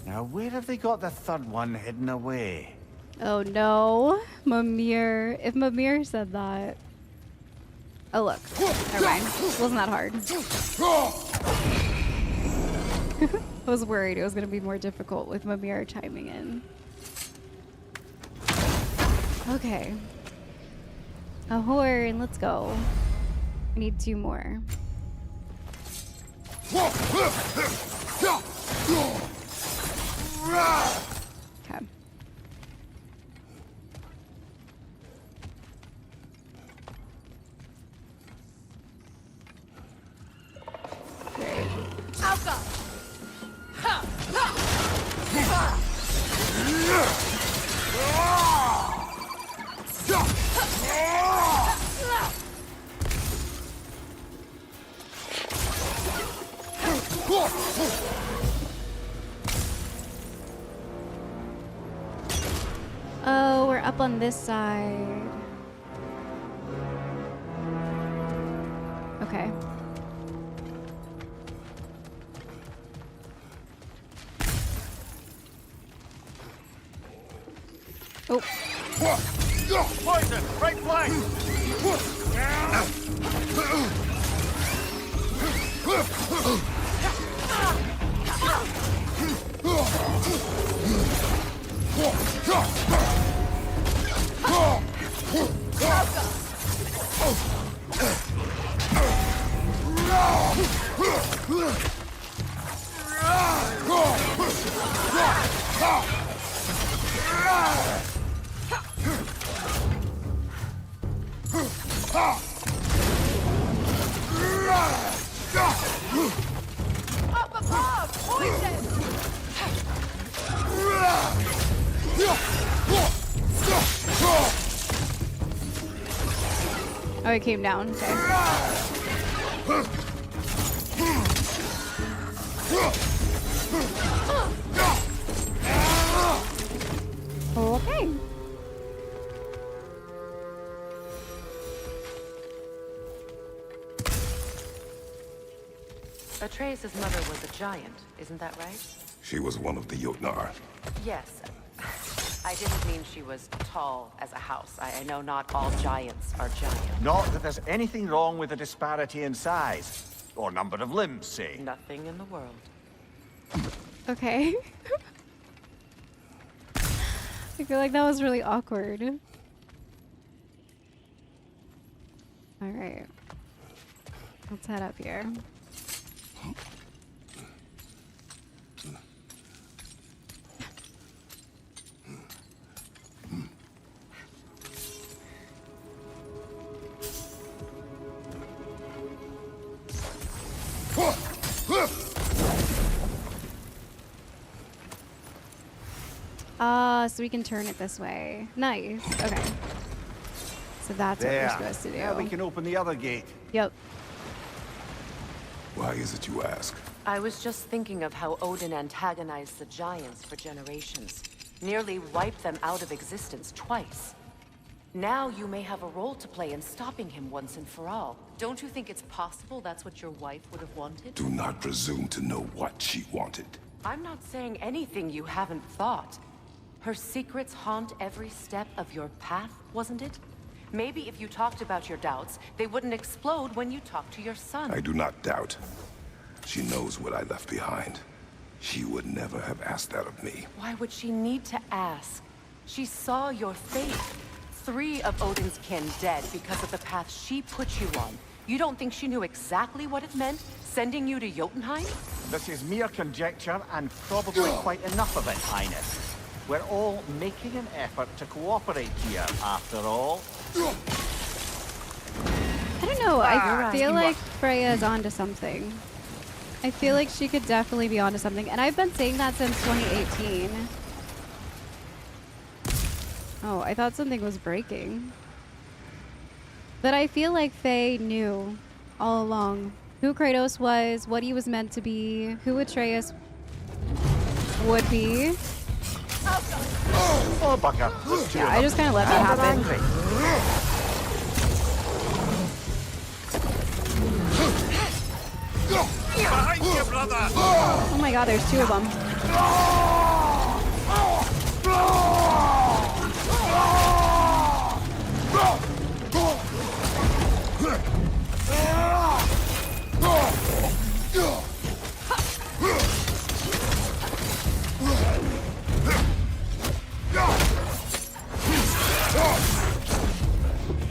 Now, where have they got the third one hidden away? Oh no, Mimir. If Mimir said that. Oh look, never mind. It wasn't that hard. I was worried it was going to be more difficult with Mimir chiming in. Okay. A horn, let's go. We need 2 more. Okay. Great. Alka! Ha! Ha! Oh, we're up on this side. Okay. Oh. Poison! Right flank! Up above! Poison! Oh, it came down. Okay. Atreus' mother was a giant, isn't that right? She was one of the Jotnar. Yes. I didn't mean she was tall as a house. I know not all giants are giant. Not that there's anything wrong with the disparity in size. Or number of limbs, say. Nothing in the world. Okay. I feel like that was really awkward. Alright. Let's head up here. So we can turn it this way. Nice. Okay. So that's what we're supposed to do. Yeah, we can open the other gate. Yep. Why is it you ask? I was just thinking of how Odin antagonized the giants for generations. Nearly wiped them out of existence twice. Now you may have a role to play in stopping him once and for all. Don't you think it's possible that's what your wife would have wanted? Do not presume to know what she wanted. I'm not saying anything you haven't thought. Her secrets haunt every step of your path, wasn't it? Maybe if you talked about your doubts, they wouldn't explode when you talked to your son. I do not doubt. She knows what I left behind. She would never have asked that of me. Why would she need to ask? She saw your fate. 3 of Odin's kin dead because of the path she put you on. You don't think she knew exactly what it meant, sending you to Jotunheim? This is mere conjecture, and probably quite enough of it, Highness. We're all making an effort to cooperate here, after all. I don't know. I feel like Freya is onto something. I feel like she could definitely be onto something. And I've been saying that since 2018. Oh, I thought something was breaking. But I feel like Faye knew all along who Kratos was, what he was meant to be, who Atreus would be. Oh, bugger. Yeah, I just kind of let that happen. Behind you, brother! Oh my god, there's 2 of them.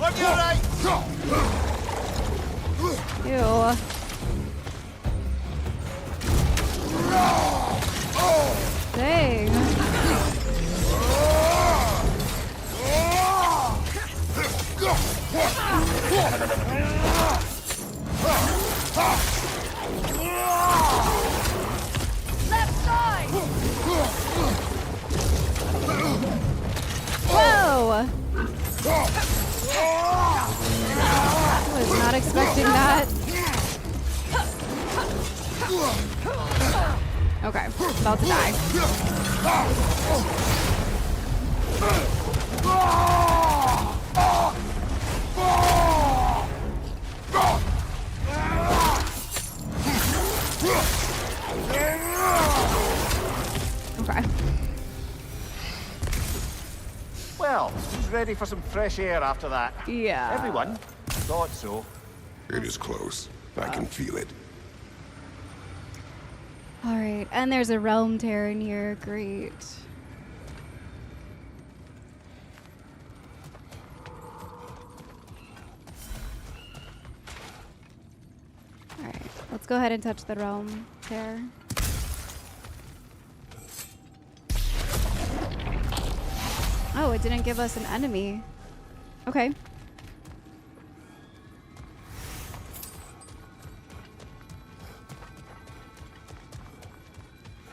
On your right! Ew. Dang. Left side! Whoa! I was not expecting that. Okay, about to die. Okay. Well, who's ready for some fresh air after that? Yeah. Everyone? Thought so. It is close. I can feel it. Alright, and there's a realm tear in here. Great. Alright, let's go ahead and touch the realm tear. Oh, it didn't give us an enemy. Okay.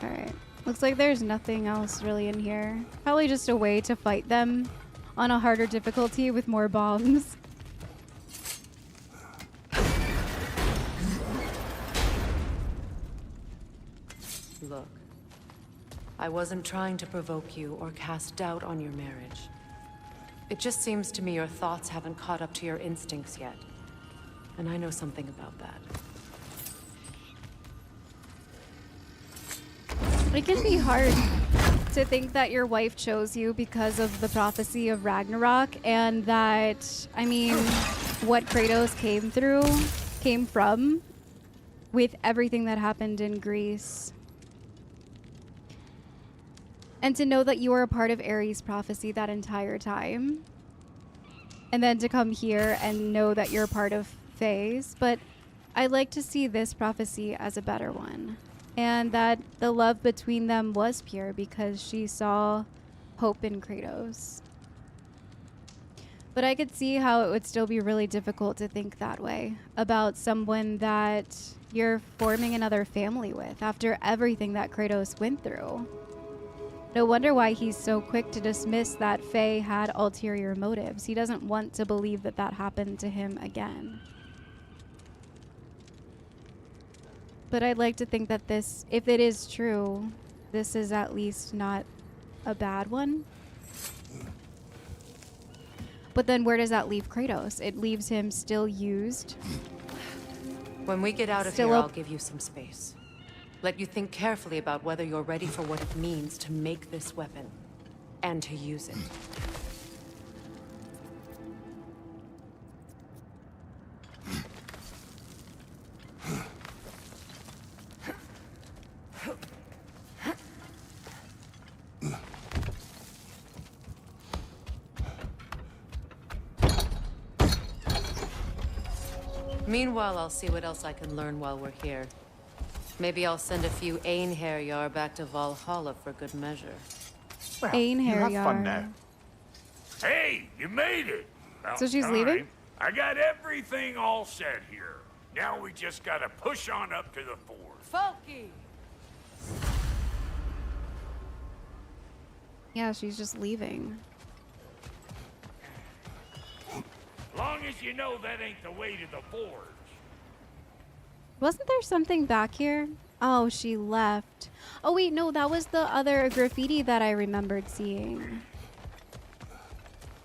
Alright. Looks like there's nothing else really in here. Probably just a way to fight them on a harder difficulty with more bombs. Look, I wasn't trying to provoke you or cast doubt on your marriage. It just seems to me your thoughts haven't caught up to your instincts yet. And I know something about that. It can be hard to think that your wife chose you because of the prophecy of Ragnarok, and that, I mean, what Kratos came from with everything that happened in Greece. And to know that you were a part of Ares' prophecy that entire time. And then to come here and know that you're a part of Faye's. But I like to see this prophecy as a better one. And that the love between them was pure because she saw hope in Kratos. But I could see how it would still be really difficult to think that way about someone that you're forming another family with after everything that Kratos went through. No wonder why he's so quick to dismiss that Faye had ulterior motives. He doesn't want to believe that that happened to him again. But I'd like to think that this, if it is true, this is at least not a bad one. But then where does that leave Kratos? It leaves him still used. When we get out of here, I'll give you some space. Let you think carefully about whether you're ready for what it means to make this weapon and to use it. Meanwhile, I'll see what else I can learn while we're here. Maybe I'll send a few Einherjar back to Valhalla for good measure. Well, you have fun now. Hey, you made it! So she's leaving? I got everything all set here. Now we just gotta push on up to the fort. Folky! Yeah, she's just leaving. Long as you know that ain't the way to the forge. Wasn't there something back here? Oh, she left. Oh wait, no, that was the other graffiti that I remembered seeing.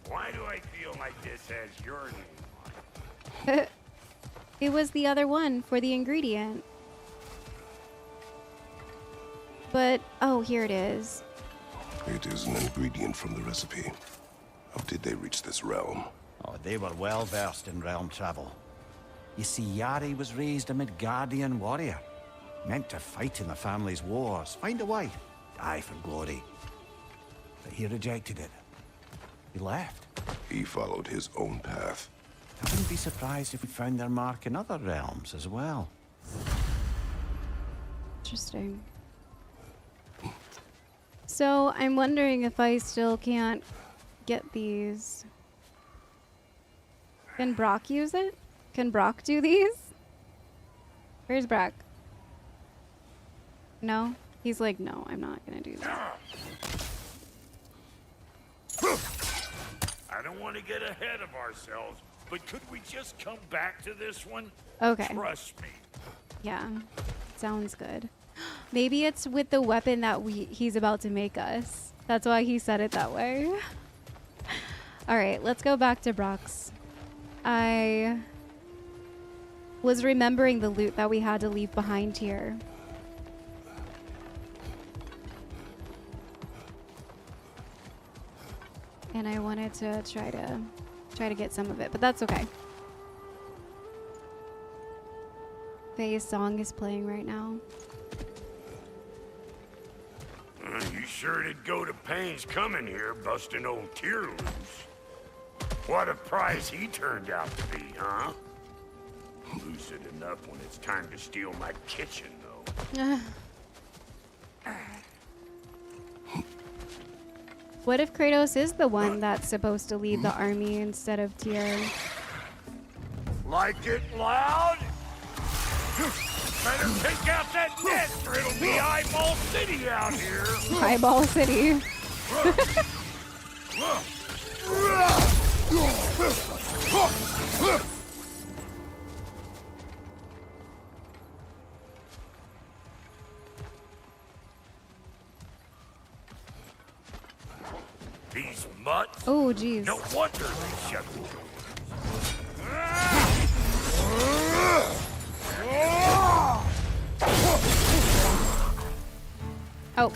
Why do I feel like this has your name on it? It was the other one for the ingredient. But, oh, here it is. It is an ingredient from the recipe. How did they reach this realm? Oh, they were well versed in realm travel. You see, Yari was raised a Midgardian warrior. Meant to fight in the family's wars, find a wife, die for glory. But he rejected it. He left. He followed his own path. I wouldn't be surprised if we found their mark in other realms as well. Interesting. So, I'm wondering if I still can't get these. Can Brock use it? Can Brock do these? Where's Brock? No? He's like, no, I'm not gonna do that. I don't want to get ahead of ourselves, but could we just come back to this one? Okay. Trust me. Yeah, sounds good. Maybe it's with the weapon that he's about to make us. That's why he said it that way. All right, let's go back to Brock's. I was remembering the loot that we had to leave behind here. And I wanted to try to get some of it, but that's okay. Faye's song is playing right now. You sure did go to pains coming here, busting old Tyr loose. What a prize he turned out to be, huh? Lucid enough when it's time to steal my kitchen, though. What if Kratos is the one that's supposed to lead the army instead of Tyr? Like it loud? Better take out that net or it'll be Eyeball City out here. Eyeball City. These mutts? Oh, jeez. No wonder they shut the door. Oh.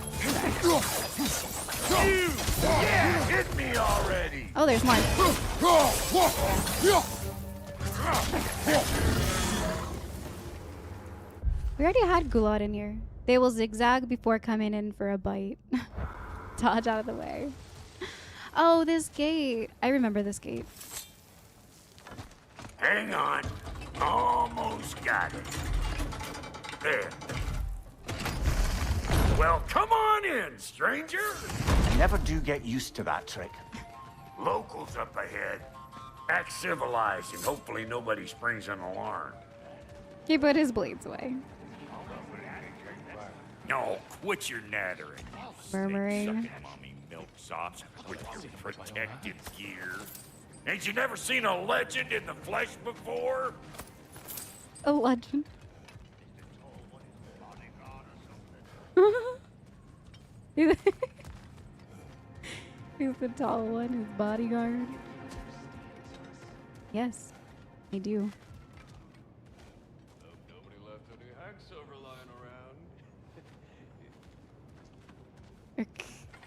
Yeah, hit me already. Oh, there's more. We already had Gulad in here. They will zigzag before coming in for a bite. Dodge out of the way. Oh, this gate. I remember this gate. Hang on. Almost got it. There. Well, come on in, stranger. I never do get used to that trick. Locals up ahead. Act civilized and hopefully nobody springs an alarm. He put his blades away. No, quit your nattering. Murmuring. Sucking mommy milksops with your protective gear. Ain't you never seen a legend in the flesh before? A legend. He's the tall one, his bodyguard. Yes, I do. Nobody left any hacksilver lying around.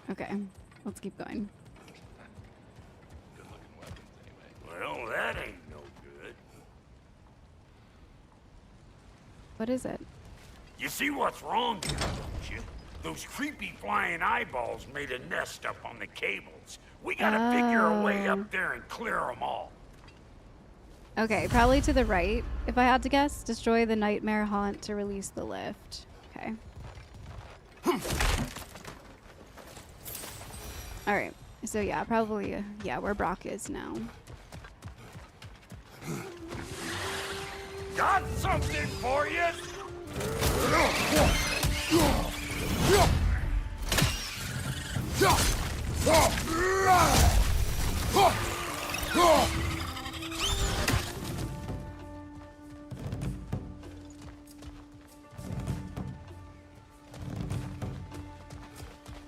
Okay, let's keep going. Good-looking weapons, anyway. Well, that ain't no good. What is it? You see what's wrong here, don't you? Those creepy flying eyeballs made a nest up on the cables. We gotta figure a way up there and clear them all. Okay, probably to the right, if I had to guess. Destroy the nightmare haunt to release the lift. Okay. Alright, so yeah, probably, yeah, where Brock is now. Got something for you!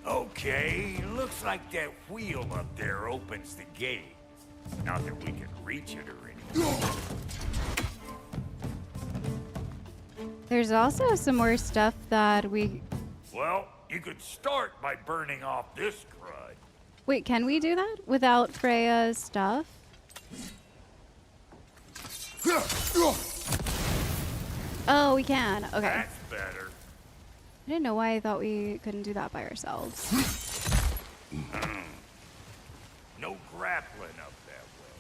Okay, looks like that wheel up there opens the gate. Not that we can reach it or anything. There's also some more stuff that we... Well, you could start by burning off this crud. Wait, can we do that without Freya's stuff? Oh, we can. Okay. That's better. I didn't know why I thought we couldn't do that by ourselves. No grappling up that way.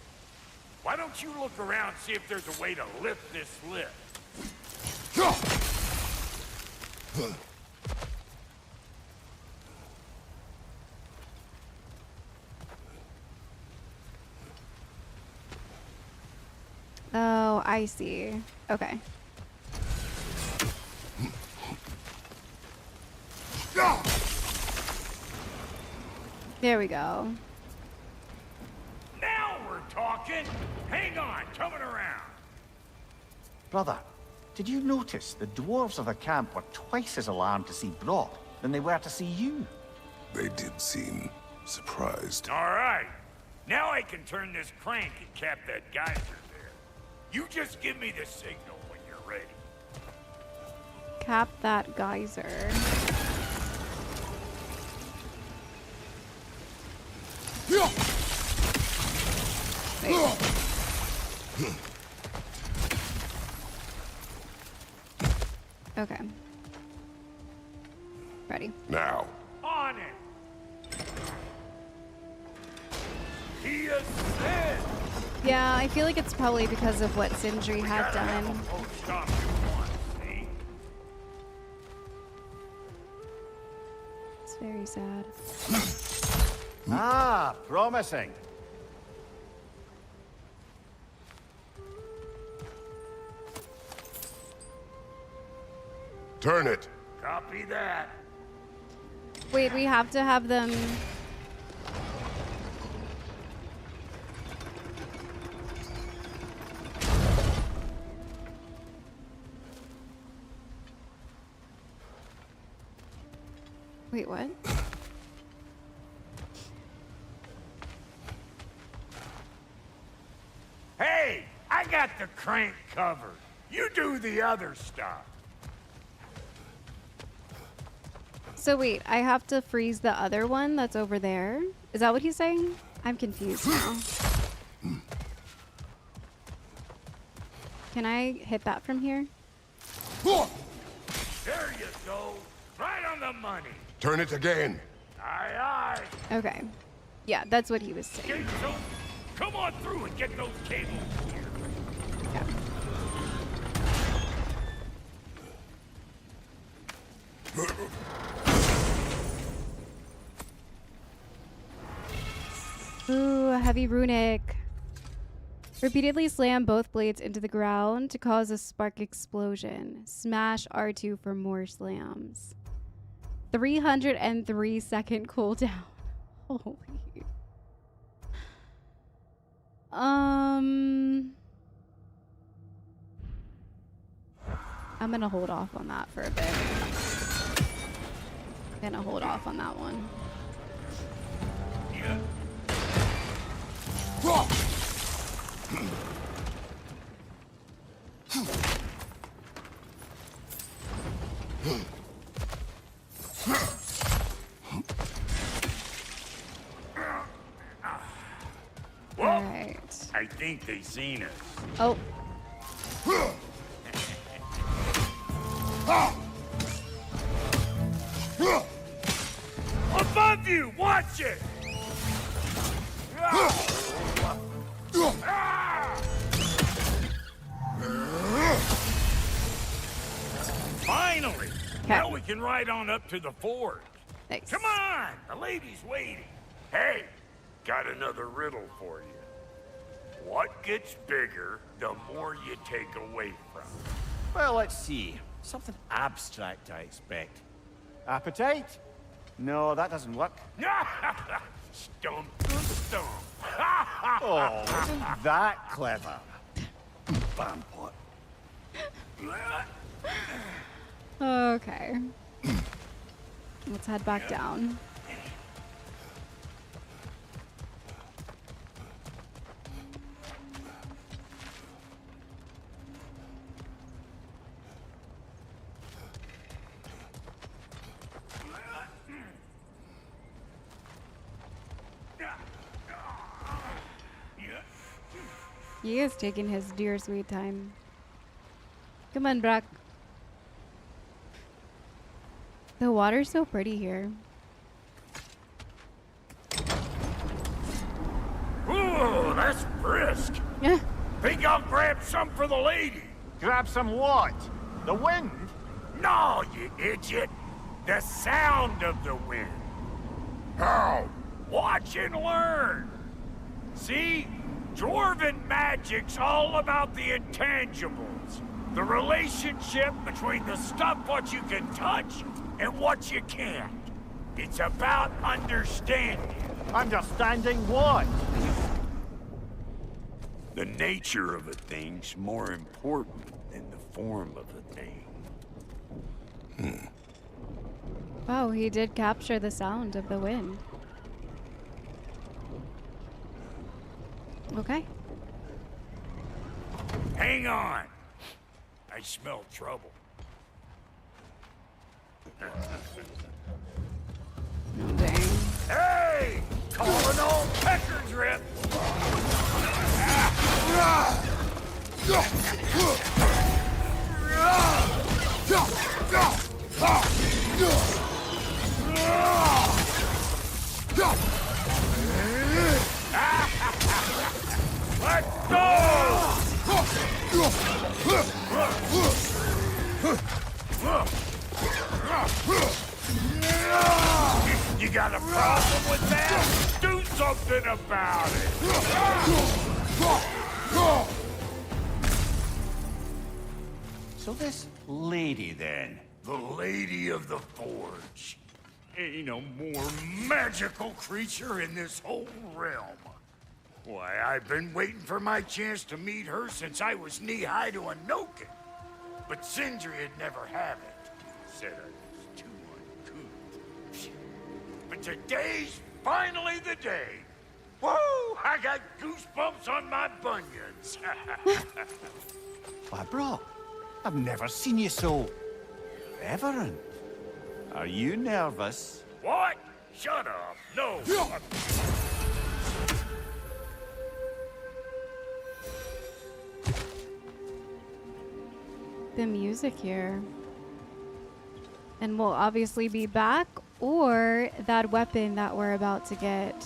Why don't you look around and see if there's a way to lift this lift? Oh, I see. Okay. There we go. Now we're talking. Hang on, coming around. Brother, did you notice the dwarves of the camp were twice as alarmed to see Brock than they were to see you? They did seem surprised. All right. Now I can turn this crank and cap that geyser there. You just give me the signal when you're ready. Cap that geyser. Wait. Okay. Ready. Now. On it. He is dead. Yeah, I feel like it's probably because of what Sindri had done. It's very sad. Ah, promising. Turn it. Copy that. Wait, we have to have them... Wait, what? Hey, I got the crank covered. You do the other stuff. So wait, I have to freeze the other one that's over there? Is that what he's saying? I'm confused now. Can I hit that from here? There you go. Right on the money. Turn it again. Aye, aye. Okay. Yeah, that's what he was saying. Come on through and get those cables here. Yeah. Ooh, a heavy runic. Repeatedly slam both blades into the ground to cause a spark explosion. Smash R2 for more slams. 303-second cooldown. Holy. I'm gonna hold off on that for a bit. Gonna hold off on that one. Yeah. Well, right. I think they seen us. Oh. Above you! Watch it! Finally! Now we can ride on up to the forge. Nice. Come on! The lady's waiting. Hey, got another riddle for you. What gets bigger the more you take away from? Well, let's see. Something abstract, I expect. Appetite? No, that doesn't work. Stump the stump. Oh, isn't that clever? Vampot. Okay. Let's head back down. He is taking his dear sweet time. Come on, Brock. The water's so pretty here. Ooh, that's brisk. Yeah. Think I'll grab some for the lady. Grab some what? The wind? No, you idiot. The sound of the wind. How? Watch and learn. See? Dwarven magic's all about the intangibles. The relationship between the stuff what you can touch and what you can't. It's about understanding. Understanding what? The nature of a thing's more important than the form of a thing. Wow, he did capture the sound of the wind. Okay. Hang on. I smell trouble. Oh, dang. Hey! Calling all pecker drip! Let's go! You got a problem with that? Do something about it! So this lady, then? The Lady of the Forge. Ain't no more magical creature in this whole realm. Why, I've been waiting for my chance to meet her since I was knee-high to a Noken. But Sindri would never have it. Said I was too uncouth. But today's finally the day. Woo! I got goosebumps on my bunions. Why, bro, I've never seen you so reverent. Are you nervous? What? Shut up. No. The music here. And we'll obviously be back, or that weapon that we're about to get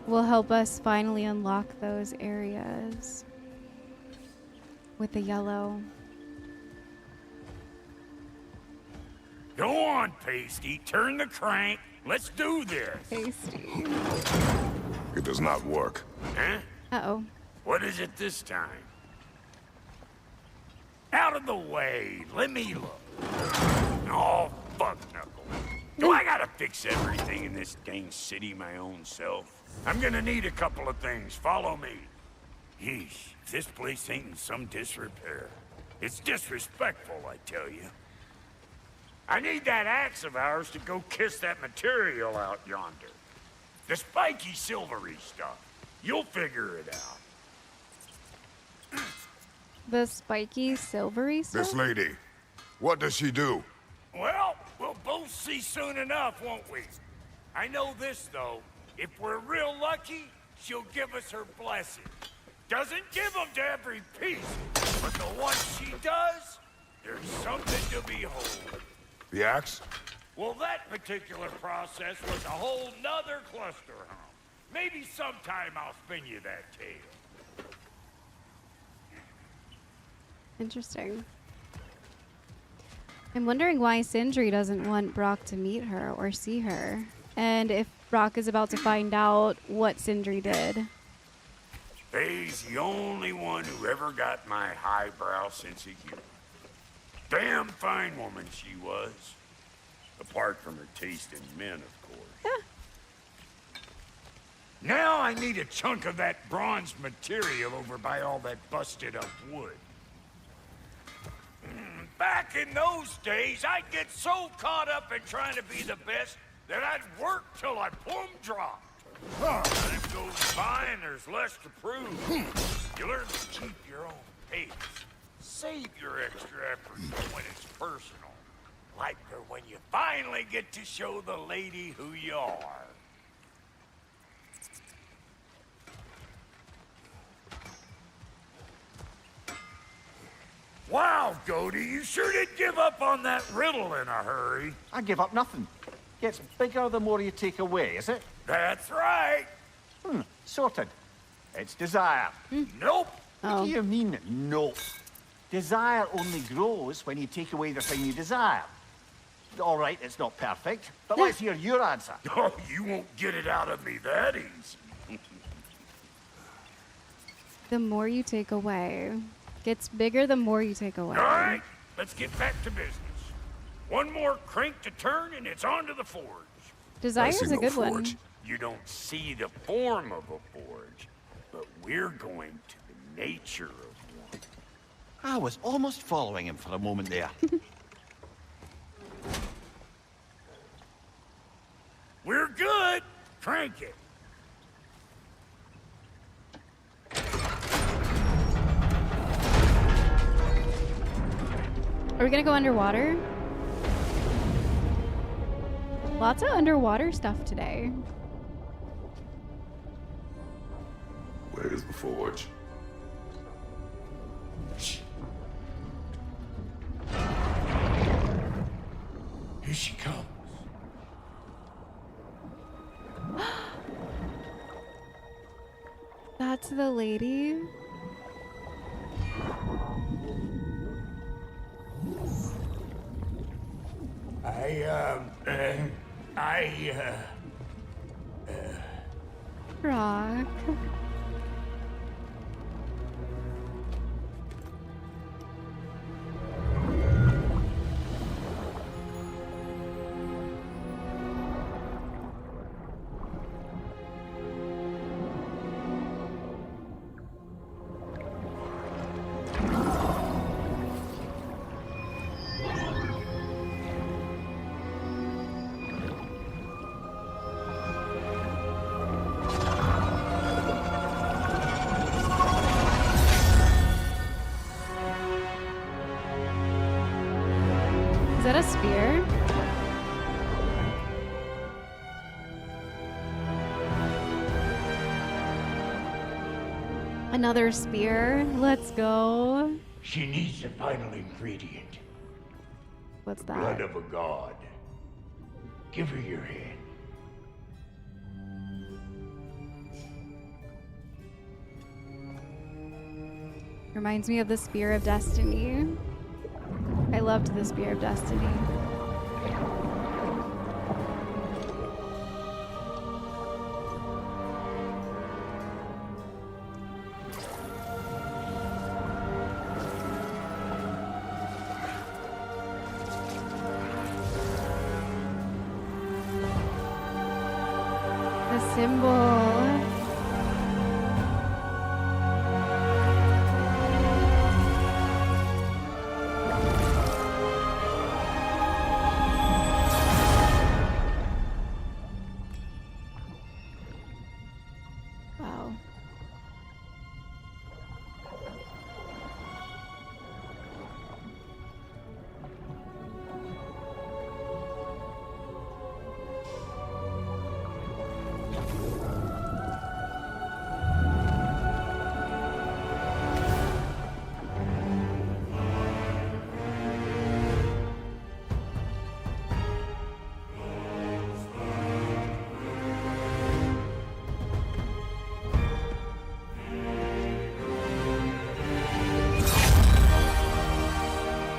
will help us finally unlock those areas with the yellow. Go on, Pasty. Turn the crank. Let's do this. Pasty. It does not work. Huh? Uh-oh. What is it this time? Out of the way. Let me look. Oh, fuck knuckles. Do I gotta fix everything in this dang city my own self? I'm gonna need a couple of things. Follow me. Yeesh, if this place ain't in some disrepair. It's disrespectful, I tell you. I need that axe of ours to go kiss that material out yonder. The spiky silvery stuff. You'll figure it out. The spiky silvery stuff? This lady, what does she do? Well, we'll both see soon enough, won't we? I know this, though. If we're real lucky, she'll give us her blessing. Doesn't give them to every piece, but the ones she does, there's something to behold. The axe? Well, that particular process was a whole nother cluster hump. Maybe sometime I'll spin you that tale. Interesting. I'm wondering why Sindri doesn't want Brock to meet her or see her. And if Brock is about to find out what Sindri did. Faye's the only one who ever got my highbrow sense of humor. Damn fine woman she was. Apart from her taste in men, of course. Now I need a chunk of that bronze material over by all that busted up wood. Back in those days, I'd get so caught up in trying to be the best that I'd work till I plumb dropped. Time goes by and there's less to prove. You learn to keep your own pace. Save your extra effort for when it's personal. Like for when you finally get to show the lady who you are. Wow, Goaty, you sure did give up on that riddle in a hurry. I give up nothing. Gets bigger the more you take away, is it? That's right. Sorted. It's desire. Nope. What do you mean, nope? Desire only grows when you take away the thing you desire. All right, it's not perfect, but let's hear your answer. Oh, you won't get it out of me that easy. The more you take away. Gets bigger the more you take away. All right, let's get back to business. One more crank to turn and it's on to the forge. Desire's a good one. You don't see the form of a forge, but we're going to the nature of one. I was almost following him for a moment there. We're good. Crank it. Are we gonna go underwater? Lots of underwater stuff today. Where is the forge? Here she comes. That's the lady. Rock. that a spear? Another spear. Let's go. She needs the final ingredient. What's the that? blood of a god. Give her your hand. Reminds me of the Spear of Destiny. I loved the Spear of Destiny. The symbol. Wow.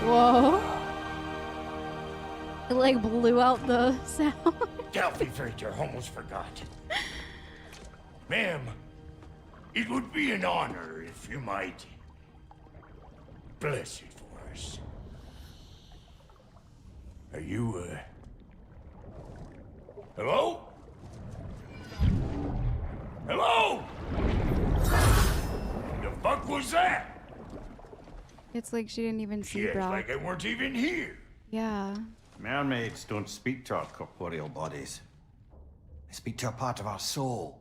Whoa. It like blew out the sound. Delphi Frater, almost forgot. Ma'am, it would be an honor if you might bless it for us. Are you, hello? Hello? The fuck was that? It's like she didn't even see Shit, Brock. like I weren't even here. Yeah. Mermaids don't speak to our corporeal bodies. They speak to a part of our soul.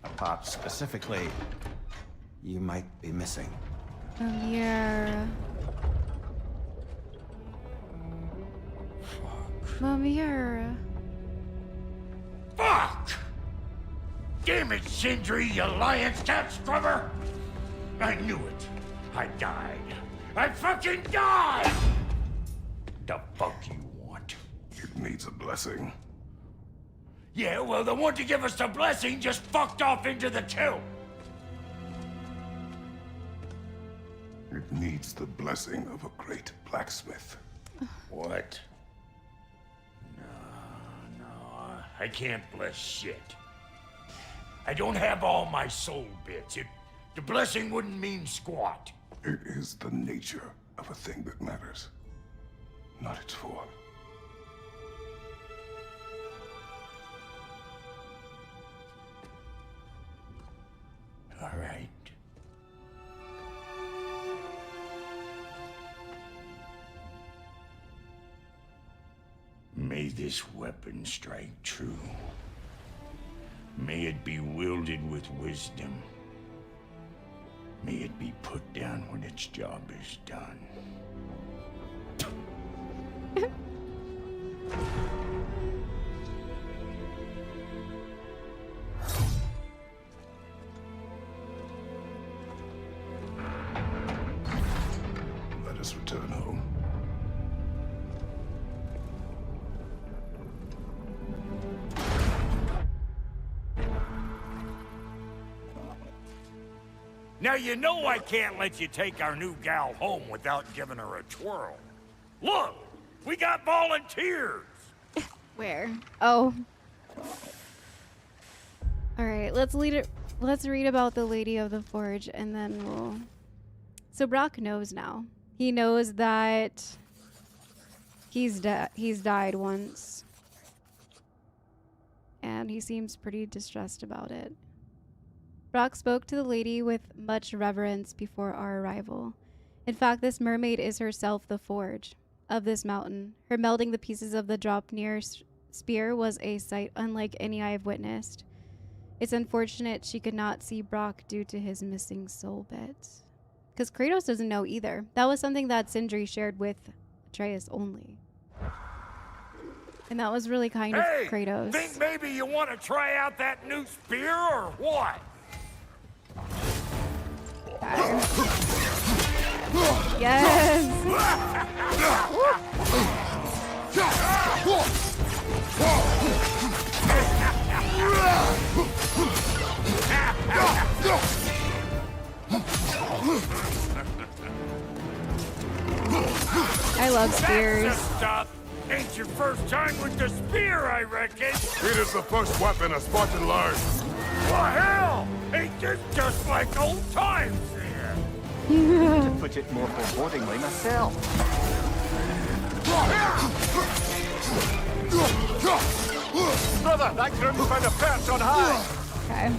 A part specifically you might be missing. Mimir. Mimir. Fuck! Damn it, Sindri, you lion cat scrubber! I knew it. I died. I fucking died! The fuck you want? It needs a blessing. Yeah, well, the one to give us the blessing just fucked off into the tomb. It needs the blessing of a great blacksmith. What? No, I can't bless shit. I don't have all my soul bits. The blessing wouldn't mean squat. It is the nature of a thing that matters, not its form. All right. May this weapon strike true. May it be wielded with wisdom. May it be put down when its job is done. Let us return home. Now you know I can't let you take our new gal home without giving her a twirl. Look, we got volunteers. Where? Oh. All right, let's read about the Lady of the Forge and then we'll... So Brock knows now. He knows that he's died once. And he seems pretty distressed about it. Brock spoke to the lady with much reverence before our arrival. In fact, this mermaid is herself the forge of this mountain. Her melding the pieces of the Draupnir spear was a sight unlike any I have witnessed. It's unfortunate she could not see Brock due to his missing soul bits. Because Kratos doesn't know either. That was something that Sindri shared with Atreus only. And that was really kind of Kratos. Think maybe you want to try out that new spear or what? Yes! I love spears. Stop. Ain't your first time with the spear, I reckon. It is the first weapon a Spartan learned. Well, hell! Ain't this just like old times here? To put it more forebodingly myself. Brother, that groom found a perch on high. Okay.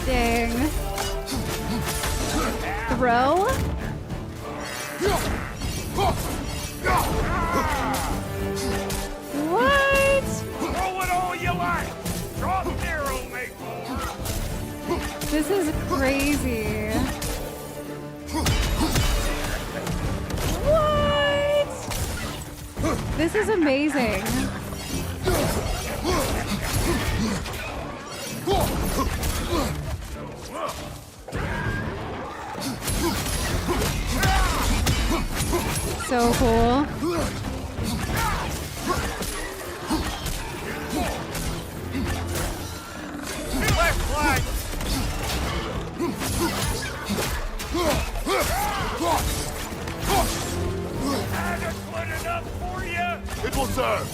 Dang. Throw? What? Throw it all you like. Drop arrow, mate. This is crazy. What? This is amazing. So cool. Left flank. Adequate enough for you? It will serve.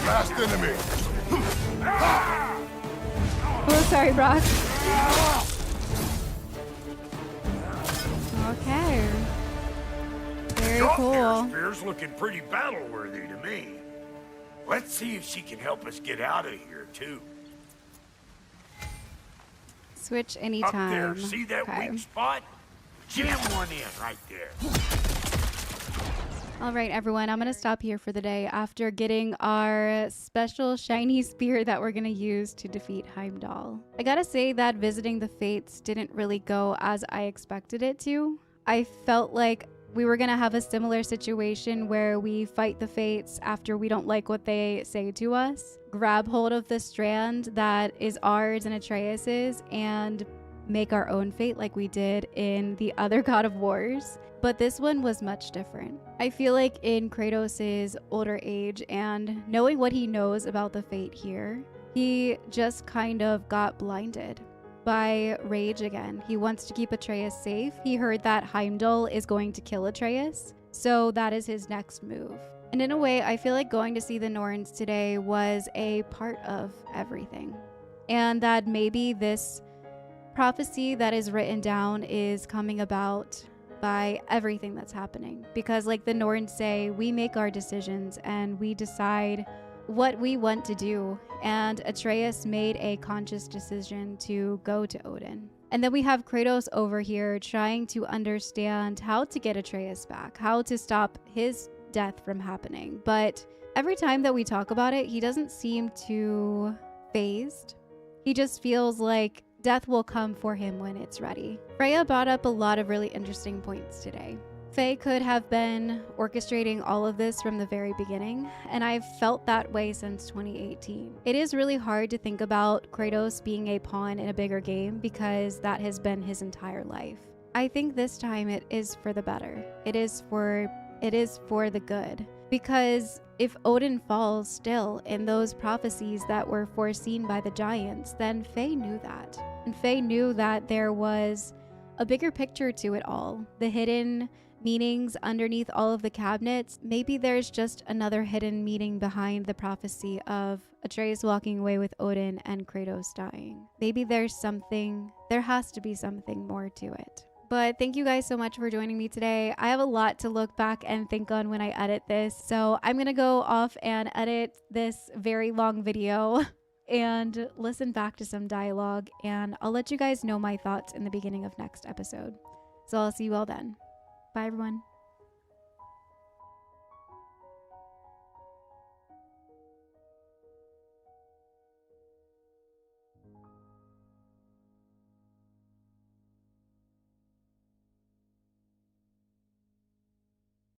Last enemy. Oh, sorry, Brock. Okay. Very cool. Spear's looking pretty battle-worthy to me. Let's see if she can help us get out of here, too. Switch anytime. Up there, see that weak spot? Jam one in right there. All right, everyone, I'm going to stop here for the day after getting our special shiny spear that we're going to use to defeat Heimdall. I got to say that visiting the Fates didn't really go as I expected it to. I felt like we were going to have a similar situation where we fight the Fates after we don't like what they say to us, grab hold of the strand that is ours and Atreus's, and make our own fate like we did in the other God of Wars. But this one was much different. I feel like in Kratos' older age and knowing what he knows about the fate here, he just kind of got blinded by rage again. He wants to keep Atreus safe. He heard that Heimdall is going to kill Atreus, so that is his next move. And in a way, I feel like going to see the Norns today was a part of everything. And that maybe this prophecy that is written down is coming about by everything that's happening. Because like the Norns say, we make our decisions and we decide what we want to do. And Atreus made a conscious decision to go to Odin. And then we have Kratos over here trying to understand how to get Atreus back, how to stop his death from happening. But every time that we talk about it, he doesn't seem too fazed. He just feels like death will come for him when it's ready. Freya brought up a lot of really interesting points today. Faye could have been orchestrating all of this from the very beginning, and I've felt that way since 2018. It is really hard to think about Kratos being a pawn in a bigger game because that has been his entire life. I think this time it is for the better. It is for the good. Because if Odin falls still in those prophecies that were foreseen by the giants, then Faye knew that. And Faye knew that there was a bigger picture to it all. The hidden meanings underneath all of the cabinets. Maybe there's just another hidden meaning behind the prophecy of Atreus walking away with Odin and Kratos dying. Maybe there has to be something more to it. But thank you guys so much for joining me today. I have a lot to look back and think on when I edit this. So I'm going to go off and edit this very long video and listen back to some dialogue, and I'll let you guys know my thoughts in the beginning of next episode. So I'll see you all then. Bye, everyone.